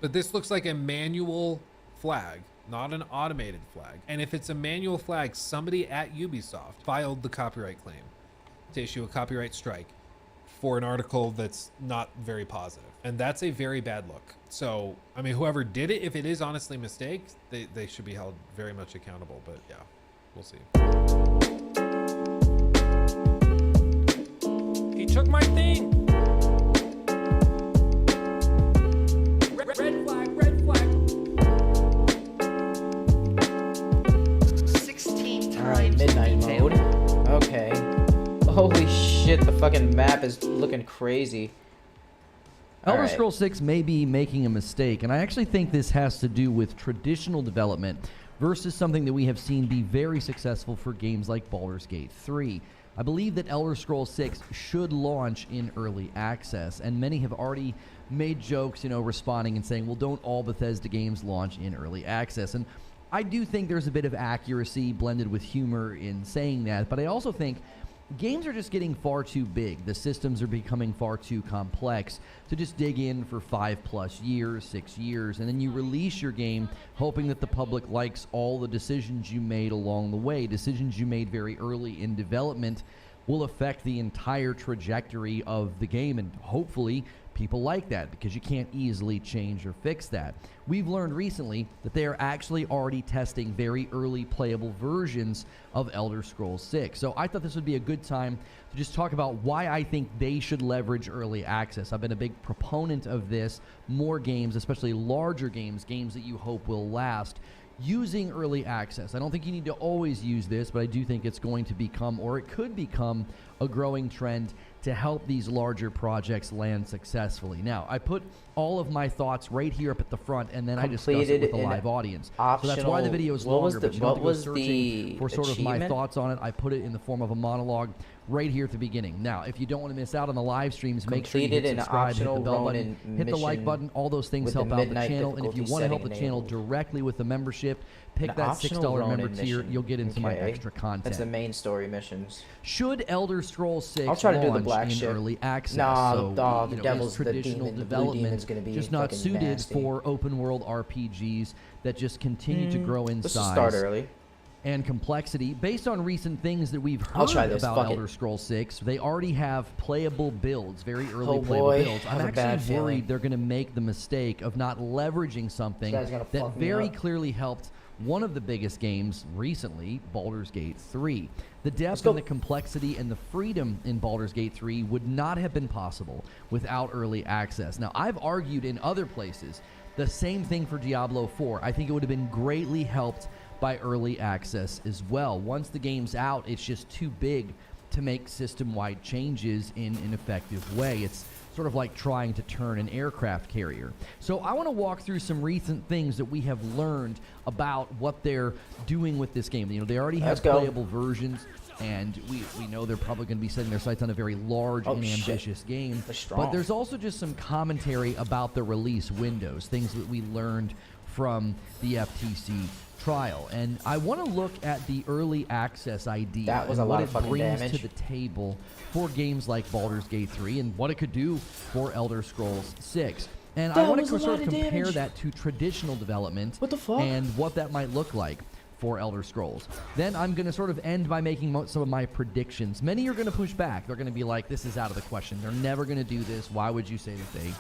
[SPEAKER 5] but this looks like a manual flag, not an automated flag. And if it's a manual flag, somebody at Ubisoft filed the copyright claim to issue a copyright strike for an article that's not very positive. And that's a very bad look. So, I mean, whoever did it, if it is honestly a mistake, they should be held very much accountable. But yeah, we'll see. He took my thing. Red flag, red flag.
[SPEAKER 2] the fucking map is looking crazy.
[SPEAKER 6] Elder
[SPEAKER 2] Alright.
[SPEAKER 6] Scrolls 6 may be making a mistake, and I actually think this has to do with traditional development versus something that we have seen be very successful for games like Baldur's Gate 3. I believe that Elder Scrolls 6 should launch in early access, and many have already made jokes, responding and saying, well, don't all Bethesda games launch in early access? And I do think there's a bit of accuracy blended with humor in saying that, but I also think games are just getting far too big. The systems are becoming far too complex to just dig in for 5+ years, 6 years, and then you release your game hoping that the public likes all the decisions you made along the way. Decisions you made very early in development will affect the entire trajectory of the game, and hopefully people like that because you can't easily change or fix that. We've learned recently that they are actually already testing very early playable versions of Elder Scrolls 6. So I thought this would be a good time to just talk about why I think they should leverage early access. I've been a big proponent of this. More games, especially larger games, games that you hope will last, using early access. I don't think you need to always use this, but I do think it's going to become, or it could become, a growing trend to help these larger projects land successfully. Now, I put all of my thoughts right here up at the front, and then I discuss it with the live audience. So that's why the video is longer, but you don't have to go searching for sort of my thoughts on it. I put it in the form of a monologue right here at the beginning. Now, if you don't want to miss out on the live streams, make sure you hit subscribe, hit the bell button, hit the like button. All those things help out the channel. And if you want to help the channel directly with the membership, pick that $6 member tier. You'll get into my extra content.
[SPEAKER 2] That's the main story missions.
[SPEAKER 6] Should Elder Scrolls 6
[SPEAKER 2] I'll try to do the
[SPEAKER 6] launch
[SPEAKER 2] black
[SPEAKER 6] in
[SPEAKER 2] ship.
[SPEAKER 6] early access?
[SPEAKER 2] Nah,
[SPEAKER 6] So,
[SPEAKER 2] the
[SPEAKER 6] is
[SPEAKER 2] devil's the
[SPEAKER 6] traditional
[SPEAKER 2] demon. The blue
[SPEAKER 6] development
[SPEAKER 2] demon's gonna be
[SPEAKER 6] just not
[SPEAKER 2] fucking
[SPEAKER 6] suited
[SPEAKER 2] nasty.
[SPEAKER 6] for open world RPGs that just continue to grow in
[SPEAKER 2] Let's
[SPEAKER 6] size
[SPEAKER 2] just start early.
[SPEAKER 6] and complexity. Based on recent things that we've
[SPEAKER 2] I'll
[SPEAKER 6] heard
[SPEAKER 2] try this,
[SPEAKER 6] about
[SPEAKER 2] fuck it.
[SPEAKER 6] Elder Scrolls 6, they already have playable builds, very early
[SPEAKER 2] Oh,
[SPEAKER 6] playable
[SPEAKER 2] boy.
[SPEAKER 6] builds.
[SPEAKER 2] I
[SPEAKER 6] I'm
[SPEAKER 2] have a bad
[SPEAKER 6] actually worried
[SPEAKER 2] feeling.
[SPEAKER 6] they're going to make the mistake of not leveraging something
[SPEAKER 2] This guy's gonna
[SPEAKER 6] that
[SPEAKER 2] fuck me
[SPEAKER 6] very
[SPEAKER 2] up.
[SPEAKER 6] clearly helped one of the biggest games recently, Baldur's Gate 3. The depth
[SPEAKER 2] go.
[SPEAKER 6] and the complexity and the freedom in Baldur's Gate 3 would not have been possible without early access. Now, I've argued in other places the same thing for Diablo 4. I think it would have been greatly helped by early access as well. Once the game's out, it's just too big to make system-wide changes in an effective way. It's sort of like trying to turn an aircraft carrier. So I want to walk through some recent things that we have learned about what they're doing with this game. They already have
[SPEAKER 2] Let's go.
[SPEAKER 6] playable versions, and we know they're probably going to be setting their sights on a very large and
[SPEAKER 2] shit.
[SPEAKER 6] ambitious game.
[SPEAKER 2] They're strong.
[SPEAKER 6] But there's also just some commentary about the release windows, things that we learned from the FTC trial. And I want to look at the early access idea
[SPEAKER 2] That was
[SPEAKER 6] and
[SPEAKER 2] a
[SPEAKER 6] what
[SPEAKER 2] lot
[SPEAKER 6] it
[SPEAKER 2] of fucking
[SPEAKER 6] brings
[SPEAKER 2] damage.
[SPEAKER 6] to the table for games like Baldur's Gate 3 and what it could do for Elder Scrolls 6. And I
[SPEAKER 2] That
[SPEAKER 6] want
[SPEAKER 2] was
[SPEAKER 6] to
[SPEAKER 2] a
[SPEAKER 6] sort
[SPEAKER 2] lot
[SPEAKER 6] of
[SPEAKER 2] of
[SPEAKER 6] compare
[SPEAKER 2] damage.
[SPEAKER 6] that to traditional development
[SPEAKER 2] What the fuck?
[SPEAKER 6] and what that might look like for Elder Scrolls. Then I'm going to sort of end by making some of my predictions. Many are going to push back. They're going to be like, this is out of the question. They're never going to do this. Why would you say that they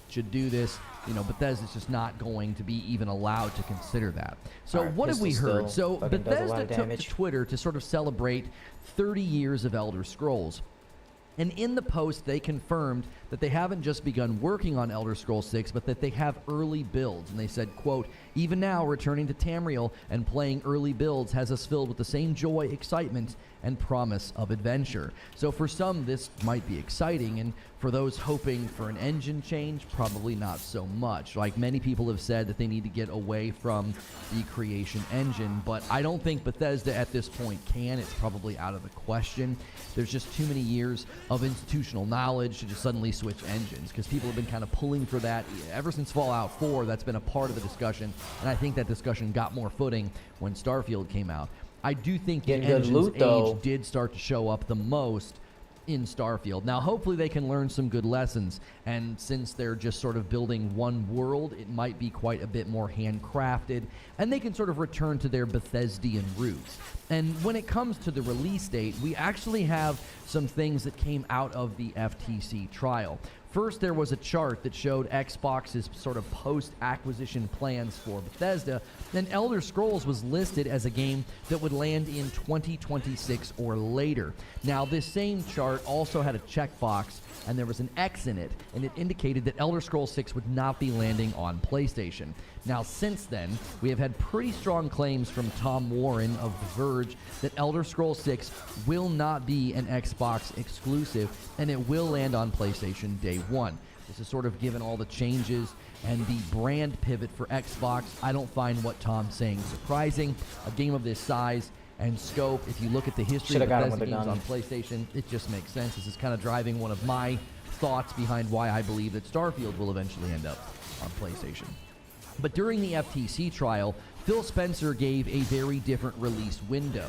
[SPEAKER 6] should do this? Bethesda's just not going to be even allowed to consider that. So
[SPEAKER 2] Our
[SPEAKER 6] what have we
[SPEAKER 2] pistol
[SPEAKER 6] heard?
[SPEAKER 2] still
[SPEAKER 6] So
[SPEAKER 2] fucking does a lot
[SPEAKER 6] Bethesda
[SPEAKER 2] of
[SPEAKER 6] took to
[SPEAKER 2] damage.
[SPEAKER 6] Twitter to sort of celebrate 30 years of Elder Scrolls. And in the post, they confirmed that they haven't just begun working on Elder Scrolls 6, but that they have early builds. And they said, quote, even now, returning to Tamriel and playing early builds has us filled with the same joy, excitement, and promise of adventure. So for some, this might be exciting, and for those hoping for an engine change, probably not so much. Like many people have said that they need to get away from the creation engine, but I don't think Bethesda at this point can. It's probably out of the question. There's just too many years of institutional knowledge to just suddenly switch engines, because people have been kind of pulling for that ever since Fallout 4. That's been a part of the discussion, and I think that discussion got more footing when Starfield came out. I do think the
[SPEAKER 2] Getting good
[SPEAKER 6] engine's
[SPEAKER 2] loot, though.
[SPEAKER 6] age did start to show up the most in Starfield. Now, hopefully they can learn some good lessons, and since they're just sort of building one world, it might be quite a bit more handcrafted, and they can sort of return to their Bethesdian roots. And when it comes to the release date, we actually have some things that came out of the FTC trial. First, there was a chart that showed Xbox's sort of post-acquisition plans for Bethesda, then Elder Scrolls was listed as a game that would land in 2026 or later. Now, this same chart also had a checkbox, and there was an X in it, and it indicated that Elder Scrolls 6 would not be landing on PlayStation. Now, since then, we have had pretty strong claims from Tom Warren of The Verge that Elder Scrolls 6 will not be an Xbox exclusive, and it will land on PlayStation day one. This is sort of given all the changes and the brand pivot for Xbox. I don't find what Tom's saying surprising. A game of this size and scope, if you look at the history of Bethesda games on PlayStation, it just makes sense. This is kind of driving one of my thoughts behind why I believe that Starfield will eventually end up on PlayStation. But during the FTC trial, Phil Spencer gave a very different release window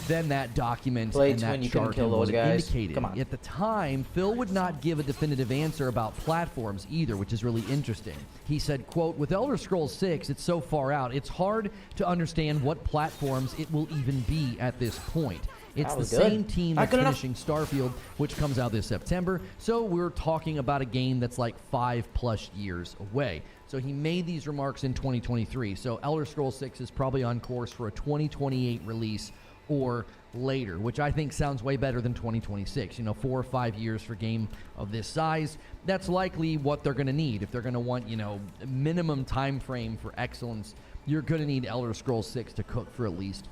[SPEAKER 6] than that document and that chart and what it indicated. At the time, Phil would not give a definitive answer about platforms either, which is really interesting. He said, quote, "With Elder Scrolls 6, it's so far out, it's hard to understand what platforms it will even be at this point. It's the same team that's finishing Starfield, which comes out this September, so we're talking about a game that's like 5+ years away." So he made these remarks in 2023. So Elder Scrolls 6 is probably on course for a 2028 release or later, which I think sounds way better than 2026. 4 or 5 years for a game of this size, that's likely what they're going to need. If they're going to want, a minimum time frame for excellence, you're going to need Elder Scrolls 6 to cook for at least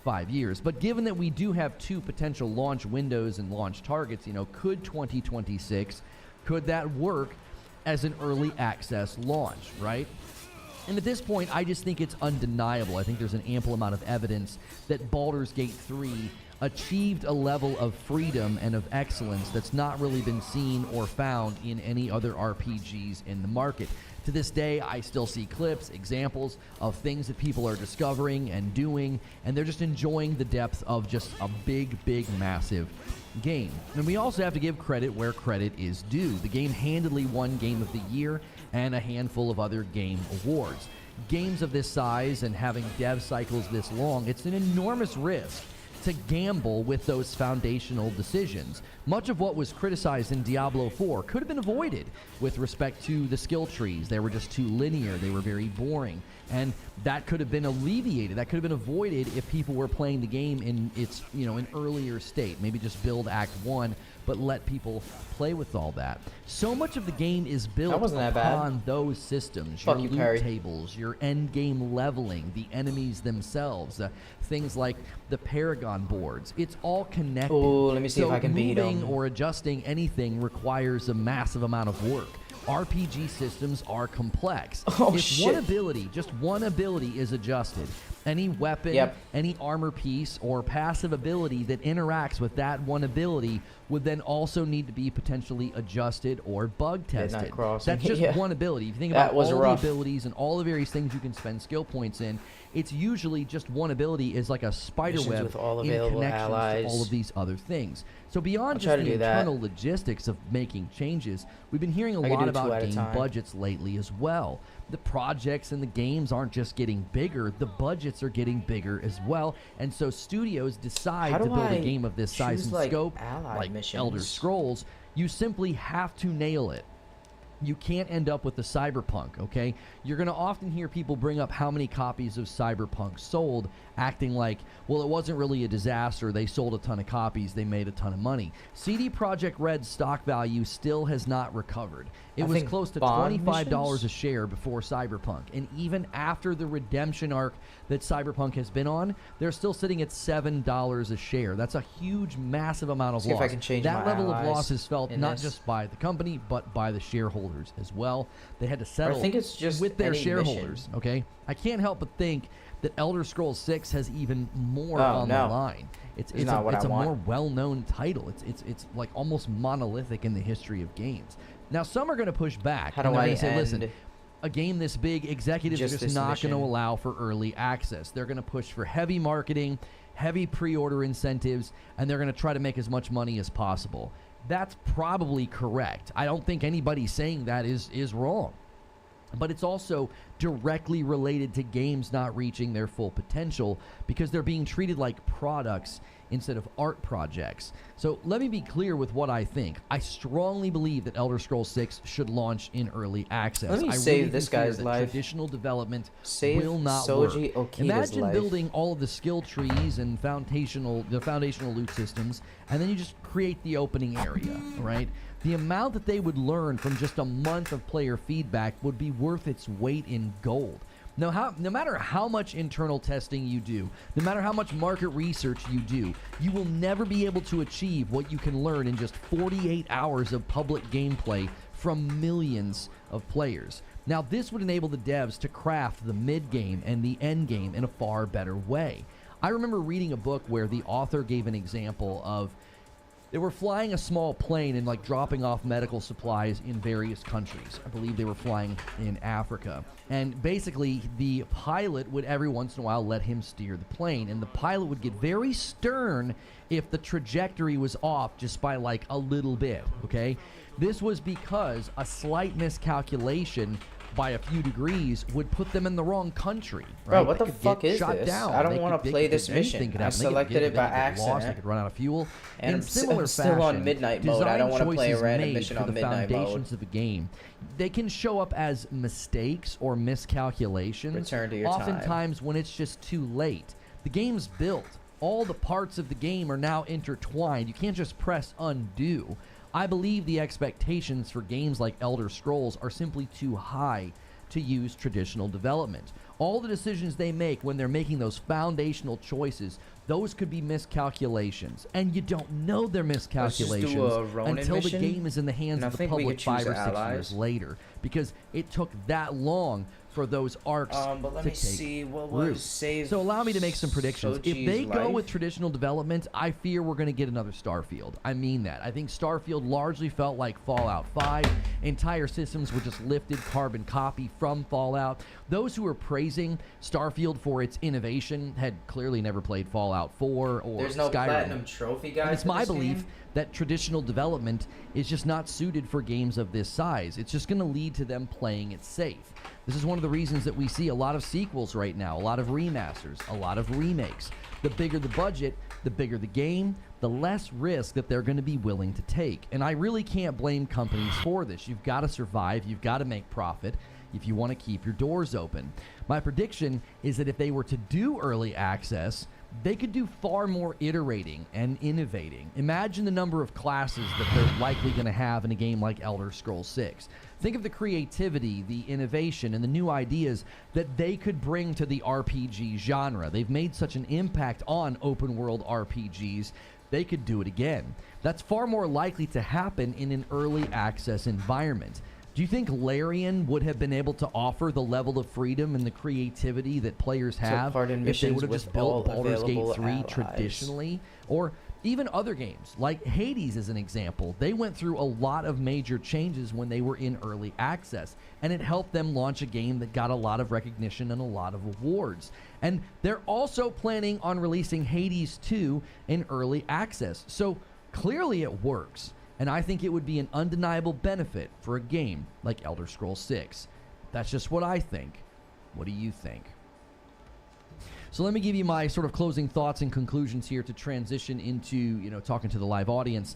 [SPEAKER 6] 5 years. But given that we do have 2 potential launch windows and launch targets, could 2026, could that work as an early access launch, right? And at this point, I just think it's undeniable. I think there's an ample amount of evidence that Baldur's Gate 3 achieved a level of freedom and of excellence that's not really been seen or found in any other RPGs in the market. To this day, I still see clips, examples of things that people are discovering and doing, and they're just enjoying the depth of just a big, massive game. And we also have to give credit where credit is due. The game handily won Game of the Year and a handful of other game awards. Games of this size and having dev cycles this long, it's an enormous risk to gamble with those foundational decisions. Much of what was criticized in Diablo 4 could have been avoided with respect to the skill trees. They were just too linear. They were very boring. And that could have been alleviated. That could have been avoided if people were playing the game in its, an earlier state. Maybe just build Act 1, but let people play with all that. So much of the game is built upon those systems. Your loot tables, your end game leveling, the enemies themselves, things like the Paragon boards. It's all connected.
[SPEAKER 2] Oh, let me see if I can beat them.
[SPEAKER 6] Or adjusting anything requires a massive amount of work. RPG systems are complex. Just one ability is adjusted, any weapon, any armor piece, or passive ability that interacts with that one ability would then also need to be potentially adjusted or bug tested. That's just one ability. If you think about all the abilities and all the various things you can spend skill points in, it's usually just one ability is like a spider web
[SPEAKER 2] with all
[SPEAKER 6] in
[SPEAKER 2] available
[SPEAKER 6] connections
[SPEAKER 2] allies.
[SPEAKER 6] to all of these other things. So beyond just the internal logistics of making changes, we've been hearing a lot about game budgets lately as well. The projects and the games aren't just getting bigger, the budgets are getting bigger as well. And so studios decide to build a game of this size and scope, like Elder Scrolls. You simply have to nail it. You can't end up with the Cyberpunk, okay? You're going to often hear people bring up how many copies of Cyberpunk sold, acting like, well, it wasn't really a disaster. They sold a ton of copies. They made a ton of money. CD Projekt Red's stock value still has not recovered. It was close to $25 a share before Cyberpunk. And even after the redemption arc that Cyberpunk has been on, they're still sitting at $7 a share. That's a huge, massive amount of loss. That level of loss is felt not just by the company, but by the shareholders as well. They had to settle with their shareholders, okay? I can't help but think that Elder Scrolls 6 has even more on the line. It's a more well-known title. It's like almost monolithic in the history of games. Now, some are going to push back. They're going to say, listen, a game this big, executives are just not going to allow for early access. They're going to push for heavy marketing, heavy pre-order incentives, and they're going to try to make as much money as possible. That's probably correct. I don't think anybody saying that is wrong. But it's also directly related to games not reaching their full potential because they're being treated like products instead of art projects. So let me be clear with what I think. I strongly believe that Elder Scrolls 6 should launch in early access.
[SPEAKER 2] Let me
[SPEAKER 6] I
[SPEAKER 2] save
[SPEAKER 6] really
[SPEAKER 2] this
[SPEAKER 6] do fear
[SPEAKER 2] guy's
[SPEAKER 6] that
[SPEAKER 2] life.
[SPEAKER 6] traditional development
[SPEAKER 2] Save
[SPEAKER 6] will not
[SPEAKER 2] Soji
[SPEAKER 6] work.
[SPEAKER 2] Okita's
[SPEAKER 6] Imagine
[SPEAKER 2] life.
[SPEAKER 6] building all of the skill trees and foundational loot systems, and then you just create the opening area, right? The amount that they would learn from just a month of player feedback would be worth its weight in gold. No matter how much internal testing you do, no matter how much market research you do, you will never be able to achieve what you can learn in just 48 hours of public gameplay from millions of players. Now, this would enable the devs to craft the mid-game and the end-game in a far better way. I remember reading a book where the author gave an example of they were flying a small plane and like dropping off medical supplies in various countries. I believe they were flying in Africa. And basically the pilot would every once in a while let him steer the plane. And the pilot would get very stern if the trajectory was off just by like a little bit, okay? This was because a slight miscalculation by a few degrees would put them in the wrong country. Right?
[SPEAKER 2] Bro, what
[SPEAKER 6] They
[SPEAKER 2] the
[SPEAKER 6] could
[SPEAKER 2] fuck
[SPEAKER 6] get
[SPEAKER 2] is
[SPEAKER 6] shot
[SPEAKER 2] this?
[SPEAKER 6] down.
[SPEAKER 2] I don't
[SPEAKER 6] They
[SPEAKER 2] want
[SPEAKER 6] could-
[SPEAKER 2] to
[SPEAKER 6] they
[SPEAKER 2] play
[SPEAKER 6] could-
[SPEAKER 2] this
[SPEAKER 6] anything
[SPEAKER 2] mission.
[SPEAKER 6] could
[SPEAKER 2] I
[SPEAKER 6] happen. They could
[SPEAKER 2] selected
[SPEAKER 6] get-
[SPEAKER 2] it by
[SPEAKER 6] they could get lost, they
[SPEAKER 2] accident.
[SPEAKER 6] could run out of fuel.
[SPEAKER 2] And
[SPEAKER 6] In
[SPEAKER 2] I'm
[SPEAKER 6] similar
[SPEAKER 2] still on
[SPEAKER 6] fashion,
[SPEAKER 2] midnight mode. I don't
[SPEAKER 6] design
[SPEAKER 2] wanna play a
[SPEAKER 6] choices
[SPEAKER 2] random
[SPEAKER 6] made
[SPEAKER 2] mission
[SPEAKER 6] for
[SPEAKER 2] on
[SPEAKER 6] the
[SPEAKER 2] midnight mode.
[SPEAKER 6] foundations of a game, they can show up as mistakes or miscalculations.
[SPEAKER 2] Return to your time.
[SPEAKER 6] Oftentimes when it's just too late. The game's built. All the parts of the game are now intertwined. You can't just press undo. I believe the expectations for games like Elder Scrolls are simply too high to use traditional development. All the decisions they make when they're making those foundational choices, those could be miscalculations. And you don't know they're miscalculations
[SPEAKER 2] a Ronin
[SPEAKER 6] until the
[SPEAKER 2] mission,
[SPEAKER 6] game is in the hands
[SPEAKER 2] and I
[SPEAKER 6] of the
[SPEAKER 2] think we
[SPEAKER 6] public
[SPEAKER 2] could choose
[SPEAKER 6] 5 or 6
[SPEAKER 2] allies.
[SPEAKER 6] years later. Because it took that long for those arcs
[SPEAKER 2] But let
[SPEAKER 6] to
[SPEAKER 2] me
[SPEAKER 6] take
[SPEAKER 2] see what
[SPEAKER 6] root.
[SPEAKER 2] was saved.
[SPEAKER 6] So allow me to make some predictions. If they
[SPEAKER 2] Soji's
[SPEAKER 6] go
[SPEAKER 2] life.
[SPEAKER 6] with traditional development, I fear we're going to get another Starfield. I mean that. I think Starfield largely felt like Fallout 5. Entire systems were just lifted carbon copy from Fallout. Those who were praising Starfield for its innovation had clearly never played Fallout 4 or
[SPEAKER 2] There's no
[SPEAKER 6] Skyrim.
[SPEAKER 2] platinum trophy, guys.
[SPEAKER 6] And it's
[SPEAKER 2] for
[SPEAKER 6] my
[SPEAKER 2] this
[SPEAKER 6] belief
[SPEAKER 2] game?
[SPEAKER 6] that traditional development is just not suited for games of this size. It's just going to lead to them playing it safe. This is one of the reasons that we see a lot of sequels right now, a lot of remasters, a lot of remakes. The bigger the budget, the bigger the game, the less risk that they're going to be willing to take. And I really can't blame companies for this. You've got to survive. You've got to make profit if you want to keep your doors open. My prediction is that if they were to do early access, they could do far more iterating and innovating. Imagine the number of classes that they're likely going to have in a game like Elder Scrolls 6. Think of the creativity, the innovation, and the new ideas that they could bring to the RPG genre. They've made such an impact on open world RPGs, they could do it again. That's far more likely to happen in an early access environment. Do you think Larian would have been able to offer the level of freedom and the creativity that players have
[SPEAKER 2] pardon
[SPEAKER 6] if they
[SPEAKER 2] missions
[SPEAKER 6] would have
[SPEAKER 2] with
[SPEAKER 6] just built
[SPEAKER 2] all
[SPEAKER 6] Baldur's Gate
[SPEAKER 2] available
[SPEAKER 6] 3
[SPEAKER 2] allies?
[SPEAKER 6] traditionally? Or even other games, like Hades as an example. They went through a lot of major changes when they were in early access, and it helped them launch a game that got a lot of recognition and a lot of awards. And they're also planning on releasing Hades 2 in early access. So clearly it works. And I think it would be an undeniable benefit for a game like Elder Scrolls 6. That's just what I think. What do you think? So let me give you my sort of closing thoughts and conclusions here to transition into, talking to the live audience.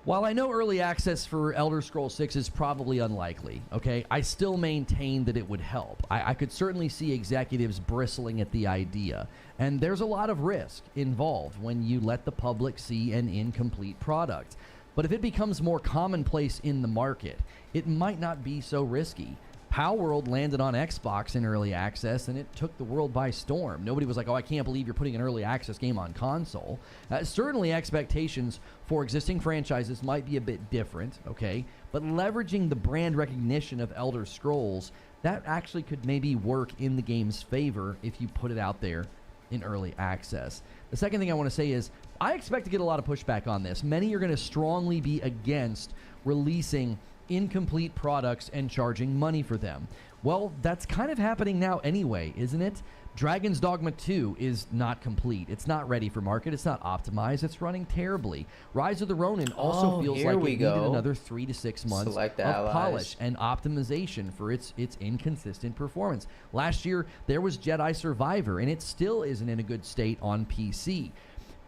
[SPEAKER 6] While I know early access for Elder Scrolls 6 is probably unlikely, okay, I still maintain that it would help. I could certainly see executives bristling at the idea. And there's a lot of risk involved when you let the public see an incomplete product. But if it becomes more commonplace in the market, it might not be so risky. Palworld landed on Xbox in early access, and it took the world by storm. Nobody was like, oh, I can't believe you're putting an early access game on console. Certainly expectations for existing franchises might be a bit different, okay? But leveraging the brand recognition of Elder Scrolls, that actually could maybe work in the game's favor if you put it out there in early access. The second thing I want to say is I expect to get a lot of pushback on this. Many are going to strongly be against releasing incomplete products and charging money for them. Well, that's kind of happening now anyway, isn't it? Dragon's Dogma 2 is not complete. It's not ready for market. It's not optimized. It's running terribly. Rise of the Ronin also feels like it needed another 3 to 6 months of polish and optimization for its inconsistent performance. Last year, there was Jedi Survivor, and it still isn't in a good state on PC.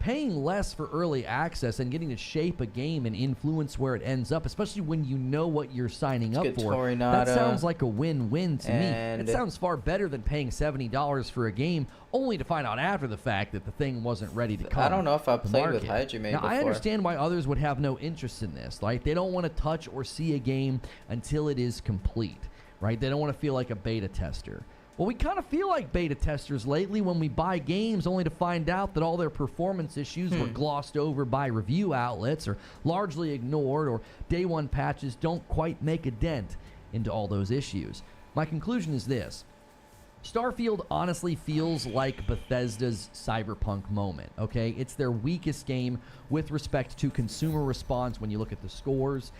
[SPEAKER 6] paying less for early access and getting to shape a game and influence where it ends up, especially when you know what you're signing up
[SPEAKER 2] Good
[SPEAKER 6] for,
[SPEAKER 2] Torinata.
[SPEAKER 6] that sounds like a win-win to me.
[SPEAKER 2] And-
[SPEAKER 6] It sounds far better than paying $70 for a game only to find out after the fact that the thing wasn't ready to come.
[SPEAKER 2] I don't know if I've
[SPEAKER 6] to
[SPEAKER 2] played with
[SPEAKER 6] market.
[SPEAKER 2] Hydra
[SPEAKER 6] Now,
[SPEAKER 2] before.
[SPEAKER 6] I understand why others would have no interest in this. Like, they don't want to touch or see a game until it is complete, right? They don't want to feel like a beta tester. Well, we kind of feel like beta testers lately when we buy games only to find out that all their performance issues were glossed over by review outlets or largely ignored, or day one patches don't quite make a dent into all those issues. My conclusion is this. Starfield honestly feels like Bethesda's Cyberpunk moment, okay? It's their weakest game with respect to consumer response when you look at the scores.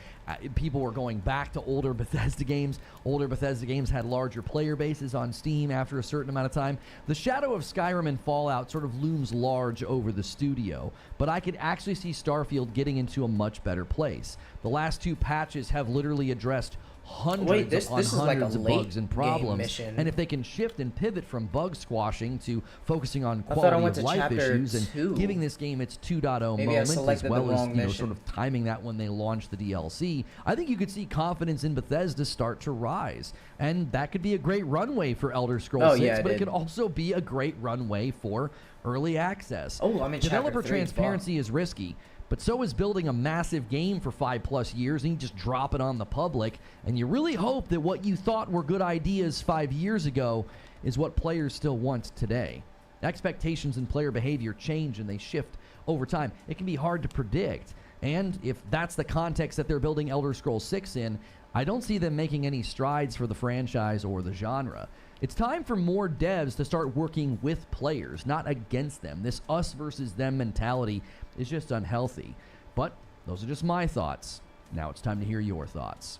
[SPEAKER 6] People were going back to older Bethesda games. Older Bethesda games had larger player bases on Steam after a certain amount of time. The shadow of Skyrim and Fallout sort of looms large over the studio, but I could actually see Starfield getting into a much better place. The last 2 patches have literally addressed hundreds
[SPEAKER 2] this
[SPEAKER 6] upon
[SPEAKER 2] is like a
[SPEAKER 6] hundreds of
[SPEAKER 2] late
[SPEAKER 6] bugs and
[SPEAKER 2] game
[SPEAKER 6] problems.
[SPEAKER 2] mission.
[SPEAKER 6] And if they can shift and pivot from bug squashing to focusing on
[SPEAKER 2] I thought I
[SPEAKER 6] quality
[SPEAKER 2] went
[SPEAKER 6] of
[SPEAKER 2] to
[SPEAKER 6] life
[SPEAKER 2] chapter
[SPEAKER 6] issues
[SPEAKER 2] 2.
[SPEAKER 6] and giving this game its 2.0
[SPEAKER 2] Maybe I
[SPEAKER 6] moment, as
[SPEAKER 2] selected the
[SPEAKER 6] well as
[SPEAKER 2] wrong mission.
[SPEAKER 6] sort of timing that when they launch the DLC, I think you could see confidence in Bethesda start to rise, and that could be a great runway for Elder Scrolls 6,
[SPEAKER 2] yeah,
[SPEAKER 6] but it
[SPEAKER 2] it
[SPEAKER 6] could
[SPEAKER 2] did.
[SPEAKER 6] also be a great runway for early access.
[SPEAKER 2] Oh, I'm in chapter
[SPEAKER 6] Developer
[SPEAKER 2] 3
[SPEAKER 6] transparency is risky, but so is building a massive game for 5+ years and you just drop it on the public, and you really hope that what you thought were good ideas 5 years ago is what players still want today. Expectations and player behavior change and they shift over time. It can be hard to predict, and if that's the context that they're building Elder Scrolls 6 in, I don't see them making any strides for the franchise or the genre. It's time for more devs to start working with players, not against them. This us versus them mentality is just unhealthy. But those are just my thoughts. Now it's time to hear your thoughts.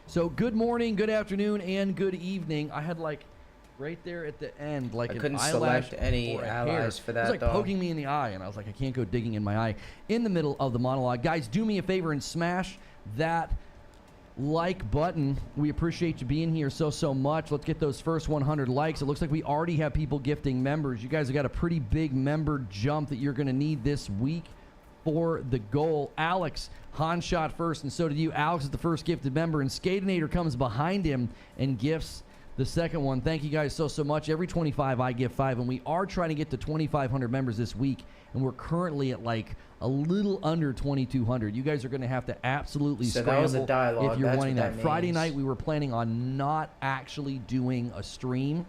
[SPEAKER 6] So good morning, good afternoon, and good evening. I had like right there at the end, like
[SPEAKER 2] I
[SPEAKER 6] an
[SPEAKER 2] couldn't
[SPEAKER 6] eyelash
[SPEAKER 2] select any
[SPEAKER 6] or a
[SPEAKER 2] allies
[SPEAKER 6] hair.
[SPEAKER 2] for
[SPEAKER 6] It
[SPEAKER 2] that,
[SPEAKER 6] was like
[SPEAKER 2] though.
[SPEAKER 6] poking me in the eye, and I was like, I can't go digging in my eye in the middle of the monologue. Guys, do me a favor and smash that like button. We appreciate you being here so much. Let's get those first 100 likes. It looks like we already have people gifting members. You guys have got a pretty big member jump that you're going to need this week for the goal. Alex, Han shot first, and so did you. Alex is the first gifted member, and Skatinator comes behind him and gifts the second one. Thank you guys so much. Every 25 I give 5, and we are trying to get to 2,500 members this week, and we're currently at like a little under 2,200. You guys are going to have to absolutely
[SPEAKER 2] So that
[SPEAKER 6] scramble
[SPEAKER 2] was a dialogue.
[SPEAKER 6] if you're
[SPEAKER 2] That's
[SPEAKER 6] wanting
[SPEAKER 2] what
[SPEAKER 6] that.
[SPEAKER 2] that
[SPEAKER 6] Friday
[SPEAKER 2] means.
[SPEAKER 6] night we were planning on not actually doing a stream.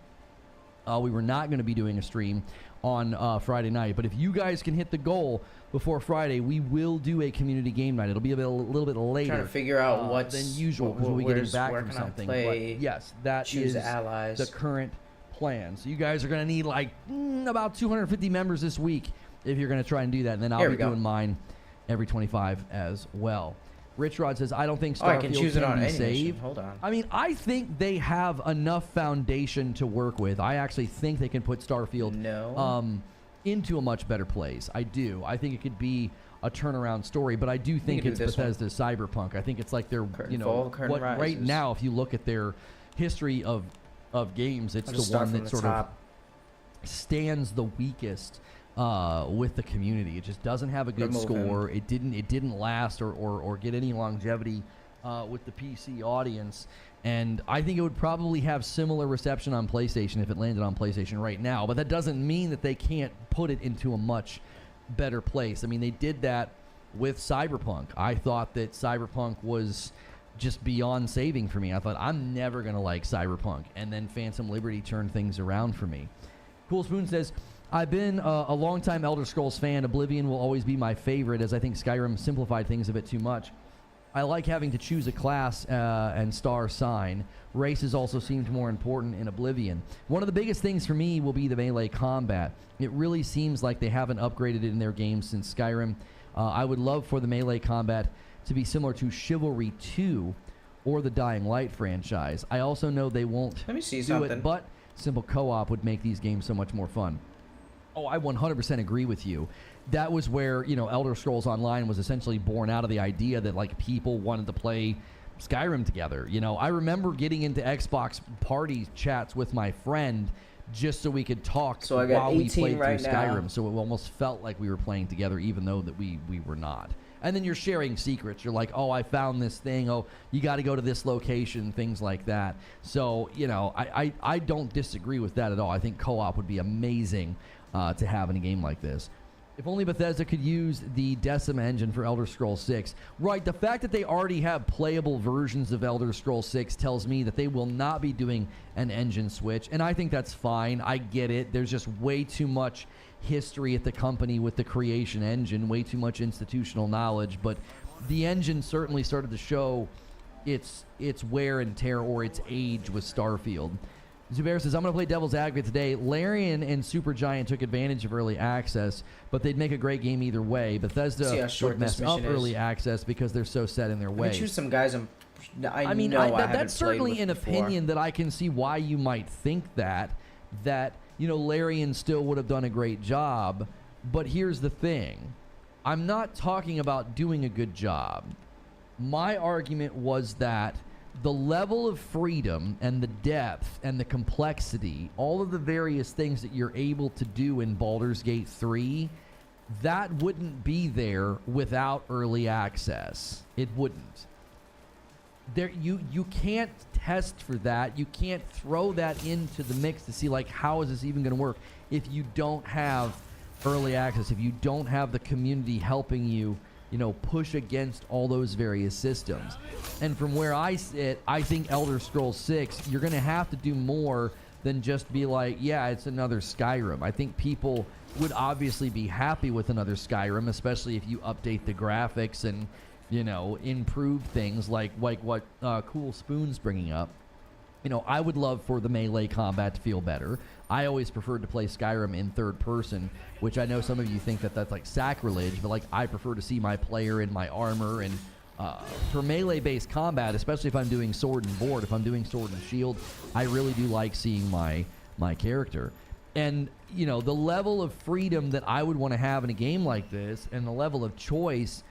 [SPEAKER 6] We were not going to be doing a stream on Friday night, but if you guys can hit the goal before Friday, we will do a community game night. It'll be a little bit later
[SPEAKER 2] Trying to figure out what's
[SPEAKER 6] than usual because we'll be getting back
[SPEAKER 2] where
[SPEAKER 6] from
[SPEAKER 2] can I
[SPEAKER 6] something.
[SPEAKER 2] play,
[SPEAKER 6] But yes, that
[SPEAKER 2] choose
[SPEAKER 6] is
[SPEAKER 2] allies.
[SPEAKER 6] the current plan. So you guys are going to need like about 250 members this week if you're going to try and do that, and then I'll
[SPEAKER 2] Here
[SPEAKER 6] be
[SPEAKER 2] we go.
[SPEAKER 6] doing mine every 25 as well. Rich Rod says, I don't think Starfield
[SPEAKER 2] Oh, I can choose it on
[SPEAKER 6] be
[SPEAKER 2] any mission.
[SPEAKER 6] saved.
[SPEAKER 2] Hold on.
[SPEAKER 6] I mean, I think they have enough foundation to work with. I actually think they can put Starfield into a much better place. I do. I think it could be a turnaround story, but I do think
[SPEAKER 2] can
[SPEAKER 6] it's
[SPEAKER 2] do this one.
[SPEAKER 6] Bethesda's Cyberpunk. I think it's like their,
[SPEAKER 2] Curtain fall, curtain
[SPEAKER 6] what right
[SPEAKER 2] rises.
[SPEAKER 6] now, if you look at their history of games, it's
[SPEAKER 2] I'll
[SPEAKER 6] the
[SPEAKER 2] just start
[SPEAKER 6] one
[SPEAKER 2] from
[SPEAKER 6] that
[SPEAKER 2] the
[SPEAKER 6] sort
[SPEAKER 2] top.
[SPEAKER 6] of stands the weakest with the community. It just doesn't have a good
[SPEAKER 2] Remove him.
[SPEAKER 6] score. It didn't last or get any longevity with the PC audience. And I think it would probably have similar reception on PlayStation if it landed on PlayStation right now. But that doesn't mean that they can't put it into a much better place. I mean, they did that with Cyberpunk. I thought that Cyberpunk was just beyond saving for me. I thought, I'm never going to like Cyberpunk. And then Phantom Liberty turned things around for me. Cool Spoon says, I've been a longtime Elder Scrolls fan. Oblivion will always be my favorite, as I think Skyrim simplified things a bit too much. I like having to choose a class and star sign. Races also seemed more important in Oblivion. One of the biggest things for me will be the melee combat. It really seems like they haven't upgraded it in their games since Skyrim. I would love for the melee combat to be similar to Chivalry 2 or the Dying Light franchise. I also know they won't
[SPEAKER 2] Let me see
[SPEAKER 6] do
[SPEAKER 2] something.
[SPEAKER 6] it, but simple co-op would make these games so much more fun. Oh, I 100% agree with you. That was where, Elder Scrolls Online was essentially born out of the idea that, like, people wanted to play Skyrim together. I remember getting into Xbox party chats with my friend just so we could talk
[SPEAKER 2] So I got
[SPEAKER 6] while we
[SPEAKER 2] 18
[SPEAKER 6] played
[SPEAKER 2] right
[SPEAKER 6] through
[SPEAKER 2] now.
[SPEAKER 6] Skyrim. So it almost felt like we were playing together, even though that we were not. And then you're sharing secrets. You're like, oh, I found this thing. Oh, you got to go to this location, things like that. So, you know, I don't disagree with that at all. I think co-op would be amazing to have in a game like this. If only Bethesda could use the Decima engine for Elder Scrolls 6. Right, the fact that they already have playable versions of Elder Scrolls 6 tells me that they will not be doing an engine switch, and I think that's fine. I get it. There's just way too much history at the company with the creation engine, way too much institutional knowledge, but the engine certainly started to show its wear and tear or its age with Starfield. Zubair says, I'm going to play devil's advocate today. Larian and Supergiant took advantage of early access, but they'd make a great game either way. Bethesda would mess up early access because they're so set in their ways.
[SPEAKER 2] I choose some guys I mean,
[SPEAKER 6] know
[SPEAKER 2] I
[SPEAKER 6] that's certainly an opinion that I can see why you might think that, you know, Larian still would have done a great job. But here's the thing. I'm not talking about doing a good job. My argument was that the level of freedom and the depth and the complexity, all of the various things that you're able to do in Baldur's Gate 3, that wouldn't be there without early access. It wouldn't. You can't test for that. You can't throw that into the mix to see, like, how is this even going to work if you don't have early access, if you don't have the community helping you, you know, push against all those various systems. And from where I sit, I think Elder Scrolls 6, you're going to have to do more than just be like, yeah, it's another Skyrim. I think people would obviously be happy with another Skyrim, especially if you update the graphics and, you know, improve things like what Cool Spoon's bringing up. You know, I would love for the melee combat to feel better. I always preferred to play Skyrim in third person, which I know some of you think that that's like sacrilege, but like I prefer to see my player in my armor. And for melee-based combat, especially if I'm doing sword and board, if I'm doing sword and shield, I really do like seeing my character. And, you know, the level of freedom that I would want to have in a game like this and the level of choice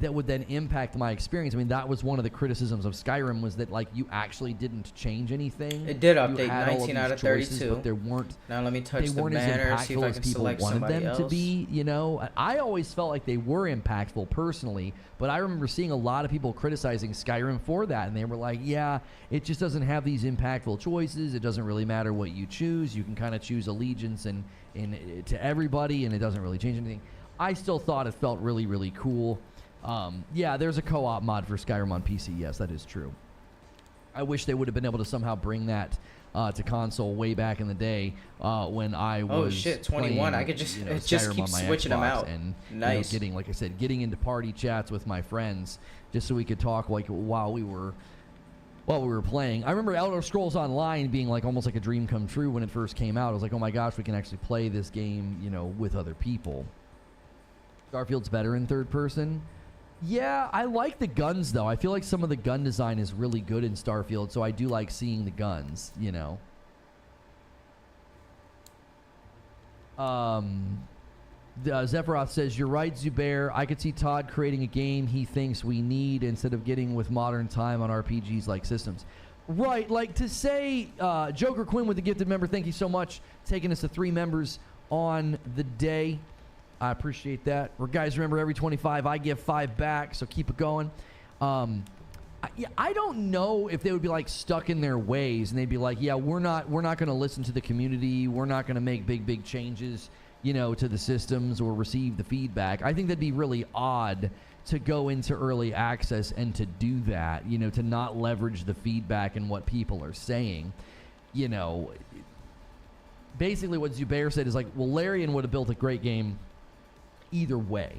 [SPEAKER 6] that would then impact my experience. I mean, that was one of the criticisms of Skyrim, was that, like, you actually didn't change anything.
[SPEAKER 2] It did update
[SPEAKER 6] You had all of
[SPEAKER 2] 19 out of
[SPEAKER 6] these choices,
[SPEAKER 2] 32.
[SPEAKER 6] But there weren't.
[SPEAKER 2] Now let me touch
[SPEAKER 6] They
[SPEAKER 2] the
[SPEAKER 6] weren't as
[SPEAKER 2] banner, see if
[SPEAKER 6] impactful
[SPEAKER 2] I
[SPEAKER 6] as
[SPEAKER 2] can
[SPEAKER 6] people
[SPEAKER 2] select
[SPEAKER 6] wanted
[SPEAKER 2] somebody
[SPEAKER 6] them
[SPEAKER 2] else.
[SPEAKER 6] to be. You know, I always felt like they were impactful personally, but I remember seeing a lot of people criticizing Skyrim for that, and they were like, "Yeah, it just doesn't have these impactful choices. It doesn't really matter what you choose. You can kind of choose allegiance and to everybody, and it doesn't really change anything." I still thought it felt really, really cool. Yeah, there's a co-op mod for Skyrim on PC. Yes, that is true. I wish they would have been able to somehow bring that to console way back in the day when I was.
[SPEAKER 2] Oh shit, 21!
[SPEAKER 6] Playing,
[SPEAKER 2] I could just
[SPEAKER 6] you know,
[SPEAKER 2] it just
[SPEAKER 6] Skyrim
[SPEAKER 2] keeps
[SPEAKER 6] on my
[SPEAKER 2] switching them
[SPEAKER 6] Xbox
[SPEAKER 2] out.
[SPEAKER 6] And
[SPEAKER 2] Nice.
[SPEAKER 6] you know, like I said, getting into party chats with my friends just so we could talk like while we were playing. I remember Elder Scrolls Online being like almost like a dream come true when it first came out. I was like, oh my gosh, we can actually play this game, you know, with other people. Starfield's better in third person. Yeah, I like the guns, though. I feel like some of the gun design is really good in Starfield, so I do like seeing the guns, you know. Zephyroth says, you're right, Zubair. I could see Todd creating a game he thinks we need instead of getting with modern time on RPGs like systems. Right, like to say, Joker Quinn with the gifted member, thank you so much, taking us to 3 members on the day. I appreciate that. Guys, remember, every 25 I give 5 back, so keep it going. I don't know if they would be like stuck in their ways and they'd be like, yeah, we're not going to listen to the community. We're not going to make big changes, you know, to the systems or receive the feedback. I think that'd be really odd to go into early access and to do that, you know, to not leverage the feedback and what people are saying. You know, basically what Zubair said is like, well, Larian would have built a great game either way,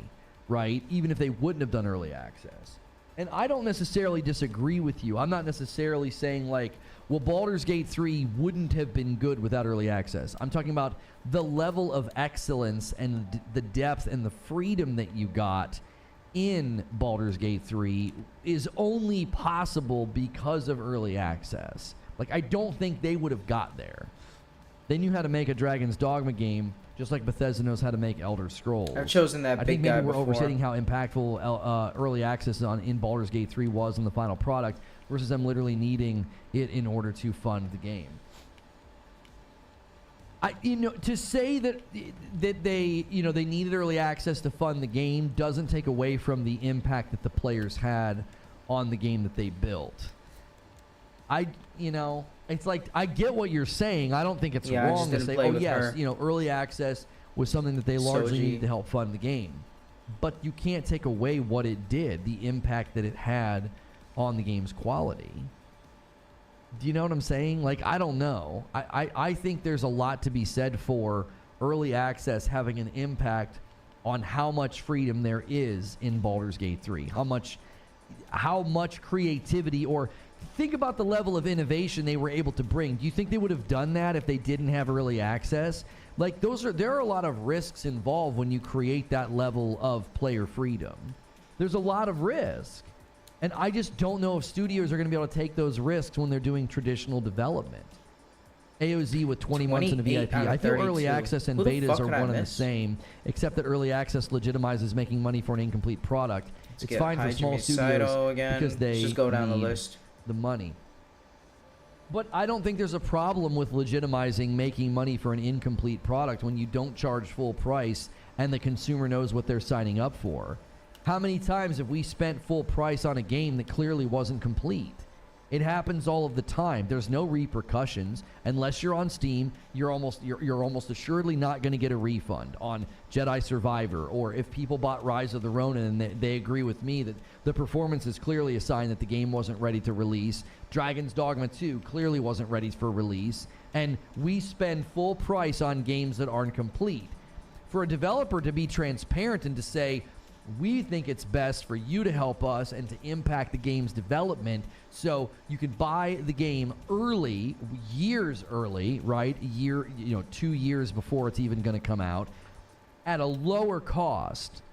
[SPEAKER 6] right? Even if they wouldn't have done early access. And I don't necessarily disagree with you. I'm not necessarily saying like, well, Baldur's Gate 3 wouldn't have been good without early access. I'm talking about the level of excellence and the depth and the freedom that you got in Baldur's Gate 3 is only possible because of early access. Like, I don't think they would have got there. They knew how to make a Dragon's Dogma game just like Bethesda knows how to make Elder Scrolls.
[SPEAKER 2] I've chosen that
[SPEAKER 6] I
[SPEAKER 2] big
[SPEAKER 6] think maybe
[SPEAKER 2] guy
[SPEAKER 6] we're
[SPEAKER 2] before.
[SPEAKER 6] overstating how impactful early access in Baldur's Gate 3 was on the final product versus them literally needing it in order to fund the game. To say that they needed early access to fund the game doesn't take away from the impact that the players had on the game that they built. It's like, I get what you're saying. I don't think it's
[SPEAKER 2] Yeah, I
[SPEAKER 6] wrong
[SPEAKER 2] just
[SPEAKER 6] to
[SPEAKER 2] didn't
[SPEAKER 6] say,
[SPEAKER 2] play
[SPEAKER 6] oh
[SPEAKER 2] with
[SPEAKER 6] yes,
[SPEAKER 2] her.
[SPEAKER 6] early access was something that they largely
[SPEAKER 2] Soji.
[SPEAKER 6] needed to help fund the game. But you can't take away what it did, the impact that it had on the game's quality. Do you know what I'm saying? Like, I don't know. I think there's a lot to be said for early access having an impact on how much freedom there is in Baldur's Gate 3. How much creativity, or think about the level of innovation they were able to bring. Do you think they would have done that if they didn't have early access? Like, there are a lot of risks involved when you create that level of player freedom. There's a lot of risk. And I just don't know if studios are going to be able to take those risks when they're doing traditional development. AOZ with 20 months in a
[SPEAKER 2] 28
[SPEAKER 6] VIP.
[SPEAKER 2] out of
[SPEAKER 6] I feel
[SPEAKER 2] 32.
[SPEAKER 6] early access and
[SPEAKER 2] Who the
[SPEAKER 6] betas
[SPEAKER 2] fuck
[SPEAKER 6] are
[SPEAKER 2] could I
[SPEAKER 6] one and the
[SPEAKER 2] miss?
[SPEAKER 6] same, except that early access legitimizes making money for an incomplete product.
[SPEAKER 2] Let's
[SPEAKER 6] It's
[SPEAKER 2] get
[SPEAKER 6] fine for
[SPEAKER 2] Hajime
[SPEAKER 6] small
[SPEAKER 2] Saito
[SPEAKER 6] studios
[SPEAKER 2] again.
[SPEAKER 6] because they
[SPEAKER 2] Let's just go down the
[SPEAKER 6] need
[SPEAKER 2] list.
[SPEAKER 6] the money. But I don't think there's a problem with legitimizing making money for an incomplete product when you don't charge full price and the consumer knows what they're signing up for. How many times have we spent full price on a game that clearly wasn't complete? It happens all of the time. There's no repercussions unless you're on Steam. You're almost assuredly not going to get a refund on Jedi Survivor, or if people bought Rise of the Ronin and they agree with me that the performance is clearly a sign that the game wasn't ready to release. Dragon's Dogma 2 clearly wasn't ready for release, and we spend full price on games that aren't complete. For a developer to be transparent and to say, we think it's best for you to help us and to impact the game's development, so you can buy the game early, years early, right? 2 years before it's even going to come out, at a lower cost.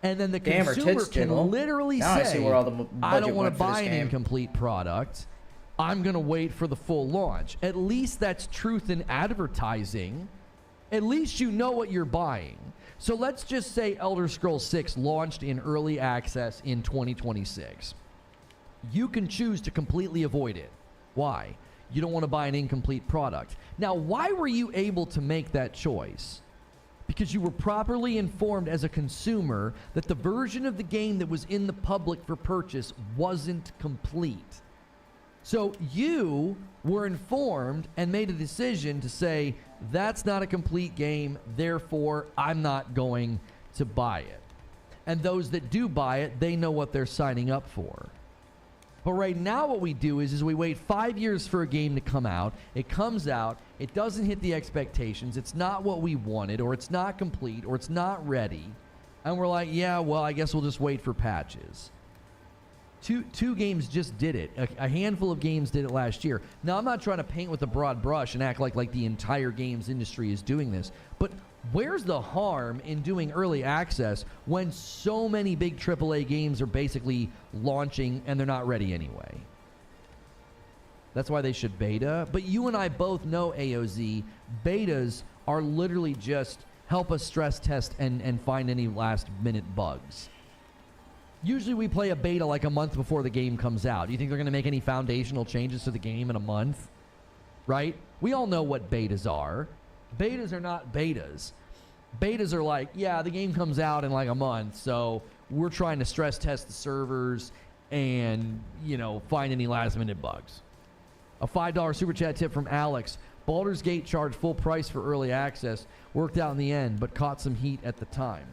[SPEAKER 6] And then the
[SPEAKER 2] Damn, her
[SPEAKER 6] consumer
[SPEAKER 2] tits
[SPEAKER 6] can
[SPEAKER 2] jiggle.
[SPEAKER 6] literally
[SPEAKER 2] Now I see
[SPEAKER 6] say,
[SPEAKER 2] where all the
[SPEAKER 6] I
[SPEAKER 2] budget
[SPEAKER 6] don't want
[SPEAKER 2] went
[SPEAKER 6] to
[SPEAKER 2] for this
[SPEAKER 6] buy an
[SPEAKER 2] game.
[SPEAKER 6] incomplete product. I'm going to wait for the full launch. At least that's truth in advertising. At least you know what you're buying. So let's just say Elder Scrolls 6 launched in early access in 2026. You can choose to completely avoid it. Why? You don't want to buy an incomplete product. Now, why were you able to make that choice? Because you were properly informed as a consumer that the version of the game that was in the public for purchase wasn't complete. So you were informed and made a decision to say, that's not a complete game, therefore I'm not going to buy it. And those that do buy it, they know what they're signing up for. But right now what we do is we wait 5 years for a game to come out. It comes out, it doesn't hit the expectations, it's not what we wanted, or it's not complete, or it's not ready. And we're like, yeah, well, I guess we'll just wait for patches. Two games just did it. A handful of games did it last year. Now, I'm not trying to paint with a broad brush and act like the entire games industry is doing this, but where's the harm in doing early access when so many big AAA games are basically launching and they're not ready anyway? That's why they should beta. But you and I both know, AOZ, betas are literally just help us stress test and find any last minute bugs. Usually we play a beta like a month before the game comes out. Do you think they're going to make any foundational changes to the game in a month? Right? We all know what betas are. Betas are not betas. Betas are like, yeah, the game comes out in like a month, so we're trying to stress test the servers and, find any last minute bugs. A $5 super chat tip from Alex. Baldur's Gate charged full price for early access. Worked out in the end, but caught some heat at the time.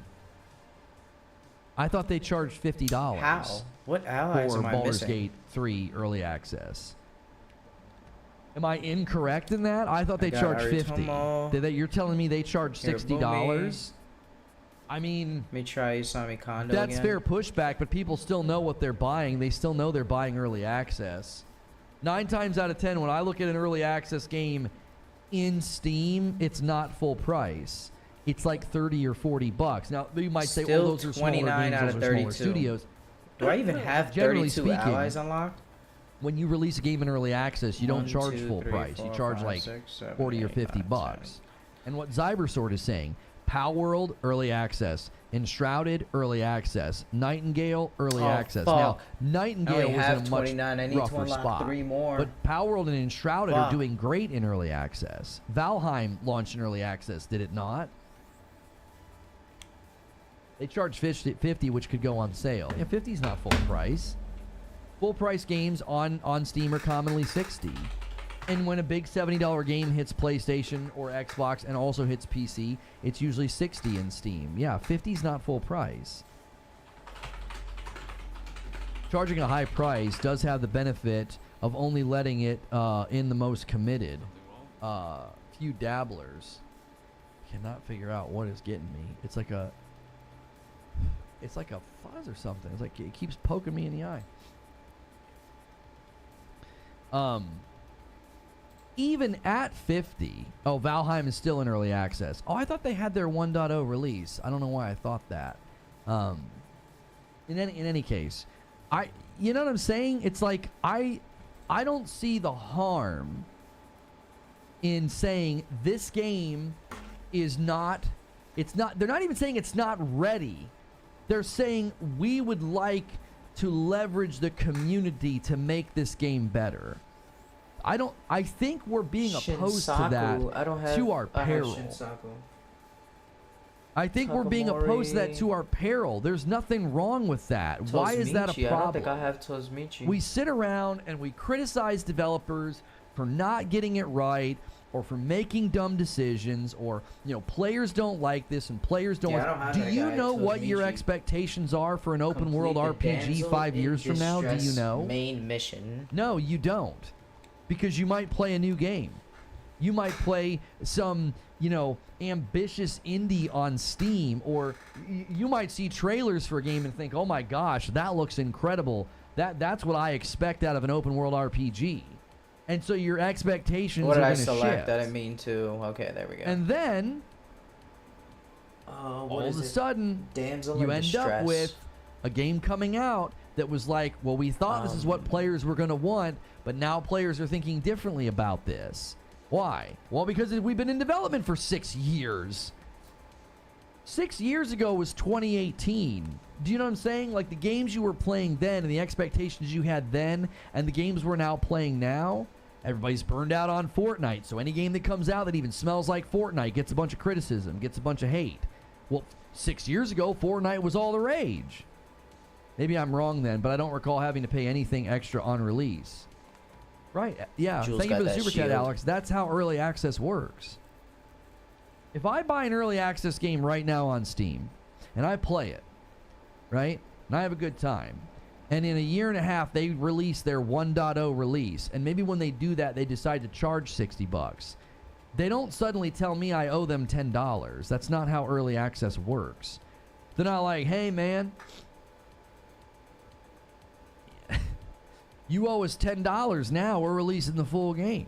[SPEAKER 6] I thought they charged $50.
[SPEAKER 2] How? What allies
[SPEAKER 6] for
[SPEAKER 2] am I
[SPEAKER 6] Baldur's
[SPEAKER 2] missing?
[SPEAKER 6] Gate 3 early access. Am I incorrect in that? I thought they
[SPEAKER 2] got
[SPEAKER 6] charged
[SPEAKER 2] Aritomo.
[SPEAKER 6] $50. You're telling me they charged $60?
[SPEAKER 2] Hirobumi.
[SPEAKER 6] I mean,
[SPEAKER 2] Let me try Usami Kondo
[SPEAKER 6] that's
[SPEAKER 2] again.
[SPEAKER 6] fair pushback, but people still know what they're buying. They still know they're buying early access. 9 times out of 10, when I look at an early access game in Steam, it's not full price. It's like $30 or $40. Now, you might say,
[SPEAKER 2] Still
[SPEAKER 6] oh, those are smaller
[SPEAKER 2] 29
[SPEAKER 6] games,
[SPEAKER 2] out
[SPEAKER 6] those
[SPEAKER 2] of
[SPEAKER 6] are smaller
[SPEAKER 2] 32.
[SPEAKER 6] studios.
[SPEAKER 2] Do I even have
[SPEAKER 6] Generally
[SPEAKER 2] 32
[SPEAKER 6] speaking,
[SPEAKER 2] allies unlocked?
[SPEAKER 6] When you release a game in early access, you don't
[SPEAKER 2] 1,
[SPEAKER 6] charge
[SPEAKER 2] 2,
[SPEAKER 6] full
[SPEAKER 2] 3,
[SPEAKER 6] price.
[SPEAKER 2] 4,
[SPEAKER 6] You charge
[SPEAKER 2] 5,
[SPEAKER 6] like
[SPEAKER 2] 6, 7,
[SPEAKER 6] 40 or
[SPEAKER 2] 8,
[SPEAKER 6] 50
[SPEAKER 2] 9,
[SPEAKER 6] bucks.
[SPEAKER 2] 10.
[SPEAKER 6] And what Zybersword is saying, Power World, early access. Enshrouded, early access. Nightingale, early access. Now,
[SPEAKER 2] Fuck. I
[SPEAKER 6] Nightingale
[SPEAKER 2] only
[SPEAKER 6] was
[SPEAKER 2] have
[SPEAKER 6] in a much
[SPEAKER 2] 29. I need to
[SPEAKER 6] rougher
[SPEAKER 2] unlock
[SPEAKER 6] spot.
[SPEAKER 2] 3 more.
[SPEAKER 6] But Power World and Enshrouded are
[SPEAKER 2] Fuck.
[SPEAKER 6] doing great in early access. Valheim launched in early access, did it not? They charge 50, which could go on sale. Yeah, 50 is not full price. Full price games on Steam are commonly 60. And when a big $70 game hits PlayStation or Xbox and also hits PC, it's usually 60 in Steam. Yeah, 50 is not full price. Charging a high price does have the benefit of only letting it in the most committed few dabblers. Cannot figure out what is getting me. It's like a fuzz or something. It's like it keeps poking me in the eye. Even at 50, Valheim is still in early access. Oh, I thought they had their 1.0 release. I don't know why I thought that. In any case, you know what I'm saying? It's like I don't see the harm in saying this game is not. It's not. They're not even saying it's not ready. They're saying we would like to leverage the community to make this game better. I think we're being opposed to that to our peril. I think we're being opposed to that to our peril. There's nothing wrong with that. Why is that a problem?
[SPEAKER 2] I don't think I have Tosmichi.
[SPEAKER 6] We sit around and we criticize developers for not getting it right, or for making dumb decisions, or players don't like this and players don't. Do you know what your expectations are for an open world RPG 5 years from now? Do you know?
[SPEAKER 2] Main mission.
[SPEAKER 6] No, you don't. Because you might play a new game. You might play some, ambitious indie on Steam, or you might see trailers for a game and think, oh my gosh, that looks incredible. That's what I expect out of an open world RPG. And so your expectations are going to shift. What did I select?
[SPEAKER 2] That I mean to. Okay, there we go.
[SPEAKER 6] And then, all of a sudden, you end up with a game coming out that was like, well, we thought this is what players were going to want, but now players are thinking differently about this. Why? Well, because we've been in development for 6 years. 6 years ago was 2018. Do you know what I'm saying? Like, the games you were playing then and the expectations you had then and the games we're now playing now, everybody's burned out on Fortnite. So any game that comes out that even smells like Fortnite gets a bunch of criticism, gets a bunch of hate. Well, 6 years ago, Fortnite was all the rage. Maybe I'm wrong then, but I don't recall having to pay anything extra on release. Right. Yeah.
[SPEAKER 2] Jules,
[SPEAKER 6] thank you for the super chat,
[SPEAKER 2] shield.
[SPEAKER 6] Alex. That's how early access works. If I buy an early access game right now on Steam and I play it, right, and I have a good time, and in a year and a half they release their 1.0 release, and maybe when they do that they decide to charge $60, they don't suddenly tell me I owe them $10. That's not how early access works. They're not like, hey man, you owe us $10 now, we're releasing the full game.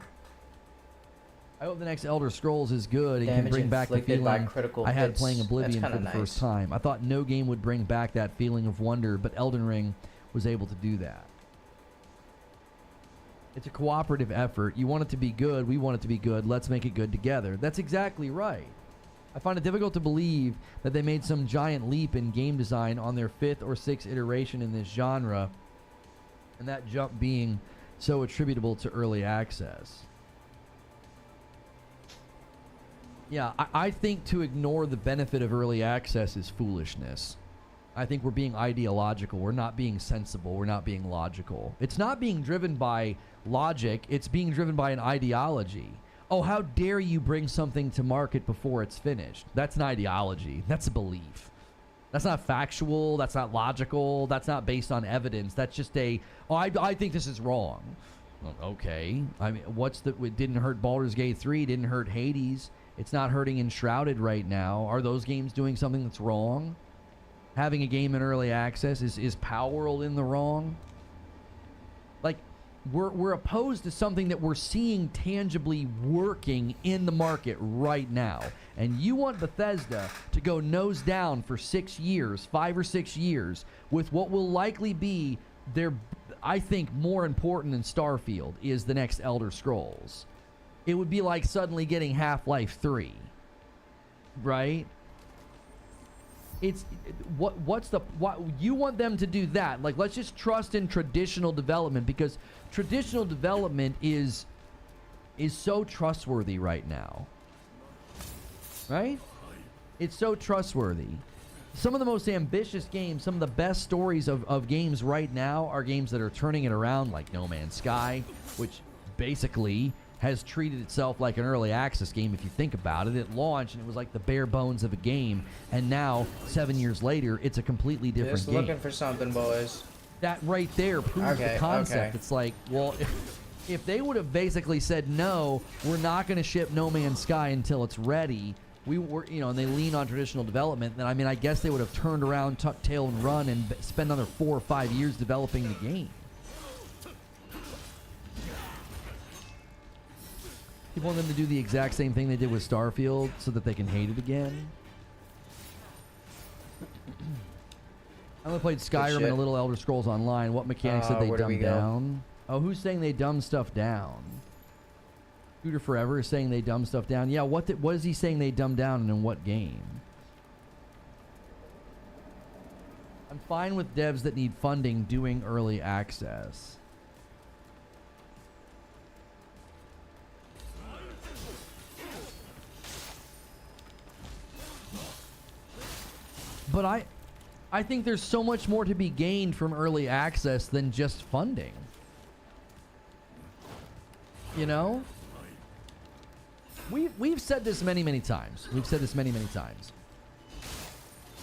[SPEAKER 6] I hope the next Elder Scrolls is good and can bring back the feeling I had playing Oblivion for the first time. I thought no game would bring back that feeling of wonder, but Elden Ring was able to do that. It's a cooperative effort. You want it to be good, we want it to be good, let's make it good together. That's exactly right. I find it difficult to believe that they made some giant leap in game design on their 5th or 6th iteration in this genre, and that jump being so attributable to early access. Yeah, I think to ignore the benefit of early access is foolishness. I think we're being ideological. We're not being sensible. We're not being logical. It's not being driven by logic. It's being driven by an ideology. Oh, how dare you bring something to market before it's finished? That's an ideology. That's a belief. That's not factual. That's not logical. That's not based on evidence. That's just I think this is wrong. Well, okay. I mean, it didn't hurt Baldur's Gate 3. It didn't hurt Hades. It's not hurting Enshrouded right now. Are those games doing something that's wrong? Having a game in early access, is Power World in the wrong? Like, we're opposed to something that we're seeing tangibly working in the market right now. And you want Bethesda to go nose down for 6 years, 5 or 6 years, with what will likely be their, I think, more important than Starfield is the next Elder Scrolls. It would be like suddenly getting Half-Life 3, right? it's what you want them to do that. Like, let's just trust in traditional development, because traditional development is so trustworthy right now. Right? It's so trustworthy. Some of the most ambitious games, some of the best stories of games right now are games that are turning it around, like No Man's Sky, which basically has treated itself like an early access game. If you think about it, it launched and it was like the bare bones of a game, and now 7 years later it's a completely different
[SPEAKER 2] Just
[SPEAKER 6] game.
[SPEAKER 2] looking for something, boys.
[SPEAKER 6] That right there proves the concept. It's like, well, if they would have basically said, no, we're not going to ship No Man's Sky until it's ready, we were, and they lean on traditional development, then I mean, I guess they would have turned around, tucked tail and run, and spent another 4 or 5 years developing the game. You want them to do the exact same thing they did with Starfield so that they can hate it again? I only played Skyrim and a little Elder Scrolls Online. What mechanics did they dumb down? Oh, who's saying they dumb stuff down? Shooter Forever is saying they dumb stuff down. Yeah, what is he saying they dumb down, and in what game? I'm fine with devs that need funding doing early access. But I think there's so much more to be gained from early access than just funding. You know? We've said this many times. We've said this many times.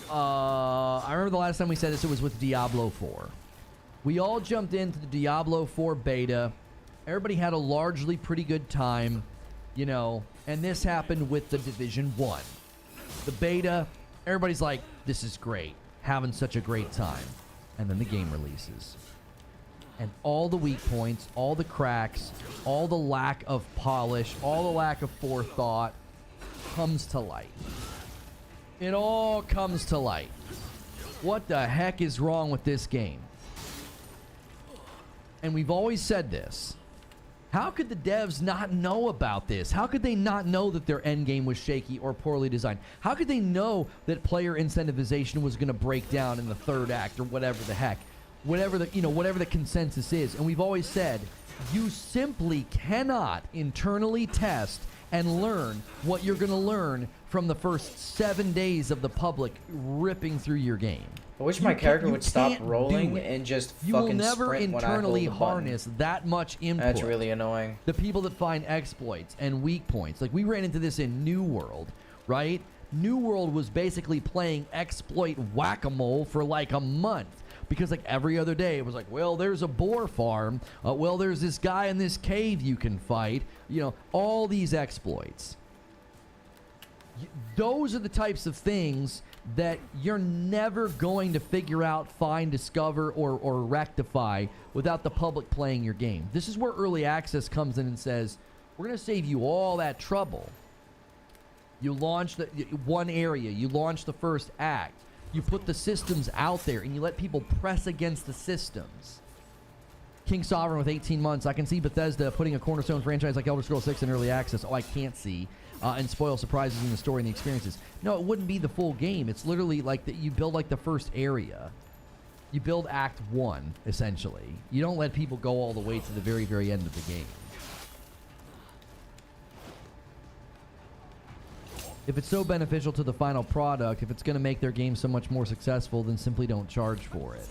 [SPEAKER 6] I remember the last time we said this, it was with Diablo 4. We all jumped into the Diablo 4 beta. Everybody had a largely pretty good time, and this happened with the Division 1. The beta, everybody's like, this is great, having such a great time. And then the game releases. And all the weak points, all the cracks, all the lack of polish, all the lack of forethought comes to light. It all comes to light. What the heck is wrong with this game? And we've always said this. How could the devs not know about this? How could they not know that their endgame was shaky or poorly designed? How could they know that player incentivization was going to break down in the third act or whatever the heck? Whatever the consensus is. And we've always said, you simply cannot internally test and learn what you're going to learn from the first 7 days of the public ripping through your game.
[SPEAKER 2] I wish my character would stop rolling and just fucking sprint when I hold the button. You will never internally harness that much input. That's really annoying.
[SPEAKER 6] The people that find exploits and weak points. Like, we ran into this in New World, right? New World was basically playing exploit whack-a-mole for like a month. Because like every other day, it was like, well, there's a boar farm. Well, there's this guy in this cave you can fight. All these exploits. Those are the types of things that you're never going to figure out, find, discover, or rectify without the public playing your game. This is where early access comes in and says, we're going to save you all that trouble. You launch one area. You launch the first act. You put the systems out there, and you let people press against the systems. King Sovereign with 18 months. I can see Bethesda putting a cornerstone franchise like Elder Scrolls 6 in early access. Oh, I can't see. And spoil surprises in the story and the experiences. No, it wouldn't be the full game. It's literally like that. You build like the first area. You build Act 1, essentially. You don't let people go all the way to the very, very end of the game. If it's so beneficial to the final product, if it's going to make their game so much more successful, then simply don't charge for it.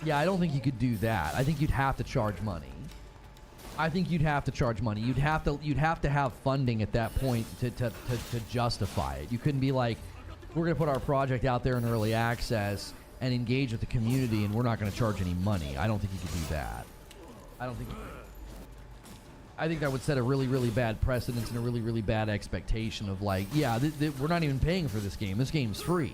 [SPEAKER 6] Yeah, I don't think you could do that. I think you'd have to charge money. You'd have to have funding at that point to justify it. You couldn't be like, we're going to put our project out there in early access and engage with the community, and we're not going to charge any money. I don't think you could do that. I think that would set a really, really bad precedence and a really, really bad expectation of like, yeah, we're not even paying for this game. This game's free.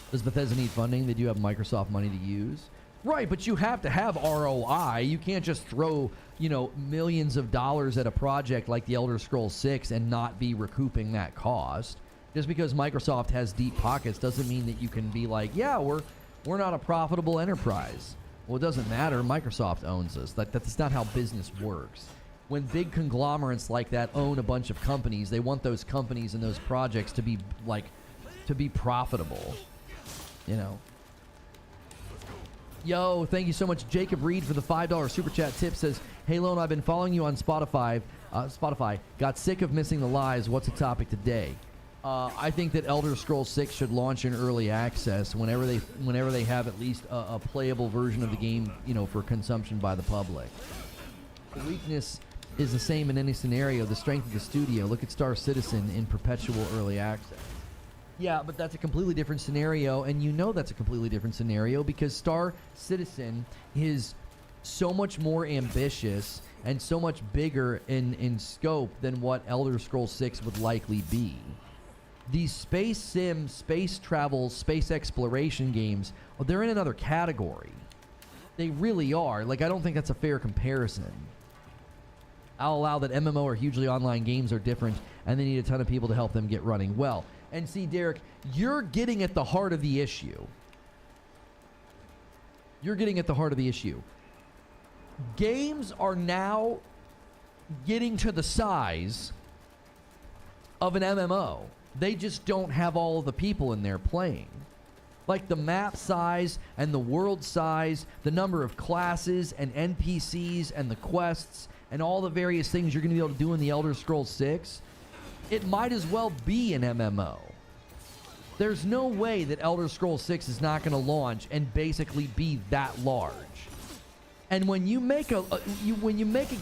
[SPEAKER 6] Does Bethesda need funding? They do have Microsoft money to use. Right, but you have to have ROI. You can't just throw, millions of dollars at a project like the Elder Scrolls 6 and not be recouping that cost. Just because Microsoft has deep pockets doesn't mean that you can be like, yeah, we're not a profitable enterprise. Well, it doesn't matter. Microsoft owns us. That's not how business works. When big conglomerates like that own a bunch of companies, they want those companies and those projects to be to be profitable, you know. Yo, thank you so much, Jacob Reed, for the $5 super chat tip. Says, hey, Lone, I've been following you on Spotify. Got sick of missing the lives. What's the topic today? I think that Elder Scrolls 6 should launch in early access whenever they have at least a playable version of the game, you know, for consumption by the public. The weakness is the same in any scenario. The strength of the studio. Look at Star Citizen in perpetual early access. Yeah, but that's a completely different scenario, and you know that's a completely different scenario because Star Citizen is so much more ambitious and so much bigger in scope than what Elder Scrolls 6 would likely be. These space sim, space travel, space exploration games, they're in another category. They really are. Like, I don't think that's a fair comparison. I'll allow that MMO or hugely online games are different, and they need a ton of people to help them get running well. And see, Derek, you're getting at the heart of the issue. You're getting at the heart of the issue. Games are now getting to the size of an MMO. They just don't have all of the people in there playing. Like the map size and the world size, the number of classes and NPCs and the quests and all the various things you're going to be able to do in the Elder Scrolls 6, it might as well be an MMO. There's no way that Elder Scrolls 6 is not going to launch and basically be that large. And when you make a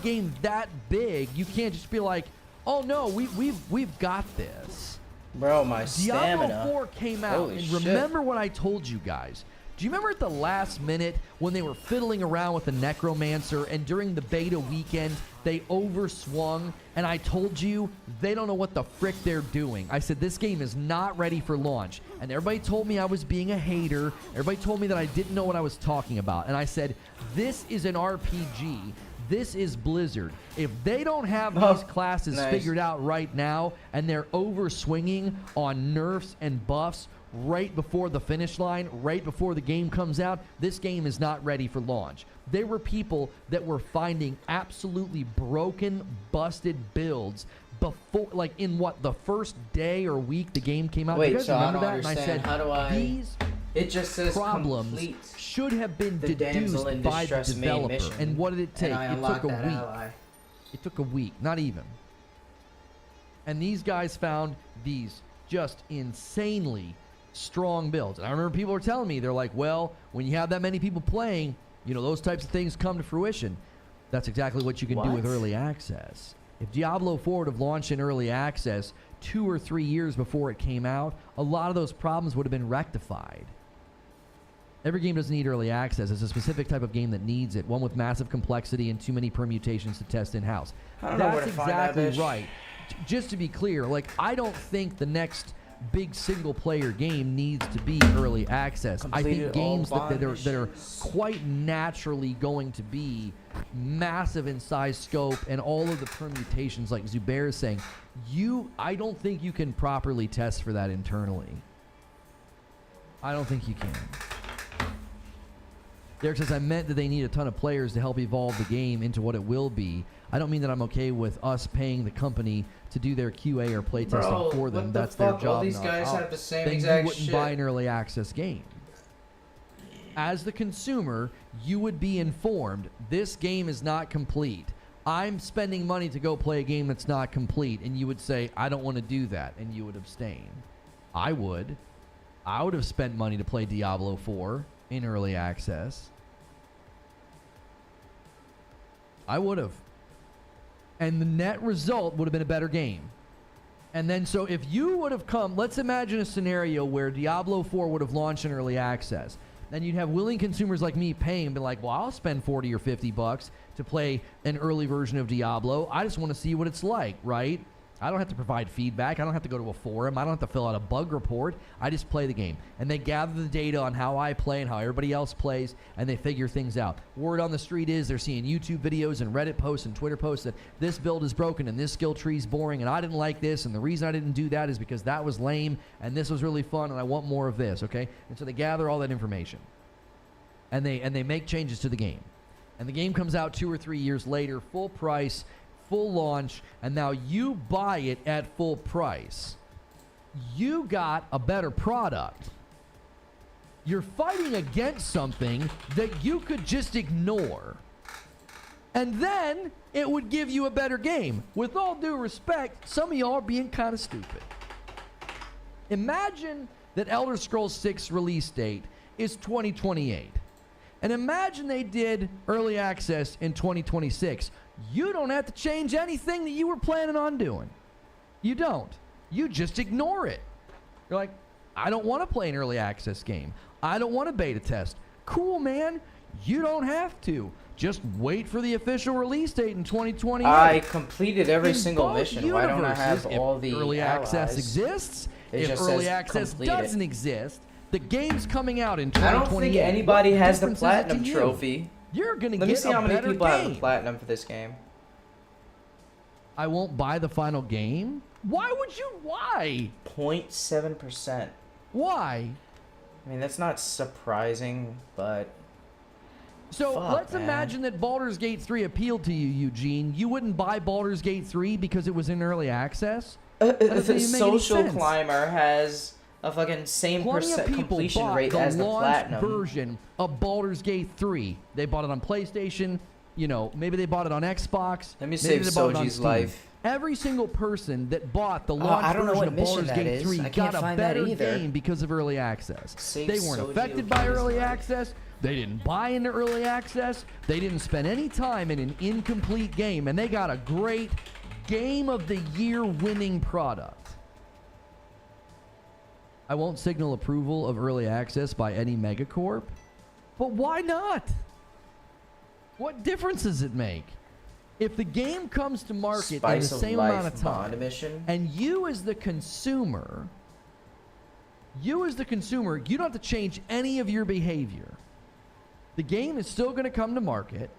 [SPEAKER 6] game that big, you can't just be like, "Oh no, we've got this."
[SPEAKER 2] Bro, my stamina.
[SPEAKER 6] Diablo 4 came out,
[SPEAKER 2] Holy
[SPEAKER 6] and
[SPEAKER 2] shit.
[SPEAKER 6] remember what I told you guys. Do you remember at the last minute when they were fiddling around with the Necromancer and during the beta weekend they overswung and I told you they don't know what the frick they're doing? I said this game is not ready for launch, and everybody told me I was being a hater. Everybody told me that I didn't know what I was talking about, and I said this is an RPG. This is Blizzard. If they don't have these classes figured out right now and they're overswinging on nerfs and buffs right before the finish line, right before the game comes out, this game is not ready for launch. There were people that were finding absolutely broken, busted builds before, like in what, the first day or week the game came out.
[SPEAKER 2] Wait,
[SPEAKER 6] you guys
[SPEAKER 2] so
[SPEAKER 6] remember
[SPEAKER 2] I don't
[SPEAKER 6] that?
[SPEAKER 2] understand.
[SPEAKER 6] And I said,
[SPEAKER 2] how do I?
[SPEAKER 6] These
[SPEAKER 2] It just says
[SPEAKER 6] problems
[SPEAKER 2] complete
[SPEAKER 6] should have been
[SPEAKER 2] the damsel in
[SPEAKER 6] deduced by the
[SPEAKER 2] distress main
[SPEAKER 6] developer.
[SPEAKER 2] mission,
[SPEAKER 6] And what did it take?
[SPEAKER 2] and I
[SPEAKER 6] It took
[SPEAKER 2] unlocked
[SPEAKER 6] a
[SPEAKER 2] that
[SPEAKER 6] week.
[SPEAKER 2] ally.
[SPEAKER 6] It took a week, not even. And these guys found these just insanely strong builds. And I remember people were telling me, they're like, well, when you have that many people playing, you know, those types of things come to fruition. That's exactly what you can do with early access. If Diablo 4 would have launched in early access 2 or 3 years before it came out, a lot of those problems would have been rectified. Every game doesn't need early access. It's a specific type of game that needs it, one with massive complexity and too many permutations to test in-house. That's exactly right. Just to be clear, like, I don't think the next big single-player game needs to be early access. I think games that are quite naturally going to be massive in size, scope, and all of the permutations, like Zubair is saying, I don't think you can properly test for that internally. I don't think you can. Derek says, I meant that they need a ton of players to help evolve the game into what it will be. I don't mean that I'm okay with us paying the company to do their QA or playtesting for them. That's their job.
[SPEAKER 2] All these guys have the same
[SPEAKER 6] then
[SPEAKER 2] exact
[SPEAKER 6] you wouldn't
[SPEAKER 2] shit.
[SPEAKER 6] buy an early access game. As the consumer, you would be informed, this game is not complete. I'm spending money to go play a game that's not complete, and you would say, I don't want to do that, and you would abstain. I would. I would have spent money to play Diablo 4 in early access. I would have. And the net result would have been a better game. And then, so if you would have come, let's imagine a scenario where Diablo 4 would have launched in early access. Then you'd have willing consumers like me paying, be like, well, I'll spend 40 or 50 bucks to play an early version of Diablo. I just want to see what it's like, right? I don't have to provide feedback. I don't have to go to a forum. I don't have to fill out a bug report. I just play the game. And they gather the data on how I play and how everybody else plays, and they figure things out. Word on the street is they're seeing YouTube videos and Reddit posts and Twitter posts that this build is broken and this skill tree is boring and I didn't like this, and the reason I didn't do that is because that was lame and this was really fun and I want more of this, okay? And so they gather all that information. And they make changes to the game. And the game comes out 2 or 3 years later, full price, full launch, and now you buy it at full price. you got a better product. You're fighting against something that you could just ignore. And then it would give you a better game. With all due respect, some of y'all are being kind of stupid. Imagine that Elder Scrolls 6 release date is 2028. And imagine they did early access in 2026. You don't have to change anything that you were planning on doing. You don't. You just ignore it. You're like, I don't want to play an early access game. I don't want to beta test. Cool, man. You don't have to. Just wait for the official release date in 2028.
[SPEAKER 2] I completed every
[SPEAKER 6] In
[SPEAKER 2] single
[SPEAKER 6] both
[SPEAKER 2] mission. Why don't I have
[SPEAKER 6] universes,
[SPEAKER 2] all
[SPEAKER 6] if
[SPEAKER 2] the
[SPEAKER 6] early
[SPEAKER 2] allies?
[SPEAKER 6] access exists,
[SPEAKER 2] It
[SPEAKER 6] if
[SPEAKER 2] just
[SPEAKER 6] early
[SPEAKER 2] says
[SPEAKER 6] access
[SPEAKER 2] complete it.
[SPEAKER 6] doesn't exist, the game's coming out in
[SPEAKER 2] I
[SPEAKER 6] 2028.
[SPEAKER 2] don't think anybody
[SPEAKER 6] What
[SPEAKER 2] has the
[SPEAKER 6] difference is it to
[SPEAKER 2] platinum
[SPEAKER 6] you?
[SPEAKER 2] trophy.
[SPEAKER 6] You're gonna
[SPEAKER 2] Let me
[SPEAKER 6] get
[SPEAKER 2] see
[SPEAKER 6] a
[SPEAKER 2] how many
[SPEAKER 6] better
[SPEAKER 2] people have
[SPEAKER 6] game.
[SPEAKER 2] the platinum for this game.
[SPEAKER 6] I won't buy the final game. Why would you? Why?
[SPEAKER 2] 0.7%.
[SPEAKER 6] Why?
[SPEAKER 2] I mean, that's not surprising, but
[SPEAKER 6] So
[SPEAKER 2] fuck,
[SPEAKER 6] let's
[SPEAKER 2] man.
[SPEAKER 6] imagine that Baldur's Gate 3 appealed to you, Eugene. You wouldn't buy Baldur's Gate 3 because it was in early access? That doesn't
[SPEAKER 2] the
[SPEAKER 6] even make any
[SPEAKER 2] social
[SPEAKER 6] sense.
[SPEAKER 2] climber has a fucking same
[SPEAKER 6] Plenty of
[SPEAKER 2] percent
[SPEAKER 6] people
[SPEAKER 2] completion
[SPEAKER 6] bought
[SPEAKER 2] rate
[SPEAKER 6] the
[SPEAKER 2] as the
[SPEAKER 6] launch
[SPEAKER 2] platinum.
[SPEAKER 6] version of Baldur's Gate 3. They bought it on PlayStation. You know, maybe they bought it on Xbox.
[SPEAKER 2] Let me
[SPEAKER 6] maybe
[SPEAKER 2] save
[SPEAKER 6] they bought it on
[SPEAKER 2] Soji's
[SPEAKER 6] Steam.
[SPEAKER 2] life.
[SPEAKER 6] Every single person that bought the launch
[SPEAKER 2] I don't know
[SPEAKER 6] version
[SPEAKER 2] what
[SPEAKER 6] of
[SPEAKER 2] mission
[SPEAKER 6] Baldur's
[SPEAKER 2] that
[SPEAKER 6] Gate
[SPEAKER 2] is.
[SPEAKER 6] 3
[SPEAKER 2] I can't
[SPEAKER 6] got a
[SPEAKER 2] find that
[SPEAKER 6] better
[SPEAKER 2] either.
[SPEAKER 6] game because of early access.
[SPEAKER 2] Save
[SPEAKER 6] They weren't
[SPEAKER 2] Soji
[SPEAKER 6] affected
[SPEAKER 2] of
[SPEAKER 6] by
[SPEAKER 2] his
[SPEAKER 6] early
[SPEAKER 2] life.
[SPEAKER 6] access. They didn't buy into early access. They didn't spend any time in an incomplete game, and they got a great Game of the Year winning product. I won't signal approval of early access by any megacorp, but why not? What difference does it make? If the game comes to market in the
[SPEAKER 2] Spice of
[SPEAKER 6] same
[SPEAKER 2] Life
[SPEAKER 6] amount of
[SPEAKER 2] Bond
[SPEAKER 6] time,
[SPEAKER 2] mission.
[SPEAKER 6] and you as the consumer, you don't have to change any of your behavior. The game is still going to come to market.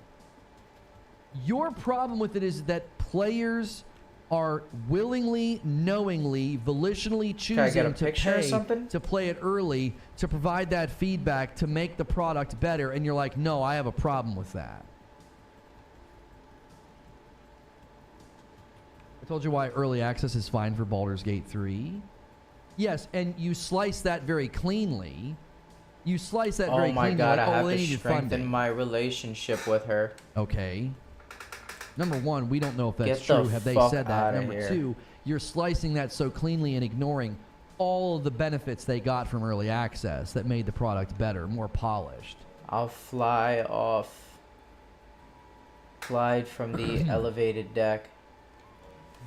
[SPEAKER 6] Your problem with it is that players are willingly, knowingly, volitionally
[SPEAKER 2] Can I get a
[SPEAKER 6] choosing to
[SPEAKER 2] picture or
[SPEAKER 6] pay
[SPEAKER 2] something?
[SPEAKER 6] to play it early, to provide that feedback, to make the product better, and you're like, no, I have a problem with that. I told you why early access is fine for Baldur's Gate 3. Yes, and you slice that very cleanly. You slice that very
[SPEAKER 2] Oh my
[SPEAKER 6] cleanly.
[SPEAKER 2] god,
[SPEAKER 6] like,
[SPEAKER 2] I have
[SPEAKER 6] they
[SPEAKER 2] to
[SPEAKER 6] needed
[SPEAKER 2] strengthen
[SPEAKER 6] funding.
[SPEAKER 2] my relationship with her.
[SPEAKER 6] Okay. Number one, we don't know if that's
[SPEAKER 2] Get the
[SPEAKER 6] true. Have they
[SPEAKER 2] fuck
[SPEAKER 6] said that?
[SPEAKER 2] outta
[SPEAKER 6] Number
[SPEAKER 2] here.
[SPEAKER 6] two, you're slicing that so cleanly and ignoring all of the benefits they got from early access that made the product better, more polished.
[SPEAKER 2] I'll fly off. Glide from the elevated deck.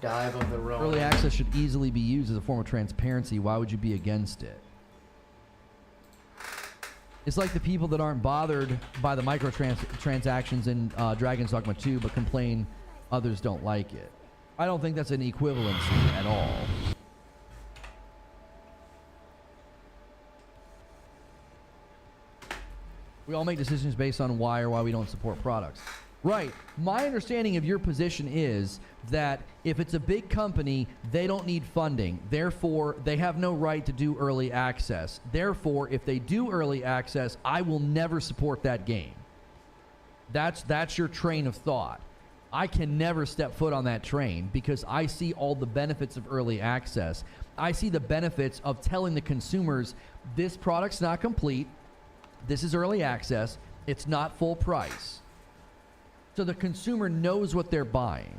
[SPEAKER 2] Dive of the Ronin.
[SPEAKER 6] Early access should easily be used as a form of transparency. Why would you be against it? It's like the people that aren't bothered by the microtransactions in Dragon's Dogma 2 but complain others don't like it. I don't think that's an equivalency at all. We all make decisions based on why or why we don't support products. Right. My understanding of your position is that if it's a big company, they don't need funding. Therefore, they have no right to do early access. Therefore, if they do early access, I will never support that game. That's your train of thought. I can never step foot on that train because I see all the benefits of early access. I see the benefits of telling the consumers, this product's not complete. This is early access. It's not full price. So the consumer knows what they're buying,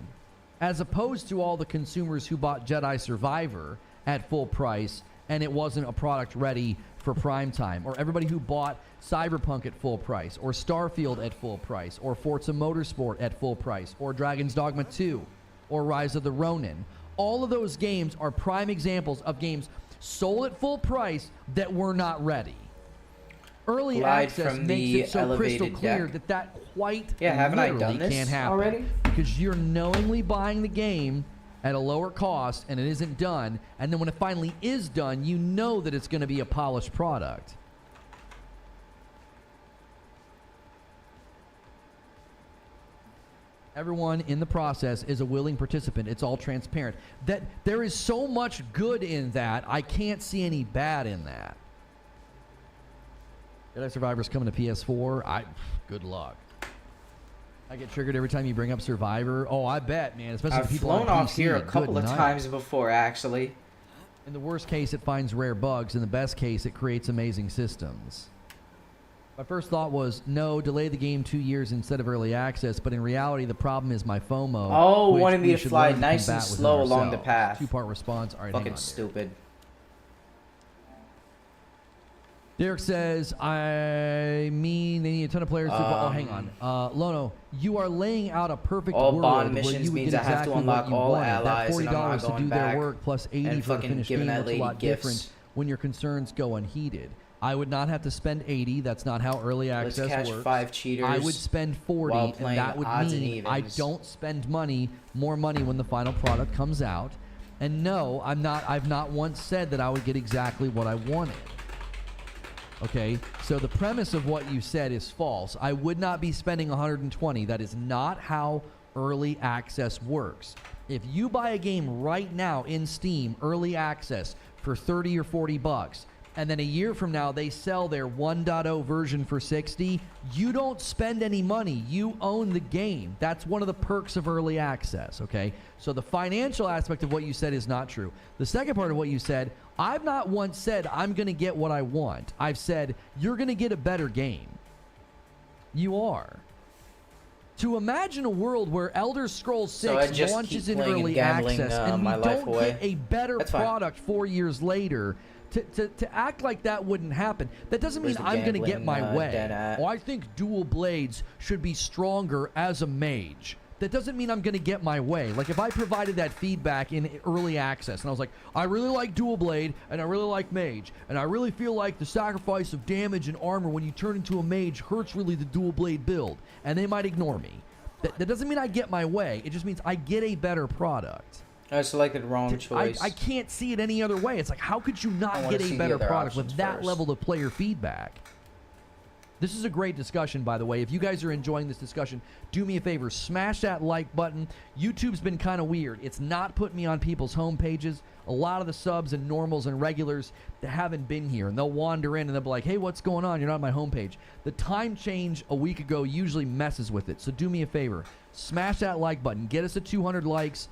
[SPEAKER 6] as opposed to all the consumers who bought Jedi Survivor at full price and it wasn't a product ready for prime time, or everybody who bought Cyberpunk at full price, or Starfield at full price, or Forza Motorsport at full price, or Dragon's Dogma 2, or Rise of the Ronin. All of those games are prime examples of games sold at full price that were not ready. Early
[SPEAKER 2] Glide
[SPEAKER 6] access
[SPEAKER 2] from
[SPEAKER 6] makes
[SPEAKER 2] the
[SPEAKER 6] it so crystal
[SPEAKER 2] elevated
[SPEAKER 6] clear
[SPEAKER 2] deck.
[SPEAKER 6] that quite
[SPEAKER 2] Yeah, haven't I
[SPEAKER 6] literally
[SPEAKER 2] done this
[SPEAKER 6] can't happen
[SPEAKER 2] already?
[SPEAKER 6] because you're knowingly buying the game at a lower cost and it isn't done, and then when it finally is done, you know that it's going to be a polished product. Everyone in the process is a willing participant. It's all transparent. That there is so much good in that, I can't see any bad in that. Jedi Survivor's coming to PS4. Good luck. I get triggered every time you bring up Survivor. Oh, I bet, man. Especially
[SPEAKER 2] I've
[SPEAKER 6] people
[SPEAKER 2] flown
[SPEAKER 6] on
[SPEAKER 2] off
[SPEAKER 6] PC.
[SPEAKER 2] here a
[SPEAKER 6] Good
[SPEAKER 2] couple of
[SPEAKER 6] night.
[SPEAKER 2] times before, actually.
[SPEAKER 6] In the worst case, it finds rare bugs. In the best case, it creates amazing systems. My first thought was, no, delay the game 2 years instead of early access, but in reality, the problem is my FOMO.
[SPEAKER 2] Oh,
[SPEAKER 6] which
[SPEAKER 2] wanting me
[SPEAKER 6] we
[SPEAKER 2] to
[SPEAKER 6] should
[SPEAKER 2] fly
[SPEAKER 6] learn to
[SPEAKER 2] nice and
[SPEAKER 6] combat within
[SPEAKER 2] slow along the
[SPEAKER 6] ourselves.
[SPEAKER 2] path.
[SPEAKER 6] Two-part response. All right, hang
[SPEAKER 2] Fucking
[SPEAKER 6] on,
[SPEAKER 2] stupid.
[SPEAKER 6] Derek says, I mean, they need a ton of players to... Oh, hang on. Lono, you are laying out a perfect
[SPEAKER 2] all
[SPEAKER 6] world
[SPEAKER 2] bond
[SPEAKER 6] where
[SPEAKER 2] missions
[SPEAKER 6] you would
[SPEAKER 2] means
[SPEAKER 6] get
[SPEAKER 2] I have to
[SPEAKER 6] exactly
[SPEAKER 2] unlock
[SPEAKER 6] what you
[SPEAKER 2] all
[SPEAKER 6] wanted.
[SPEAKER 2] allies,
[SPEAKER 6] That
[SPEAKER 2] and I'm not
[SPEAKER 6] $40 to
[SPEAKER 2] going
[SPEAKER 6] do
[SPEAKER 2] back
[SPEAKER 6] their work plus 80
[SPEAKER 2] and
[SPEAKER 6] for the
[SPEAKER 2] fucking
[SPEAKER 6] finished
[SPEAKER 2] giving
[SPEAKER 6] game
[SPEAKER 2] that
[SPEAKER 6] looks a
[SPEAKER 2] lady
[SPEAKER 6] lot
[SPEAKER 2] gifts.
[SPEAKER 6] different when your concerns go unheeded. I would not have to spend 80. That's not how early access
[SPEAKER 2] Let's catch
[SPEAKER 6] works.
[SPEAKER 2] 5 cheaters.
[SPEAKER 6] I would spend 40,
[SPEAKER 2] while
[SPEAKER 6] and
[SPEAKER 2] playing
[SPEAKER 6] that would
[SPEAKER 2] odds and
[SPEAKER 6] mean I
[SPEAKER 2] evens.
[SPEAKER 6] don't spend more money when the final product comes out. And no, I've not once said that I would get exactly what I wanted. Okay, so the premise of what you said is false. I would not be spending 120. That is not how early access works. If you buy a game right now in Steam, early access, for 30 or 40 bucks, and then a year from now they sell their 1.0 version for 60, you don't spend any money. You own the game. That's one of the perks of early access, okay? So the financial aspect of what you said is not true. The second part of what you said, I've not once said I'm going to get what I want. I've said you're going to get a better game. You are. To imagine a world where Elder Scrolls 6 launches in early access and we don't get a better product 4 years later, to act like that wouldn't happen. That doesn't mean I'm going to get my way. Oh, I think dual blades should be stronger as a mage. That doesn't mean I'm going to get my way. Like, if I provided that feedback in early access and I was like, I really like dual blade and I really like mage, and I really feel like the sacrifice of damage and armor when you turn into a mage hurts really the dual blade build, and they might ignore me. That doesn't mean I get my way. It just means I get a better product.
[SPEAKER 2] I selected the wrong choice.
[SPEAKER 6] I can't see it any other way. It's like, how could you not get a better product with that level of player feedback? This is a great discussion, by the way. If you guys are enjoying this discussion, do me a favor. Smash that like button. YouTube's been kind of weird. It's not putting me on people's home pages. A lot of the subs and normals and regulars that haven't been here, and they'll wander in and they'll be like, hey, what's going on? You're not on my homepage. The time change a week ago usually messes with it. So do me a favor. Smash that like button. Get us to 200 likes.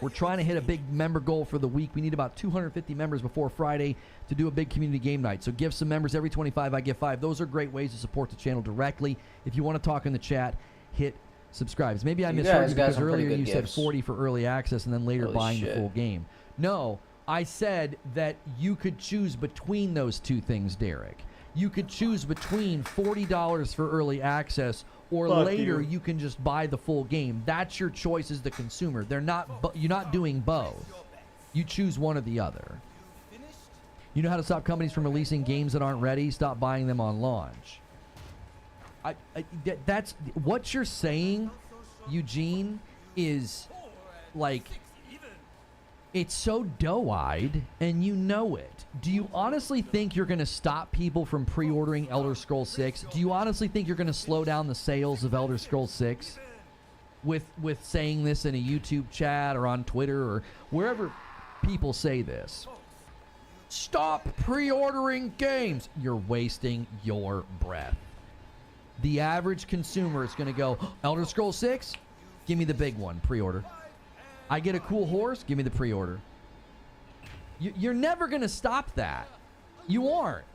[SPEAKER 6] We're trying to hit a big member goal for the week. We need about 250 members before Friday to do a big community game night. So give some members. Every 25, I give 5. Those are great ways to support the channel directly. If you want to talk in the chat, hit subscribe. Maybe I misheard you because earlier you said 40 for early access and then later buying the full game. No, I said that you could choose between those two things, Derek. You could choose between $40 for early access or later you can just buy the full game. That's your choice as the consumer. You're not doing both. You choose one or the other. You know how to stop companies from releasing games that aren't ready? Stop buying them on launch. That's what you're saying, Eugene, is like, it's so doe-eyed and you know it. Do you honestly think you're going to stop people from pre-ordering Elder Scrolls 6? Do you honestly think you're going to slow down the sales of Elder Scrolls 6 with saying this in a YouTube chat or on Twitter or wherever people say this? Stop pre-ordering games. You're wasting your breath. The average consumer is going to go, Elder Scrolls 6? Give me the big one, pre-order. I get a cool horse? Give me the pre-order. You're never going to stop that. You aren't.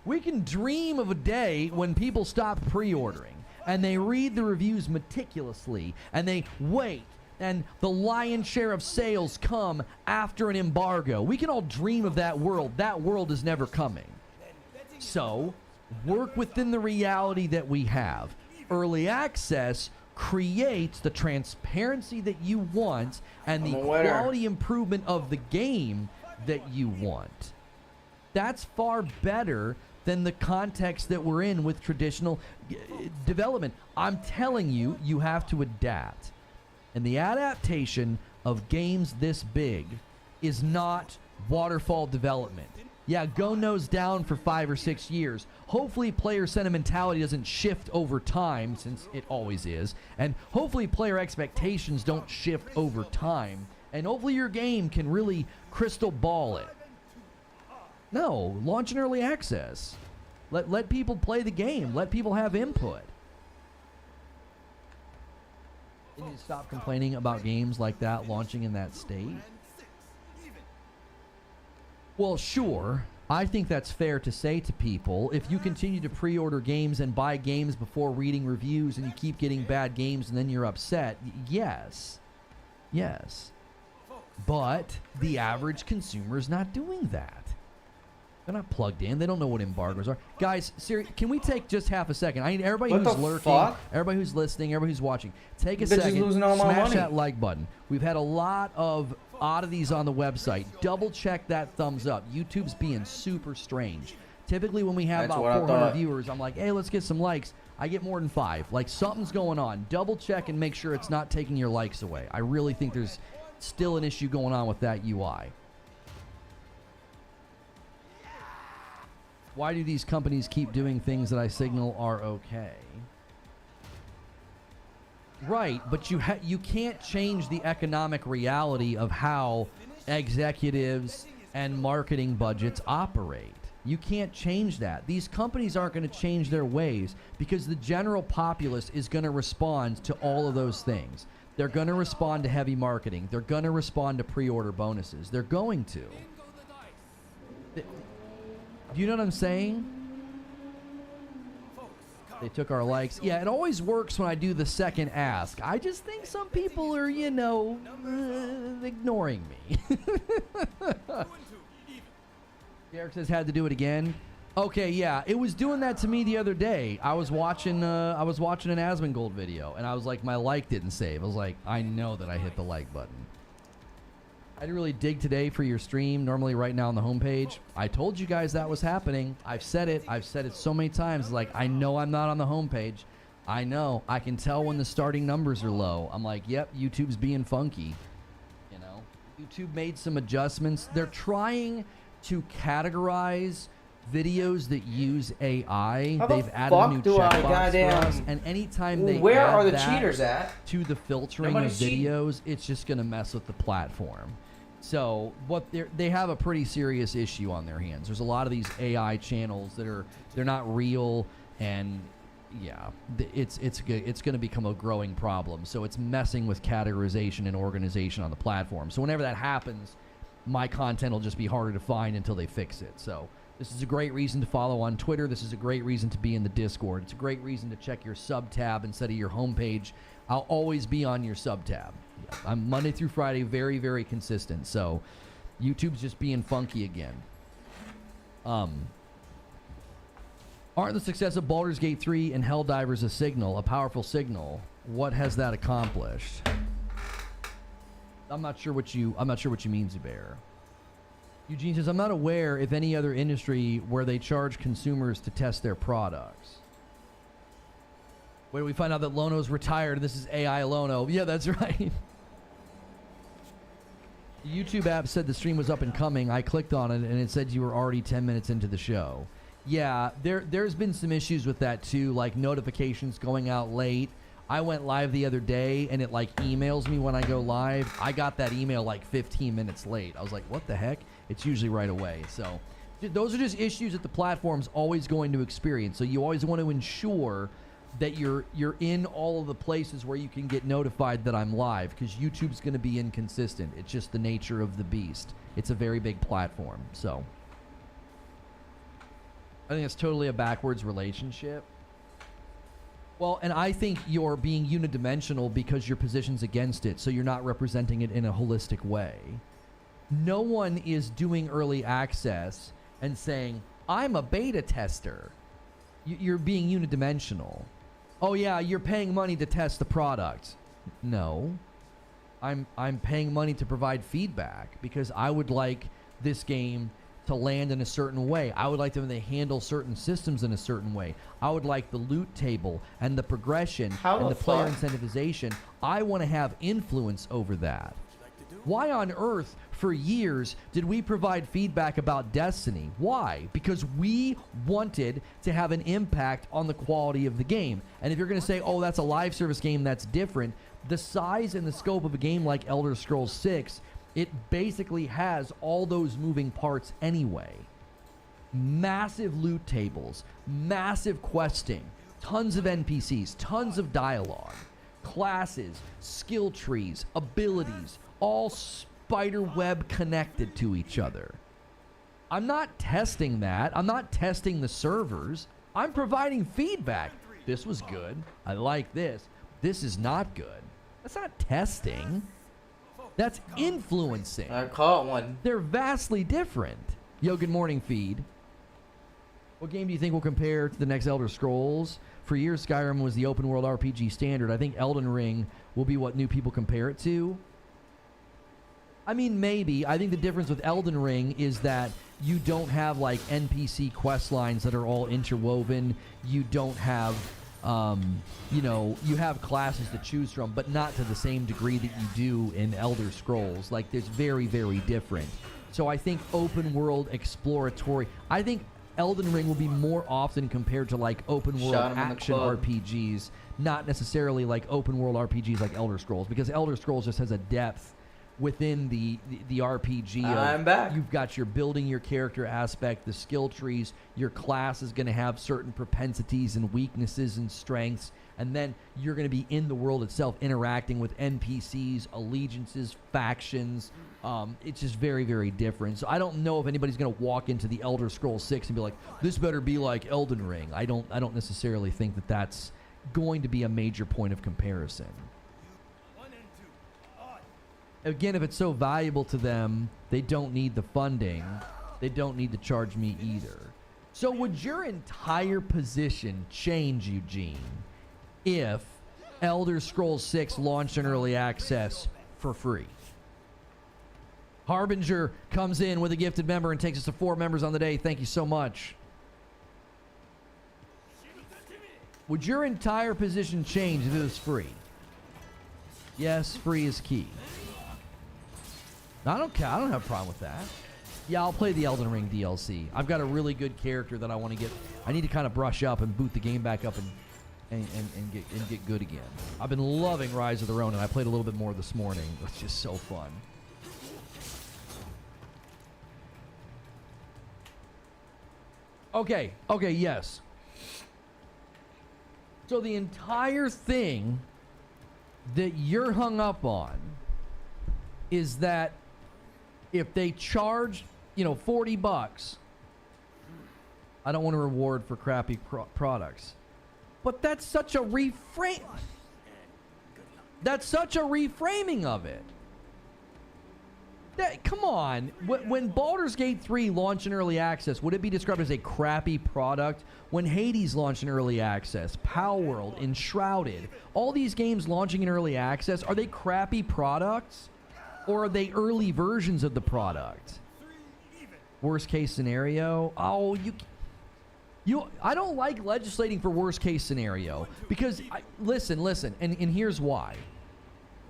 [SPEAKER 6] We can dream of a day when people stop pre-ordering and they read the reviews meticulously and they wait and the lion's share of sales come after an embargo. We can all dream of that world. That world is never coming. So, work within the reality that we have. Early access creates the transparency that you want and the quality improvement of the game that you want. That's far better than the context that we're in with traditional development. I'm telling you, you have to adapt. And the adaptation of games this big is not waterfall development. Yeah, go nose down for 5 or 6 years. Hopefully player sentimentality doesn't shift over time, since it always is. And hopefully player expectations don't shift over time. And hopefully your game can really crystal ball it. No, launch an early access. Let people play the game. Let people have input. You need to stop complaining about games like that launching in that state. Well, sure. I think that's fair to say to people. If you continue to pre-order games and buy games before reading reviews and you keep getting bad games and then you're upset, yes. Yes. But the average consumer is not doing that. They're not plugged in. They don't know what embargoes are. Guys, can we take just half a second? I need everybody who's lurking, everybody who's listening, everybody who's watching, take a second, smash that like button. We've had a lot of oddities on the website. Double check that thumbs up. YouTube's being super strange. Typically when we have about 400 viewers, I'm like, hey, let's get some likes. I get more than 5. Like, something's going on. Double check and make sure it's not taking your likes away. I really think there's still an issue going on with that UI. Why do these companies keep doing things that I signal are okay? Right, but you can't change the economic reality of how executives and marketing budgets operate. You can't change that. These companies aren't going to change their ways because the general populace is going to respond to all of those things. They're going to respond to heavy marketing. They're going to respond to pre-order bonuses. They're going to. Do you know what I'm saying? They took our likes. Yeah, it always works when I do the second ask. I just think some people are, ignoring me. Derek says had to do it again. Okay, yeah, it was doing that to me the other day. I was watching an Asmongold video, and I was like, my like didn't save. I was like, I know that I hit the like button. I didn't really dig today for your stream. Normally right now on the homepage. I told you guys that was happening. I've said it so many times. Like, I know I'm not on the homepage. I know. I can tell when the starting numbers are low. I'm like, yep, YouTube's being funky. You know? YouTube made some adjustments. They're trying to categorize videos that use AI. They've added a new checkbox for us, and anytime they add that cheaters to the filtering of videos, it's just going to mess with the platform. So what they have a pretty serious issue on their hands. There's a lot of these AI channels that they're not real, and yeah, it's going to become a growing problem. So it's messing with categorization and organization on the platform. So whenever that happens, my content will just be harder to find until they fix it. So this is a great reason to follow on Twitter. This is a great reason to be in the Discord. It's a great reason to check your sub tab instead of your homepage. I'll always be on your sub tab. I'm Monday through Friday, very, very consistent. So YouTube's just being funky again. Aren't the success of Baldur's Gate 3 and Helldivers a signal, a powerful signal? What has that accomplished? I'm not sure what you mean, Zubair. Eugene says, I'm not aware if any other industry where they charge consumers to test their products. Wait, we find out that Lono's retired. This is AI Lono. Yeah, that's right. The YouTube app said the stream was up and coming. I clicked on it, and it said you were already 10 minutes into the show. Yeah, there's been some issues with that, too, like notifications going out late. I went live the other day, and it, like, emails me when I go live. I got that email, like, 15 minutes late. I was like, what the heck? It's usually right away. So those are just issues that the platform's always going to experience. So you always want to ensure that you're in all of the places where you can get notified that I'm live, because YouTube's going to be inconsistent. It's just the nature of the beast. It's a very big platform. So I think it's totally a backwards relationship. Well, and I think you're being unidimensional because your position's against it, so you're not representing it in a holistic way. No one is doing early access and saying, I'm a beta tester. You're being unidimensional. Oh yeah, you're paying money to test the product. No. I'm paying money to provide feedback because I would like this game to land in a certain way. I would like them to handle certain systems in a certain way. I would like the loot table and the progression and the player incentivization. I want to have influence over that. Why on earth, for years, did we provide feedback about Destiny? Why? Because we wanted to have an impact on the quality of the game. And if you're going to say, oh, that's a live service game, that's different, the size and the scope of a game like Elder Scrolls 6, it basically has all those moving parts anyway. Massive loot tables, massive questing, tons of NPCs, tons of dialogue, classes, skill trees, abilities, all spider web connected to each other. I'm not testing that. I'm not testing the servers. I'm providing feedback. This was good. I like this. This is not good. That's not testing. That's influencing.
[SPEAKER 2] I caught one.
[SPEAKER 6] They're vastly different. Yo, good morning, feed. What game do you think will compare to the next Elder Scrolls? For years, Skyrim was the open world RPG standard. I think Elden Ring will be what new people compare it to. I mean, maybe. I think the difference with Elden Ring is that you don't have like NPC quest lines that are all interwoven. You don't have, you know, you have classes to choose from, but not to the same degree that you do in Elder Scrolls. Like, there's very, very different. So I think open world exploratory. I think Elden Ring will be more often compared to like open world action RPGs, not necessarily like open world RPGs like Elder Scrolls, because Elder Scrolls just has a depth within the RPG.
[SPEAKER 2] I'm back.
[SPEAKER 6] You've got your building your character aspect, the skill trees. Your class is going to have certain propensities and weaknesses and strengths, and then you're going to be in the world itself interacting with NPCs, allegiances, factions. It's just very, very different. So I don't know if anybody's going to walk into the Elder Scrolls 6 and be like, this better be like Elden Ring. I don't necessarily think that that's going to be a major point of comparison. Again, if it's so valuable to them, they don't need the funding. They don't need to charge me either. So would your entire position change, Eugene, if Elder Scrolls 6 launched in early access for free? Harbinger comes in with a gifted member and takes us to 4 members on the day. Thank you so much. Would your entire position change if it was free? Yes, free is key. I don't care. I don't have a problem with that. Yeah, I'll play the Elden Ring DLC. I've got a really good character that I want to get. I need to kind of brush up and boot the game back up and get good again. I've been loving Rise of the Ronin. I played a little bit more this morning. It's just so fun. Okay, yes. So the entire thing that you're hung up on is that if they charge, $40, I don't want to reward for crappy products. But that's such a reframe. That's such a reframing of it. Come on. When Baldur's Gate 3 launched in early access, would it be described as a crappy product? When Hades launched in early access, Palworld, Enshrouded, all these games launching in early access, are they crappy products? Or are they early versions of the product? Worst case scenario? Oh, I don't like legislating for worst case scenario because, listen, and here's why.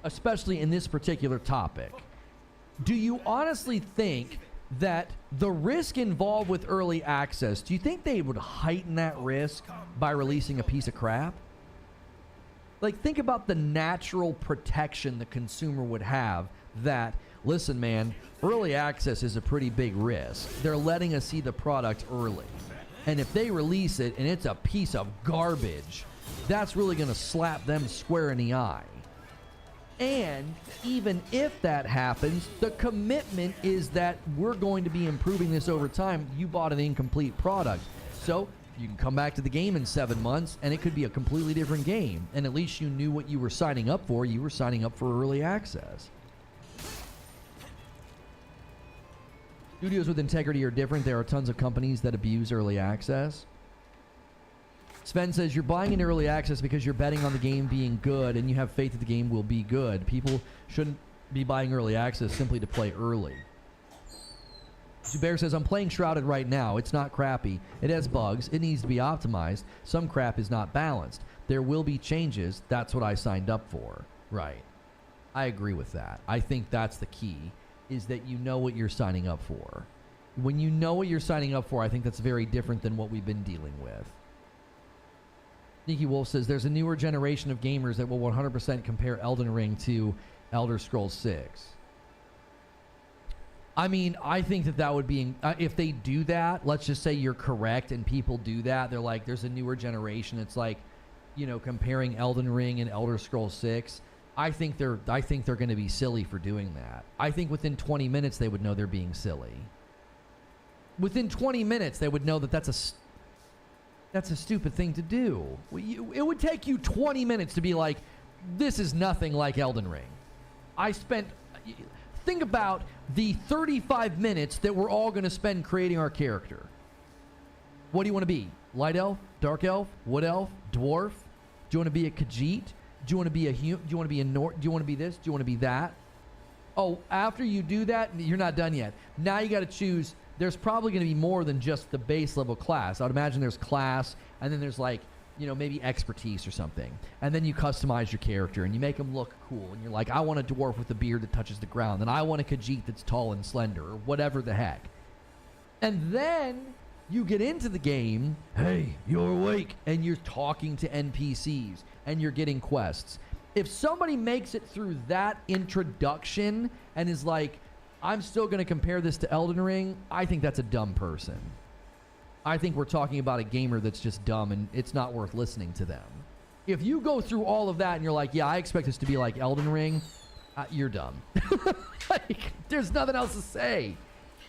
[SPEAKER 6] Especially in this particular topic. Do you honestly think that the risk involved with early access, do you think they would heighten that risk by releasing a piece of crap? Like, think about the natural protection the consumer would have that, listen, man, early access is a pretty big risk. They're letting us see the product early. And if they release it and it's a piece of garbage, that's really going to slap them square in the eye. And even if that happens, the commitment is that we're going to be improving this over time. You bought an incomplete product. So you can come back to the game in 7 months and it could be a completely different game. And at least you knew what you were signing up for. You were signing up for early access. Studios with integrity are different. There are tons of companies that abuse early access. Sven says, you're buying into early access because you're betting on the game being good and you have faith that the game will be good. People shouldn't be buying early access simply to play early. Zubair says, I'm playing Shrouded right now. It's not crappy. It has bugs. It needs to be optimized. Some crap is not balanced. There will be changes. That's what I signed up for. Right. I agree with that. I think that's the key, is that you know what you're signing up for. When you know what you're signing up for, I think that's very different than what we've been dealing with. Nikki Wolf says, there's a newer generation of gamers that will 100% compare Elden Ring to Elder Scrolls 6. I mean, I think that would be, if they do that, let's just say you're correct and people do that, they're like, there's a newer generation. It's like, comparing Elden Ring and Elder Scrolls 6. I think they're going to be silly for doing that. I think within 20 minutes they would know they're being silly. Within 20 minutes, they would know that that's a stupid thing to do. It would take you 20 minutes to be like, this is nothing like Elden Ring. Think about the 35 minutes that we're all going to spend creating our character. What do you want to be? Light elf? Dark elf? Wood elf? Dwarf? Do you want to be a Khajiit? Do you want to be a do you want to be a Nort? Do you want to be this? Do you want to be that? Oh, after you do that, you're not done yet. Now you got to choose. There's probably going to be more than just the base level class. I would imagine there's class, and then there's like, maybe expertise or something. And then you customize your character, and you make them look cool. And you're like, I want a dwarf with a beard that touches the ground, and I want a Khajiit that's tall and slender, or whatever the heck. And then you get into the game, hey, you're awake, and you're talking to NPCs, and you're getting quests. If somebody makes it through that introduction and is like, I'm still going to compare this to Elden Ring, I think that's a dumb person. I think we're talking about a gamer that's just dumb, and it's not worth listening to them. If you go through all of that and you're like, yeah, I expect this to be like Elden Ring, you're dumb. There's nothing else to say.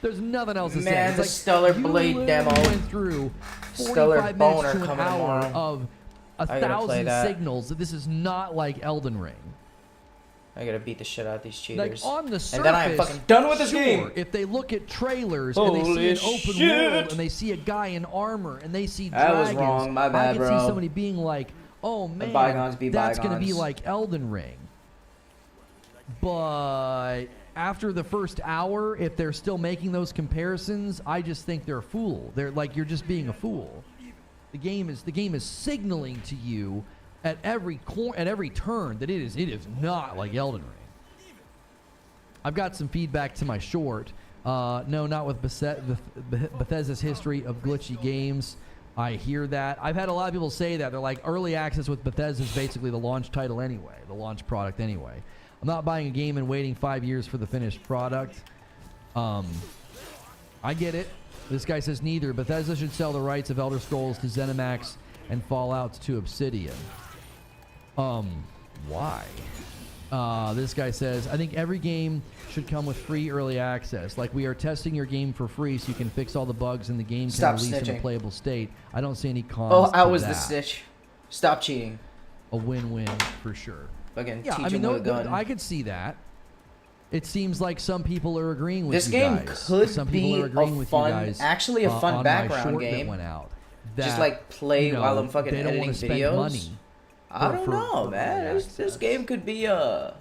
[SPEAKER 6] There's nothing else to say.
[SPEAKER 2] Man, the Stellar Blade demo.
[SPEAKER 6] Went through 45 minutes to an hour of 1,000 signals that this is not like Elden Ring.
[SPEAKER 2] I gotta beat the shit out of these cheaters.
[SPEAKER 6] Like on the surface,
[SPEAKER 2] and then I'm fucking done with this game.
[SPEAKER 6] If they look at trailers and they see an open world and they see a guy in armor and they see dragons,
[SPEAKER 2] that was wrong. My bad,
[SPEAKER 6] I can see somebody being like, "Oh man, that's gonna be like Elden Ring." But after the first hour, if they're still making those comparisons, I just think they're a fool. They're like, you're just being a fool. The game is signaling to you at every turn that it is not like Elden Ring. I've got some feedback to my short. No, not with Bethesda's history of glitchy games. I hear that. I've had a lot of people say that. They're like, early access with Bethesda is basically the launch title anyway, the launch product anyway. I'm not buying a game and waiting 5 years for the finished product. I get it. This guy says neither. Bethesda should sell the rights of Elder Scrolls to ZeniMax and Fallout to Obsidian. Why? This guy says, I think every game should come with free early access. Like, we are testing your game for free so you can fix all the bugs in the game can release in a playable state. I don't see any cons to that.
[SPEAKER 2] I was the snitch. Stop cheating.
[SPEAKER 6] A win-win for sure.
[SPEAKER 2] Fucking teach him with a gun.
[SPEAKER 6] I could see that. It seems like some people are agreeing with
[SPEAKER 2] this
[SPEAKER 6] you
[SPEAKER 2] game
[SPEAKER 6] guys.
[SPEAKER 2] Could
[SPEAKER 6] some
[SPEAKER 2] be
[SPEAKER 6] people are agreeing with
[SPEAKER 2] fun,
[SPEAKER 6] you guys,
[SPEAKER 2] actually a fun background game.
[SPEAKER 6] That went out.
[SPEAKER 2] Just like play while I'm fucking editing videos.
[SPEAKER 6] Money
[SPEAKER 2] I don't know, man. This game could be a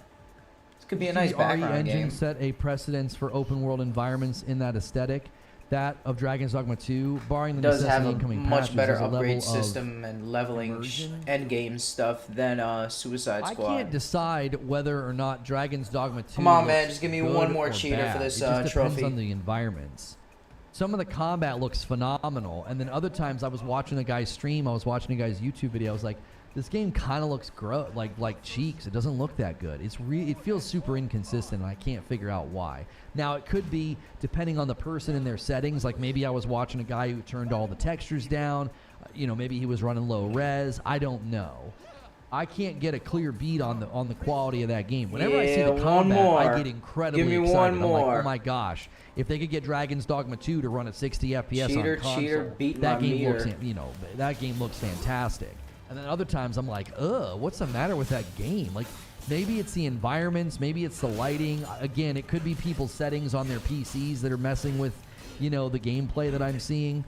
[SPEAKER 2] nice background game.
[SPEAKER 6] Engine set a precedence for open world environments in that aesthetic. That of Dragon's Dogma 2, barring the
[SPEAKER 2] does
[SPEAKER 6] necessity
[SPEAKER 2] have a
[SPEAKER 6] incoming
[SPEAKER 2] much
[SPEAKER 6] patches,
[SPEAKER 2] better
[SPEAKER 6] a
[SPEAKER 2] upgrade system and leveling end game stuff than Suicide Squad.
[SPEAKER 6] I can't decide whether or not Dragon's Dogma 2.
[SPEAKER 2] Come on, man, just give me one more cheater
[SPEAKER 6] bad.
[SPEAKER 2] For this
[SPEAKER 6] it just
[SPEAKER 2] trophy.
[SPEAKER 6] Depends on the environments. Some of the combat looks phenomenal, and then other times I was watching a guy's stream, I was watching a guy's YouTube video, I was like, this game kind of looks like Cheeks. It doesn't look that good. It feels super inconsistent, and I can't figure out why. Now, it could be depending on the person and their settings. Like, maybe I was watching a guy who turned all the textures down. Maybe he was running low res. I don't know. I can't get a clear beat on the quality of that game. Whenever I see the combat, I get incredibly excited.
[SPEAKER 2] One more.
[SPEAKER 6] I'm like, oh my gosh. If they could get Dragon's Dogma 2 to run at 60 FPS on console, that game looks fantastic. And then other times I'm like, what's the matter with that game? Like, maybe it's the environments, maybe it's the lighting. Again, it could be people's settings on their PCs that are messing with, the gameplay that I'm seeing.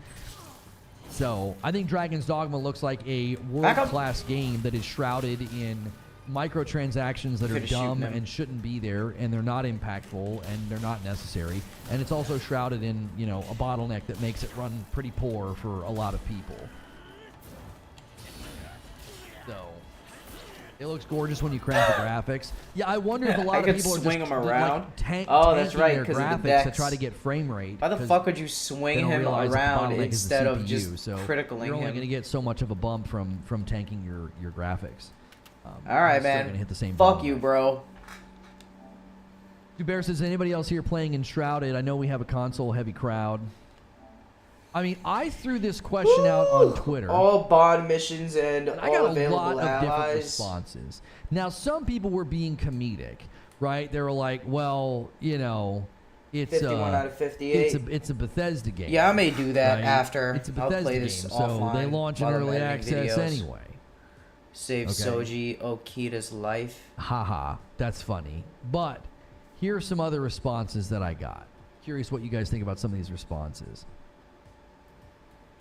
[SPEAKER 6] So, I think Dragon's Dogma looks like a world-class game that is shrouded in microtransactions that are dumb and shouldn't be there, and they're not impactful, and they're not necessary. And it's also shrouded in, a bottleneck that makes it run pretty poor for a lot of people. So, it looks gorgeous when you crank the graphics. Yeah, I wonder if a lot of people are
[SPEAKER 2] swing
[SPEAKER 6] just
[SPEAKER 2] them around.
[SPEAKER 6] That's right, their graphics to try to get frame rate.
[SPEAKER 2] Why the fuck would you swing him around instead of just critically him?
[SPEAKER 6] You're only going to get so much of a bump from tanking your graphics.
[SPEAKER 2] All right, man.
[SPEAKER 6] Hit the same
[SPEAKER 2] fuck you, bro.
[SPEAKER 6] Dubear says, anybody else here playing Enshrouded? I know we have a console-heavy crowd. I mean, I threw this question out on Twitter.
[SPEAKER 2] All bond missions and
[SPEAKER 6] I
[SPEAKER 2] all
[SPEAKER 6] got a lot
[SPEAKER 2] of
[SPEAKER 6] different responses. Now, some people were being comedic, right? They were like, well, It's
[SPEAKER 2] 51 out of 58.
[SPEAKER 6] It's a Bethesda game.
[SPEAKER 2] Yeah, I may do that
[SPEAKER 6] right?
[SPEAKER 2] after.
[SPEAKER 6] It's a
[SPEAKER 2] I'll
[SPEAKER 6] Bethesda
[SPEAKER 2] play
[SPEAKER 6] game,
[SPEAKER 2] this
[SPEAKER 6] so
[SPEAKER 2] offline
[SPEAKER 6] they launch in
[SPEAKER 2] while I'm
[SPEAKER 6] early
[SPEAKER 2] editing
[SPEAKER 6] access
[SPEAKER 2] videos.
[SPEAKER 6] anyway.
[SPEAKER 2] Save
[SPEAKER 6] Okay.
[SPEAKER 2] Soji Okita's life.
[SPEAKER 6] Haha, that's funny. But here are some other responses that I got. Curious what you guys think about some of these responses.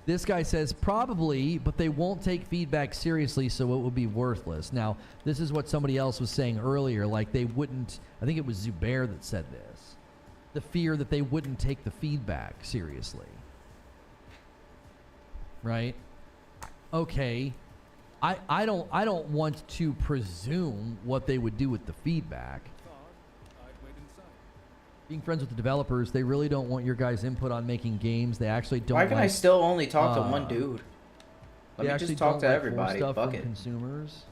[SPEAKER 6] This guy says, probably, but they won't take feedback seriously, so it would be worthless. Now, this is what somebody else was saying earlier, like they wouldn't, I think it was Zubair that said this. The fear that they wouldn't take the feedback seriously. Right? Okay. I don't want to presume what they would do with the feedback. Being friends with the developers, they really don't want your guys' input on making games. They actually don't.
[SPEAKER 2] Why can I still only talk to one dude? Let me just talk to everybody.
[SPEAKER 6] Stuff
[SPEAKER 2] Fuck
[SPEAKER 6] from
[SPEAKER 2] it.
[SPEAKER 6] consumers.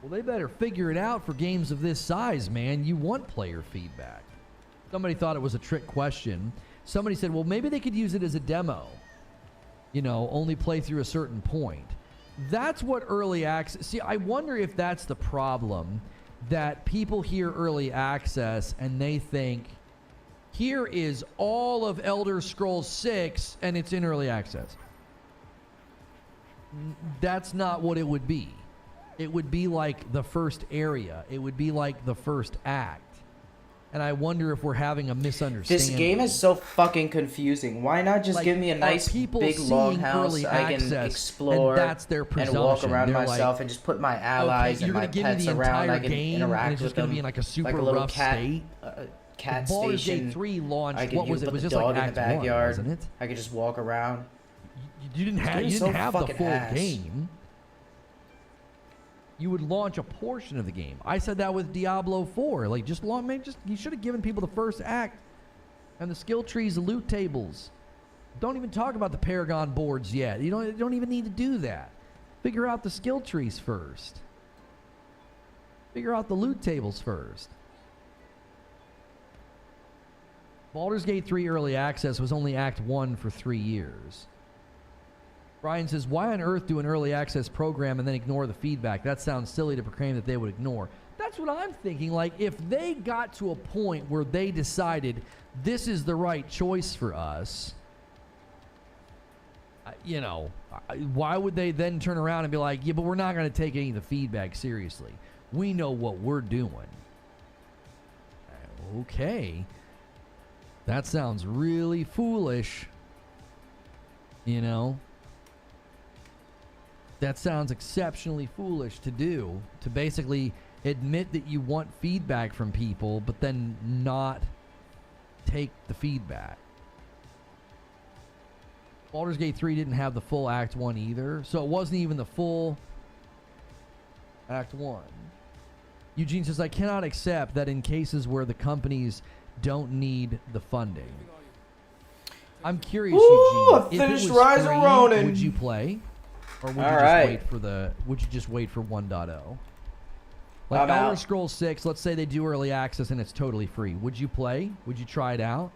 [SPEAKER 6] Well, they better figure it out for games of this size, man. You want player feedback. Somebody thought it was a trick question. Somebody said, well, maybe they could use it as a demo. You know, only play through a certain point. That's what early access... See, I wonder if that's the problem, that people hear early access and they think, here is all of Elder Scrolls 6 and it's in early access. That's not what it would be. It would be like the first area. It would be like the first act. And I wonder if we're having a misunderstanding.
[SPEAKER 2] This game is so fucking confusing. Why not just give me a nice big long house I can explore
[SPEAKER 6] and that's their
[SPEAKER 2] and walk around
[SPEAKER 6] They're
[SPEAKER 2] myself
[SPEAKER 6] like,
[SPEAKER 2] and just put my allies and my pets around. I can interact
[SPEAKER 6] and it's
[SPEAKER 2] with
[SPEAKER 6] just gonna
[SPEAKER 2] them
[SPEAKER 6] be in like a super
[SPEAKER 2] like a little
[SPEAKER 6] rough
[SPEAKER 2] cat,
[SPEAKER 6] state.
[SPEAKER 2] Cat
[SPEAKER 6] Baldur's
[SPEAKER 2] station.
[SPEAKER 6] Gate 3 launched.
[SPEAKER 2] I could
[SPEAKER 6] What was it?
[SPEAKER 2] put
[SPEAKER 6] It was
[SPEAKER 2] the
[SPEAKER 6] just like
[SPEAKER 2] dog in the
[SPEAKER 6] Act 1,
[SPEAKER 2] backyard.
[SPEAKER 6] wasn't it?
[SPEAKER 2] I could just walk around.
[SPEAKER 6] You didn't have the
[SPEAKER 2] fucking
[SPEAKER 6] full
[SPEAKER 2] ass.
[SPEAKER 6] game. You would launch a portion of the game. I said that with Diablo 4. Like, just you should have given people the first act and the skill trees, the loot tables. Don't even talk about the Paragon boards yet. You don't even need to do that. Figure out the skill trees first. Figure out the loot tables first. Baldur's Gate 3 early access was only Act 1 for 3 years. Brian says, why on earth do an early access program and then ignore the feedback? That sounds silly to proclaim that they would ignore. That's what I'm thinking. Like, if they got to a point where they decided this is the right choice for us, why would they then turn around and be like, yeah, but we're not going to take any of the feedback seriously. We know what we're doing. Okay. That sounds really foolish. That sounds exceptionally foolish to do, to basically admit that you want feedback from people, but then not take the feedback. Baldur's Gate 3 didn't have the full Act 1 either, so it wasn't even the full Act 1. Eugene says, I cannot accept that in cases where the companies don't need the funding. I'm curious,
[SPEAKER 2] Ooh,
[SPEAKER 6] Eugene.
[SPEAKER 2] I finished
[SPEAKER 6] if it was
[SPEAKER 2] Rise of
[SPEAKER 6] free,
[SPEAKER 2] Ronin.
[SPEAKER 6] would you play? Or would you just wait for 1.0? Like
[SPEAKER 2] I'm
[SPEAKER 6] Elder
[SPEAKER 2] out.
[SPEAKER 6] Scrolls 6, let's say they do early access and it's totally free. Would you play? Would you try it out?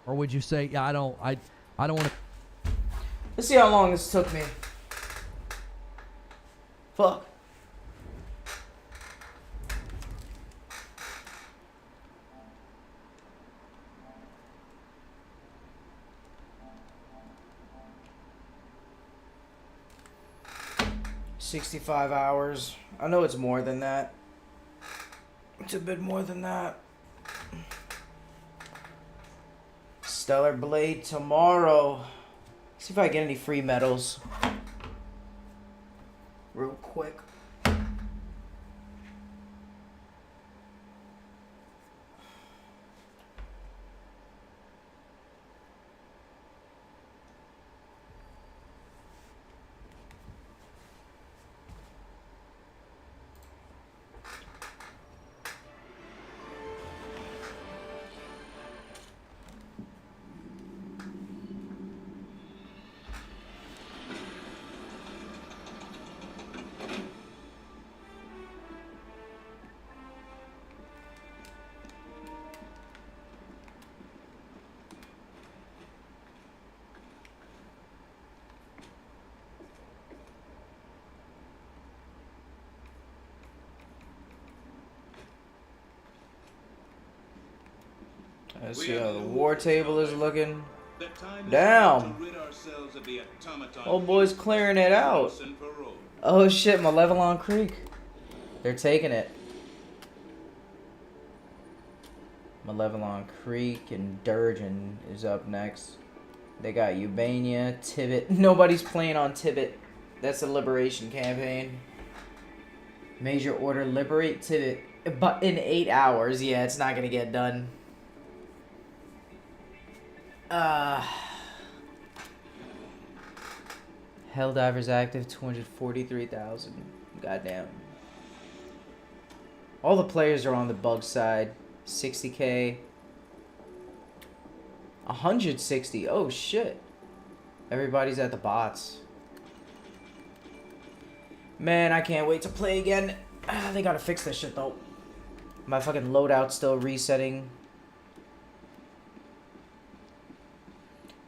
[SPEAKER 6] Or would you say, yeah, I don't want to...
[SPEAKER 2] Let's see how long this took me. Fuck. $65 hours. I know it's more than that. It's a bit more than that. Stellar Blade tomorrow. See if I get any free medals. Real quick. Let's see how the war table is looking. Damn. Old boy's clearing it out. Oh shit, Malevelon Creek. They're taking it. Malevelon Creek and Durgan is up next. They got Ubania, Tibet. Nobody's playing on Tibet. That's a liberation campaign. Major order, liberate Tibet. But in 8 hours. Yeah, it's not gonna get done. Helldivers active, 243,000. Goddamn. All the players are on the bug side. 60k. 160. Oh shit. Everybody's at the bots. Man, I can't wait to play again. They gotta fix this shit though. My fucking loadout's still resetting.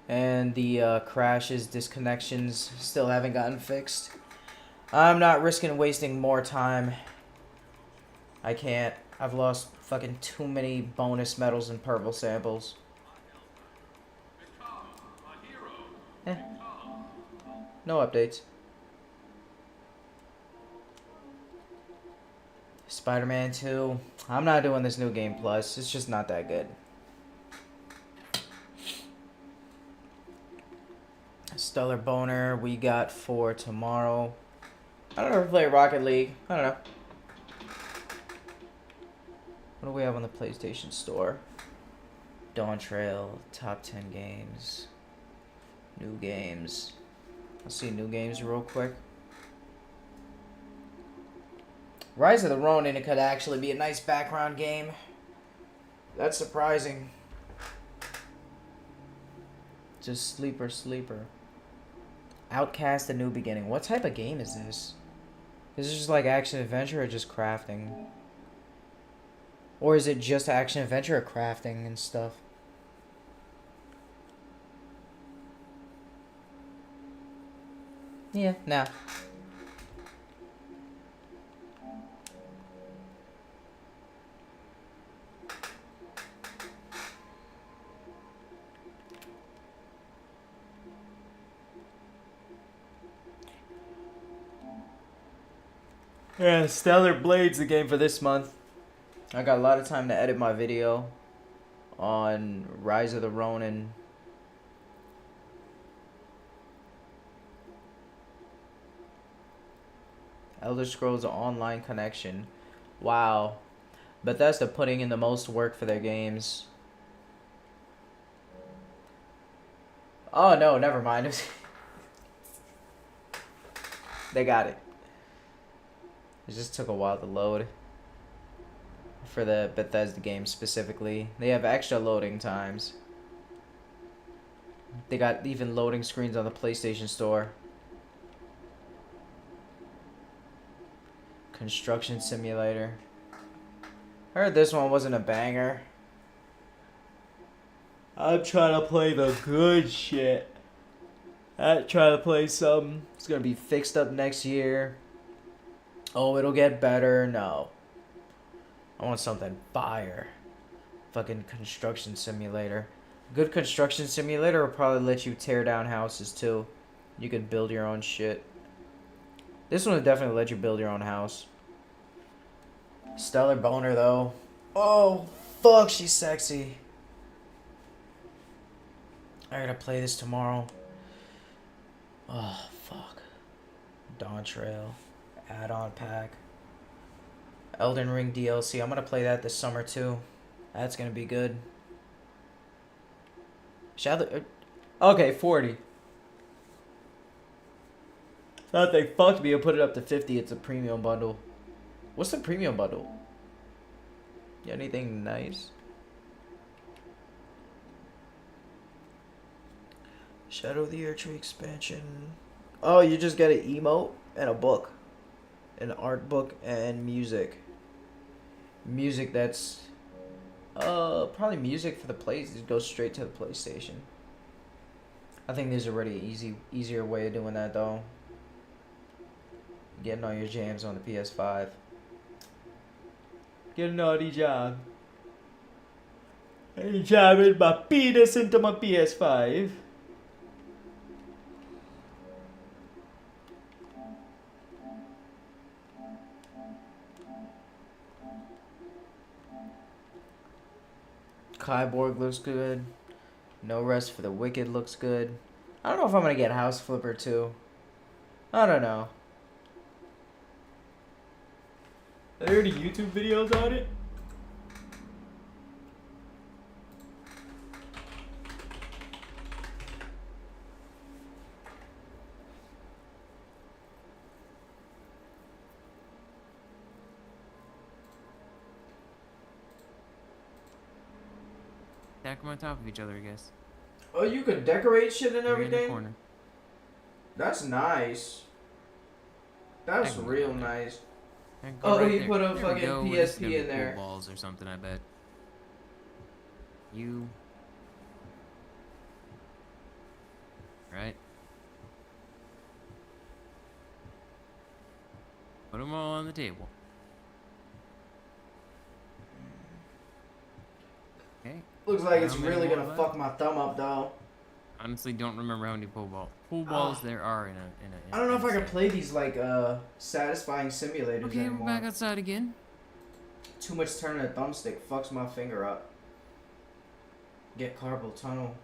[SPEAKER 2] And the crashes, disconnections still haven't gotten fixed. I'm not risking wasting more time. I can't. I've lost fucking too many bonus medals and purple samples. No updates. Spider-Man 2. I'm not doing this new game plus. It's just not that good. Stellar Boner we got for tomorrow. I don't ever play Rocket League. I don't know. What do we have on the PlayStation Store? Dawn Trail, top 10 games. New games. Let's see new games real quick. Rise of the Ronin, it could actually be a nice background game. That's surprising. Just sleeper. Outcast, A New Beginning. What type of game is this? Is this just like action adventure or just crafting? Or is it just action adventure or crafting and stuff? Yeah, nah. Yeah, Stellar Blade's the game for this month. I got a lot of time to edit my video on Rise of the Ronin. Elder Scrolls Online Connection. Wow. Bethesda putting in the most work for their games. Oh no, never mind. They got it. It just took a while to load. For the Bethesda game specifically. They have extra loading times. They got even loading screens on the PlayStation Store. Construction Simulator. I heard this one wasn't a banger. I'm trying to play the good shit. I'm trying to play something. It's gonna be fixed up next year. Oh, it'll get better. No. I want something fire. Fucking Construction Simulator. Good Construction Simulator will probably let you tear down houses too. You can build your own shit. This one will definitely let you build your own house. Stellar Boner though. Oh, fuck, she's sexy. I gotta play this tomorrow. Oh, fuck. Dawn Trail. Add-on pack. Elden Ring DLC. I'm gonna play that this summer too. That's gonna be good. Shadow. Okay, 40. Thought they fucked me and put it up to 50. It's a premium bundle. What's the premium bundle? You got anything nice? Shadow of the Erdtree expansion. Oh, you just get an emote and a book. An art book and music. Music that's probably music for the place. It goes straight to the PlayStation. I think there's already an easier way of doing that though. Getting all your jams on the PS5. Get a naughty job. And jamming my penis into my PS5. Kyborg looks good. No Rest for the Wicked looks good. I don't know if I'm gonna get House Flipper too. I don't know. Are there any YouTube videos on it?
[SPEAKER 7] Stack them on top of each other, I guess.
[SPEAKER 2] Oh, you could decorate shit and
[SPEAKER 7] Three in the
[SPEAKER 2] everything?
[SPEAKER 7] corner.
[SPEAKER 2] That's nice. That's
[SPEAKER 7] Excellent.
[SPEAKER 2] real nice.
[SPEAKER 7] And go
[SPEAKER 2] Oh,
[SPEAKER 7] right
[SPEAKER 2] he
[SPEAKER 7] there.
[SPEAKER 2] put a
[SPEAKER 7] There we
[SPEAKER 2] fucking
[SPEAKER 7] go. This is
[SPEAKER 2] PSP
[SPEAKER 7] gonna be
[SPEAKER 2] in there.
[SPEAKER 7] pool balls or something, I bet. You. Right. Put them all on the table. Okay.
[SPEAKER 2] Looks like it's
[SPEAKER 7] How many
[SPEAKER 2] really
[SPEAKER 7] more
[SPEAKER 2] gonna
[SPEAKER 7] left?
[SPEAKER 2] fuck my thumb up though.
[SPEAKER 7] Honestly, don't remember how many pool balls there are in a.
[SPEAKER 2] I don't know if I
[SPEAKER 7] can
[SPEAKER 2] can play these like satisfying simulators
[SPEAKER 7] Okay,
[SPEAKER 2] anymore.
[SPEAKER 7] we're back outside again.
[SPEAKER 2] Too much turning a thumbstick fucks my finger up. Get carpal tunnel.